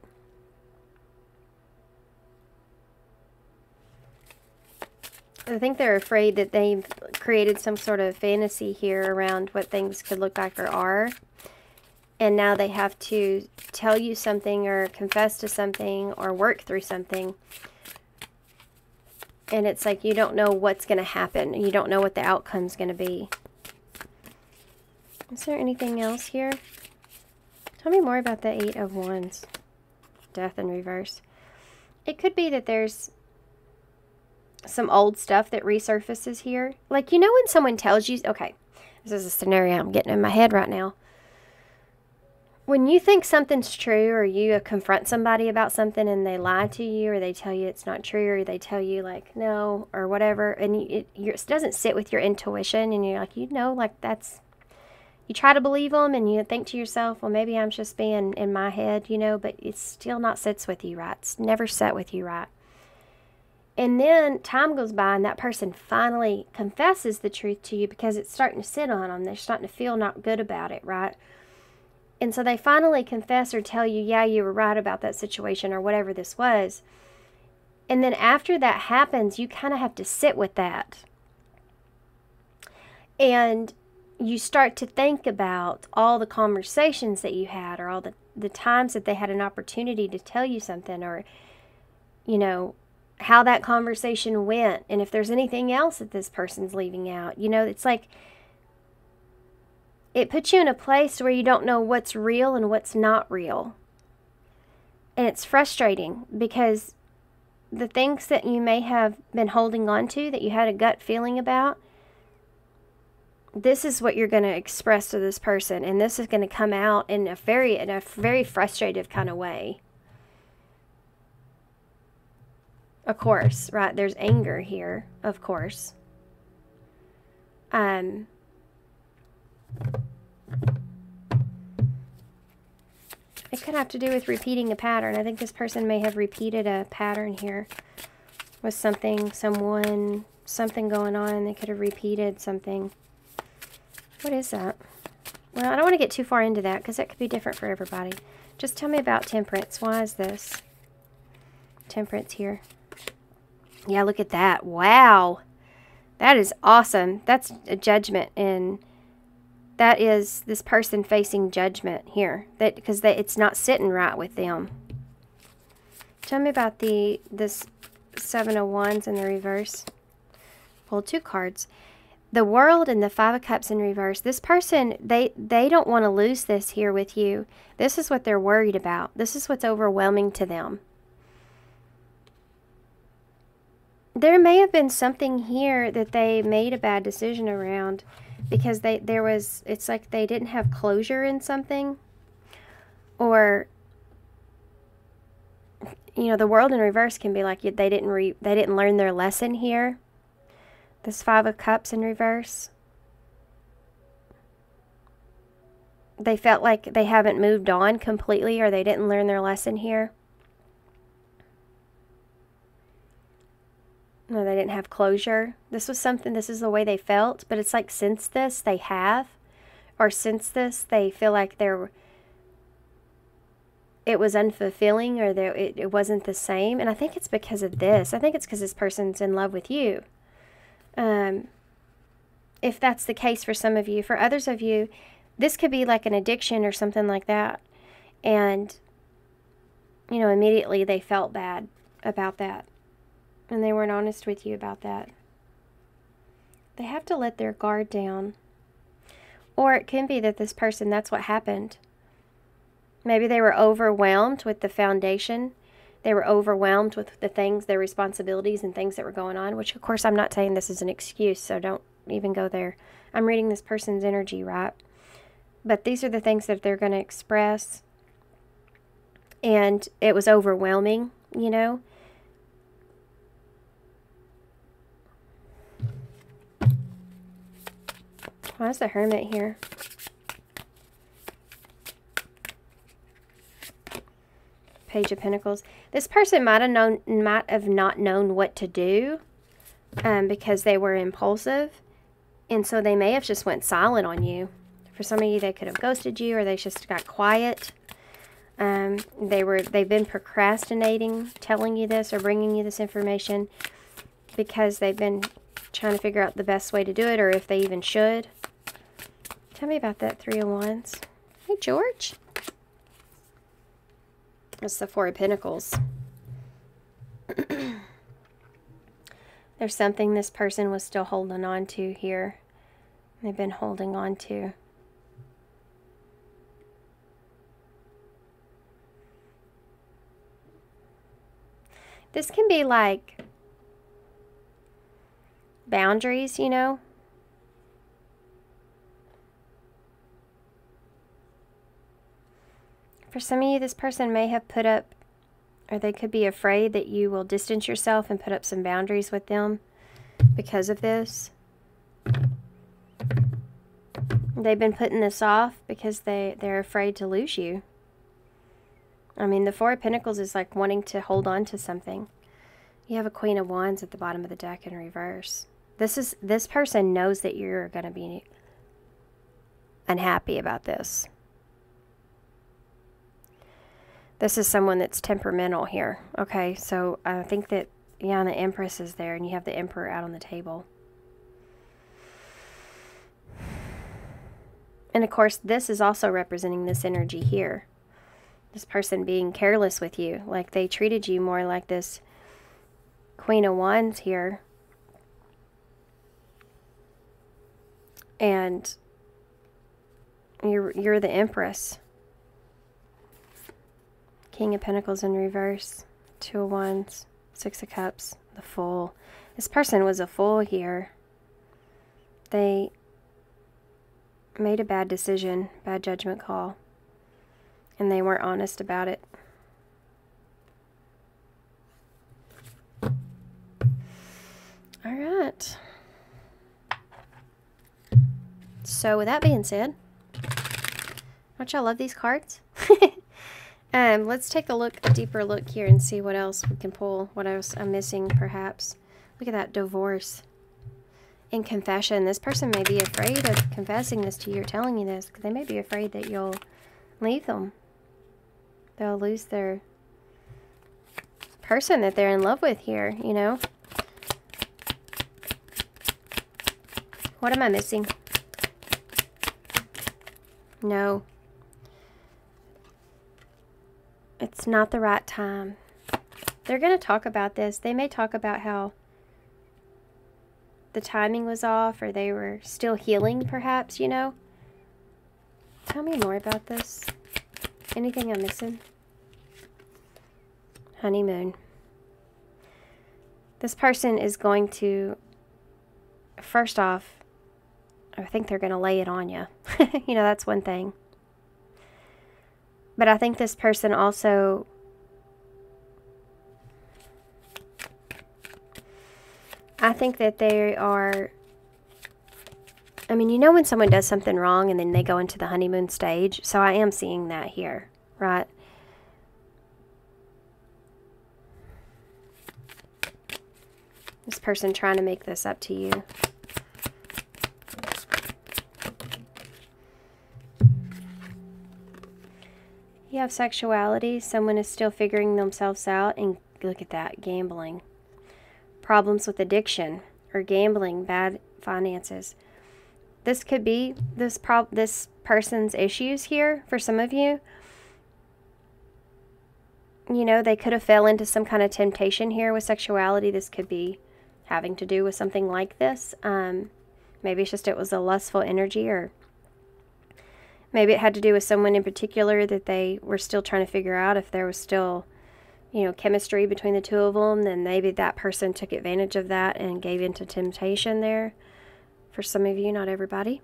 I think they're afraid that they've created some sort of fantasy here around what things could look like or are. And now they have to tell you something or confess to something or work through something. And it's like you don't know what's going to happen. You don't know what the outcome's going to be. Is there anything else here? Tell me more about the Eight of Wands. Death in reverse. It could be that there's some old stuff that resurfaces here. Like, you know when someone tells you, okay, this is a scenario I'm getting in my head right now. When you think something's true, or you confront somebody about something and they lie to you, or they tell you it's not true, or they tell you like no or whatever, and it doesn't sit with your intuition, and you're like, you know, like that's, you try to believe them and you think to yourself, well, maybe I'm just being in my head, you know, but it's still not sits with you right. It's never set with you right. And then time goes by and that person finally confesses the truth to you because it's starting to sit on them. They're starting to feel not good about it, right? And so they finally confess or tell you, yeah, you were right about that situation or whatever this was. And then after that happens, you kind of have to sit with that. And you start to think about all the conversations that you had, or all the times that they had an opportunity to tell you something, or, you know, how that conversation went, and if there's anything else that this person's leaving out. You know, it's like it puts you in a place where you don't know what's real and what's not real. And it's frustrating because the things that you may have been holding on to, that you had a gut feeling about, this is what you're going to express to this person, and this is going to come out in a very frustrated kind of way. Of course, right? There's anger here, of course. It could have to do with repeating a pattern. I think this person may have repeated a pattern here with something, someone, something going on. They could have repeated something. What is that? Well, I don't want to get too far into that because that could be different for everybody. Just tell me about temperance. Why is this? Temperance here. Yeah, look at that. Wow. That is awesome. That's a judgment, and that is this person facing judgment here. That because it's not sitting right with them. Tell me about this Seven of Wands in the reverse. Pull two cards. The World and the Five of Cups in reverse. This person, they don't want to lose this here with you. This is what they're worried about. This is what's overwhelming to them. There may have been something here that they made a bad decision around because it's like they didn't have closure in something, or you know, the World in reverse can be like they didn't learn their lesson here. This Five of Cups in reverse. They felt like they haven't moved on completely, or they didn't learn their lesson here. No, they didn't have closure. This was something, this is the way they felt, but it's like since this they have, or since this they feel like it was unfulfilling, or it wasn't the same. And I think it's because of this. I think it's because this person's in love with you. If that's the case for some of you. For others of you, this could be like an addiction or something like that. And, you know, immediately they felt bad about that. And they weren't honest with you about that. They have to let their guard down. Or it can be that this person, that's what happened. Maybe they were overwhelmed with the foundation. They were overwhelmed with the things, their responsibilities and things that were going on, which of course I'm not saying this is an excuse, so don't even go there. I'm reading this person's energy, right? But these are the things that they're going to express. And it was overwhelming, you know. Why is the Hermit here? Page of Pentacles. This person might have not known what to do because they were impulsive, and so they may have just went silent on you. For some of you, they could have ghosted you, or they just got quiet. They've been procrastinating, telling you this or bringing you this information because they've been trying to figure out the best way to do it, or if they even should. Tell me about that Three of Wands. Hey, George. That's the Four of Pentacles. There's something this person was still holding on to here. They've been holding on to. This can be like boundaries, you know. For some of you, this person may have put up, or they could be afraid that you will distance yourself and put up some boundaries with them because of this. They've been putting this off because they're afraid to lose you. I mean, the Four of Pentacles is like wanting to hold on to something. You have a Queen of Wands at the bottom of the deck in reverse. This person knows that you're going to be unhappy about this. This is someone that's temperamental here. Okay, so I think that, yeah, the Empress is there, and you have the Emperor out on the table. And of course, this is also representing this energy here. This person being careless with you. Like they treated you more like this Queen of Wands here. And you're the Empress. King of Pentacles in reverse. Two of Wands. Six of Cups. The Fool. This person was a fool here. They made a bad decision, bad judgment call, and they weren't honest about it. All right. So with that being said, don't y'all love these cards? Let's take a deeper look here and see what else we can pull, what else I'm missing perhaps. Look at that, divorce. In confession, this person may be afraid of confessing this to you or telling you this, because they may be afraid that you'll leave them. They'll lose their person that they're in love with here, you know. What am I missing? No. It's not the right time. They're going to talk about this. They may talk about how the timing was off, or they were still healing, perhaps, you know. Tell me more about this. Anything I'm missing? Honeymoon. This person is going to, first off, I think they're going to lay it on you. You know, that's one thing. But I think this person also, I think that they are, I mean, you know when someone does something wrong and then they go into the honeymoon stage? So I am seeing that here, right? This person trying to make this up to you. You have sexuality. Someone is still figuring themselves out. And look at that, gambling. Problems with addiction or gambling, bad finances. This could be this person's issues here for some of you. You know, they could have fell into some kind of temptation here with sexuality. This could be having to do with something like this. Maybe it's just it was a lustful energy, or maybe it had to do with someone in particular that they were still trying to figure out if there was still, you know, chemistry between the two of them. Then maybe that person took advantage of that and gave into temptation there. For some of you, not everybody.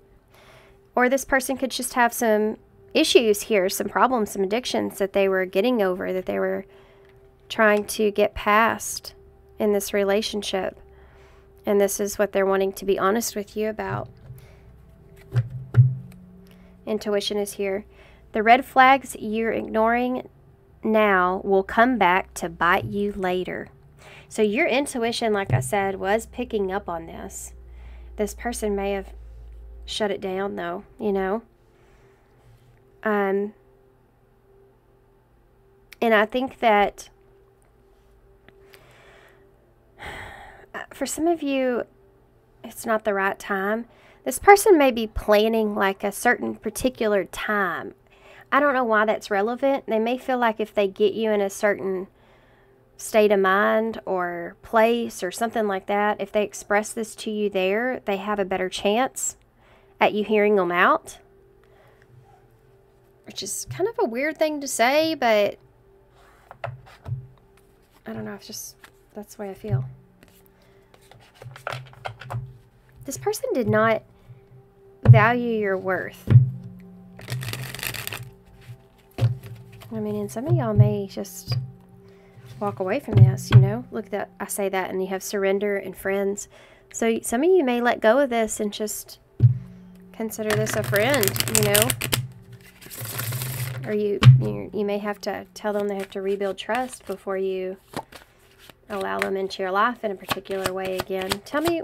Or this person could just have some issues here, some problems, some addictions that they were getting over, that they were trying to get past in this relationship. And this is what they're wanting to be honest with you about. Intuition is here. The red flags you're ignoring now will come back to bite you later. So your intuition, like I said, was picking up on this. This person may have shut it down, though, you know. And I think that for some of you, it's not the right time. This person may be planning like a certain particular time. I don't know why that's relevant. They may feel like if they get you in a certain state of mind or place or something like that, if they express this to you there, they have a better chance at you hearing them out. Which is kind of a weird thing to say, but I don't know, it's just That's the way I feel. This person did not value your worth. I mean, and some of y'all may just walk away from this, you know. Look at that. I say that, and you have surrender and friends. So some of you may let go of this and just consider this a friend, you know. Or you may have to tell them they have to rebuild trust before you allow them into your life in a particular way again. Tell me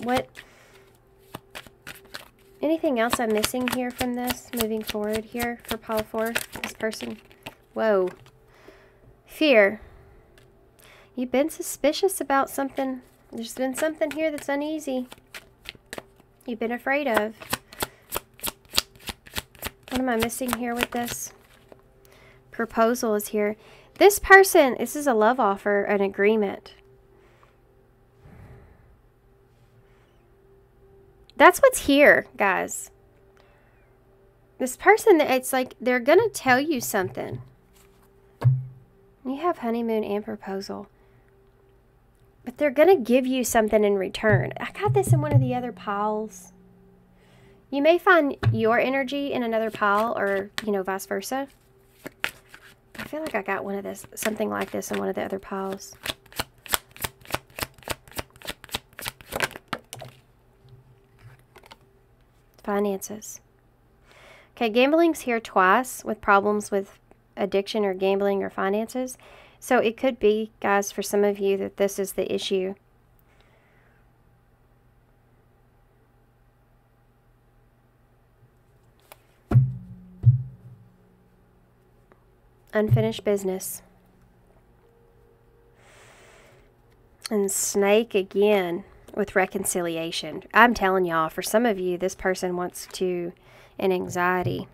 anything else I'm missing here from this, moving forward here for pile 4, this person. Whoa. Fear. You've been suspicious about something. There's been something here that's uneasy. You've been afraid of. What am I missing here with this? Proposal is here. This person, this is a love offer, an agreement. That's what's here, guys. This person, it's like they're going to tell you something. You have honeymoon and proposal. But they're going to give you something in return. I got this in one of the other piles. You may find your energy in another pile or, you know, vice versa. I feel like I got one of this, something like this in one of the other piles. Finances. Okay, gambling's here twice with problems with addiction or gambling or finances. So it could be, guys, for some of you that this is the issue. Unfinished business. And snake again with reconciliation. I'm telling y'all, for some of you, this person wants to, an anxiety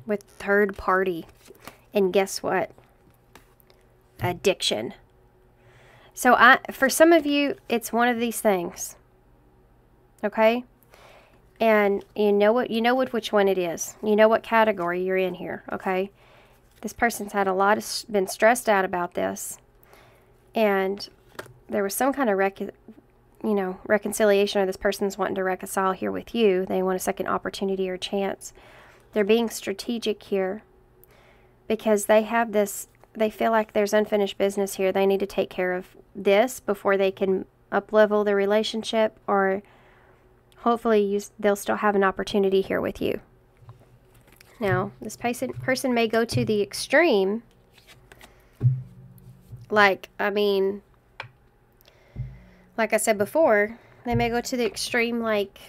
with third party. And guess what? Addiction. So for some of you, it's one of these things. Okay? And you know which one it is. You know what category you're in here, okay? This person's had been stressed out about this. And there was some kind of reconciliation, or this person's wanting to reconcile here with you. They want a second opportunity or chance. They're being strategic here because they have this, they feel like there's unfinished business here. They need to take care of this before they can up-level the relationship, or hopefully they'll still have an opportunity here with you. Now, this person may go to the extreme. Like I said before, they may go to the extreme, like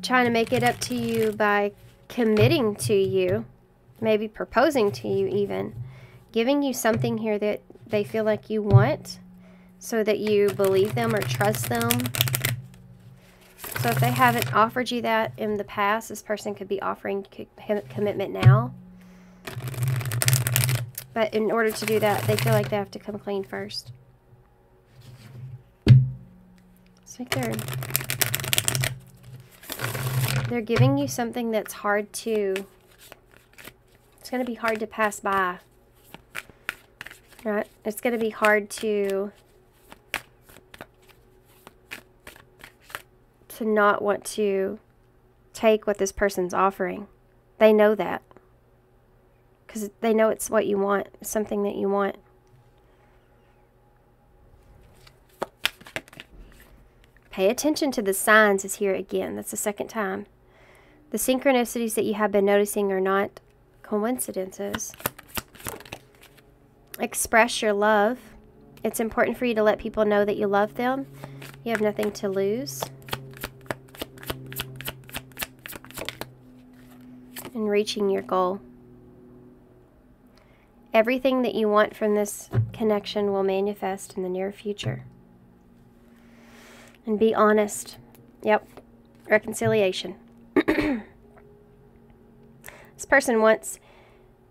trying to make it up to you by committing to you, maybe proposing to you even, giving you something here that they feel like you want so that you believe them or trust them. So if they haven't offered you that in the past, this person could be offering commitment now. But in order to do that, they feel like they have to come clean first. It's like they're giving you something that's hard to, it's going to be hard to pass by. Right? It's going to be hard to not want to take what this person's offering. They know that. Because they know it's what you want. It's something that you want. Pay attention to the signs is here again. That's the second time. The synchronicities that you have been noticing are not coincidences. Express your love. It's important for you to let people know that you love them. You have nothing to lose. And reaching your goal. Everything that you want from this connection will manifest in the near future. And be honest. Yep. Reconciliation. This person wants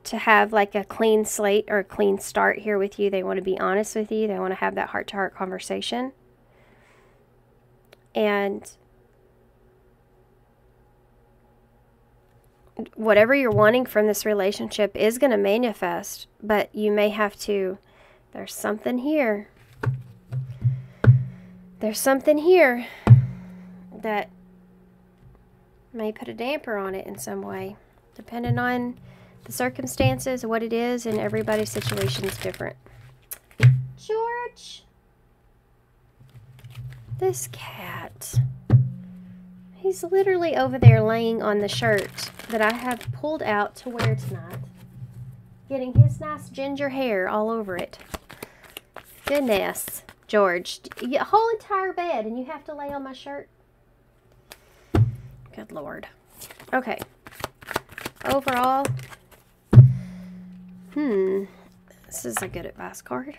to have like a clean slate or a clean start here with you. They want to be honest with you. They want to have that heart-to-heart conversation. And whatever you're wanting from this relationship is going to manifest, but you may have to There's something here. There's something here that may put a damper on it in some way, depending on the circumstances, what it is, and everybody's situation is different. George, this cat, he's literally over there laying on the shirt that I have pulled out to wear tonight, getting his nice ginger hair all over it. Goodness, George, you get a whole entire bed and you have to lay on my shirt? Good Lord. Okay. Overall, this is a good advice card.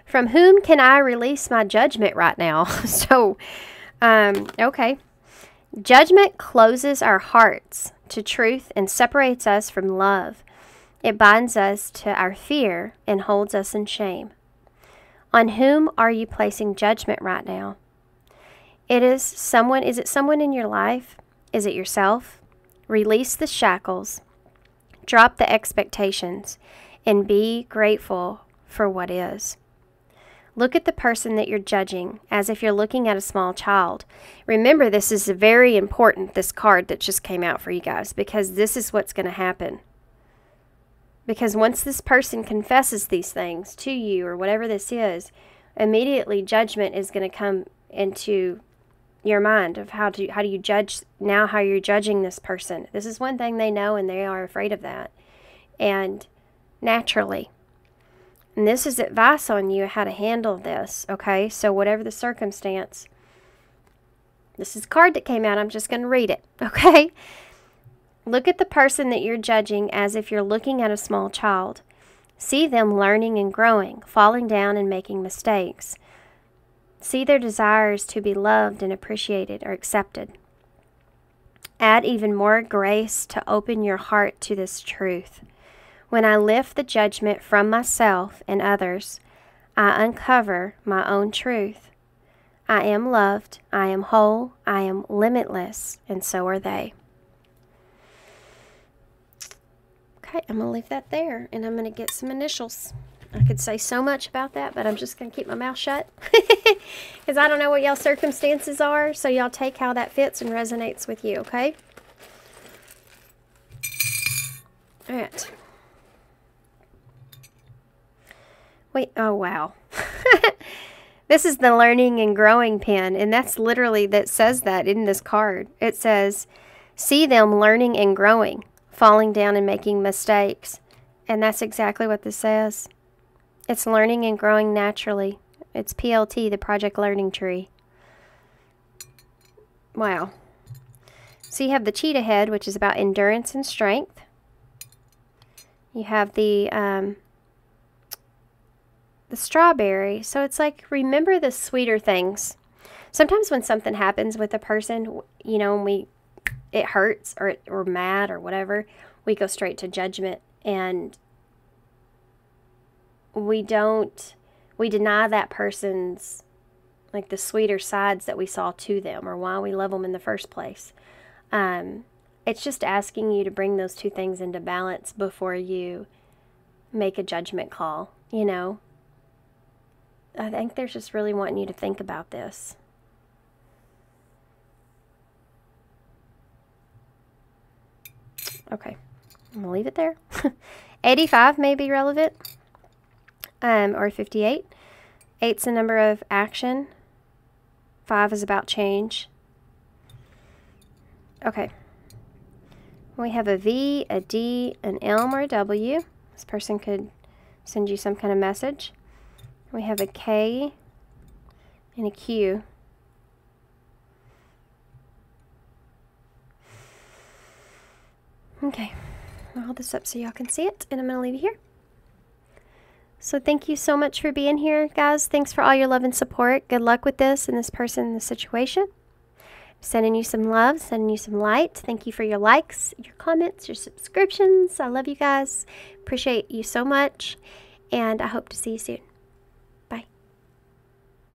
From whom can I release my judgment right now? So, okay. Judgment closes our hearts to truth and separates us from love. It binds us to our fear and holds us in shame. On whom are you placing judgment right now? Is it someone in your life? Is it yourself? Release the shackles, drop the expectations, and be grateful for what is. Look at the person that you're judging as if you're looking at a small child. Remember, this is very important, this card that just came out for you guys, because this is what's going to happen. Because once this person confesses these things to you, or whatever this is, immediately judgment is going to come into your mind of how do you judge now, how you're judging this person. This is one thing they know, and they are afraid of that. And naturally, and this is advice on you how to handle this, okay? So whatever the circumstance, this is a card that came out. I'm just going to read it, okay? Look at the person that you're judging as if you're looking at a small child. See them learning and growing, falling down and making mistakes. See their desires to be loved and appreciated or accepted. Add even more grace to open your heart to this truth. When I lift the judgment from myself and others, I uncover my own truth. I am loved, I am whole, I am limitless, and so are they. Okay, I'm going to leave that there, and I'm going to get some initials. I could say so much about that, but I'm just going to keep my mouth shut. Because I don't know what y'all's circumstances are, so y'all take how that fits and resonates with you, okay? All right. Wait, oh wow. This is the learning and growing pen, and that's literally, that says that in this card. It says, see them learning and growing, falling down and making mistakes. And that's exactly what this says. It's learning and growing naturally. It's PLT, the Project Learning Tree. Wow. So you have the cheetah head, which is about endurance and strength. You have the strawberry. So it's like, remember the sweeter things. Sometimes when something happens with a person, you know, and it hurts or we're mad or whatever, we go straight to judgment, and we deny that person's, like, the sweeter sides that we saw to them, or why we love them in the first place. It's just asking you to bring those two things into balance before you make a judgment call, you know. I think they're just really wanting you to think about this. Okay, I'm going to leave it there. 85 may be relevant. Or 58. 8's the number of action. 5 is about change. Okay. We have a V, a D, an M, or a W. This person could send you some kind of message. We have a K and a Q. Okay. I'll hold this up so y'all can see it, and I'm going to leave it here. So thank you so much for being here, guys. Thanks for all your love and support. Good luck with this and this person and the situation. Sending you some love, sending you some light. Thank you for your likes, your comments, your subscriptions. I love you guys. Appreciate you so much, and I hope to see you soon.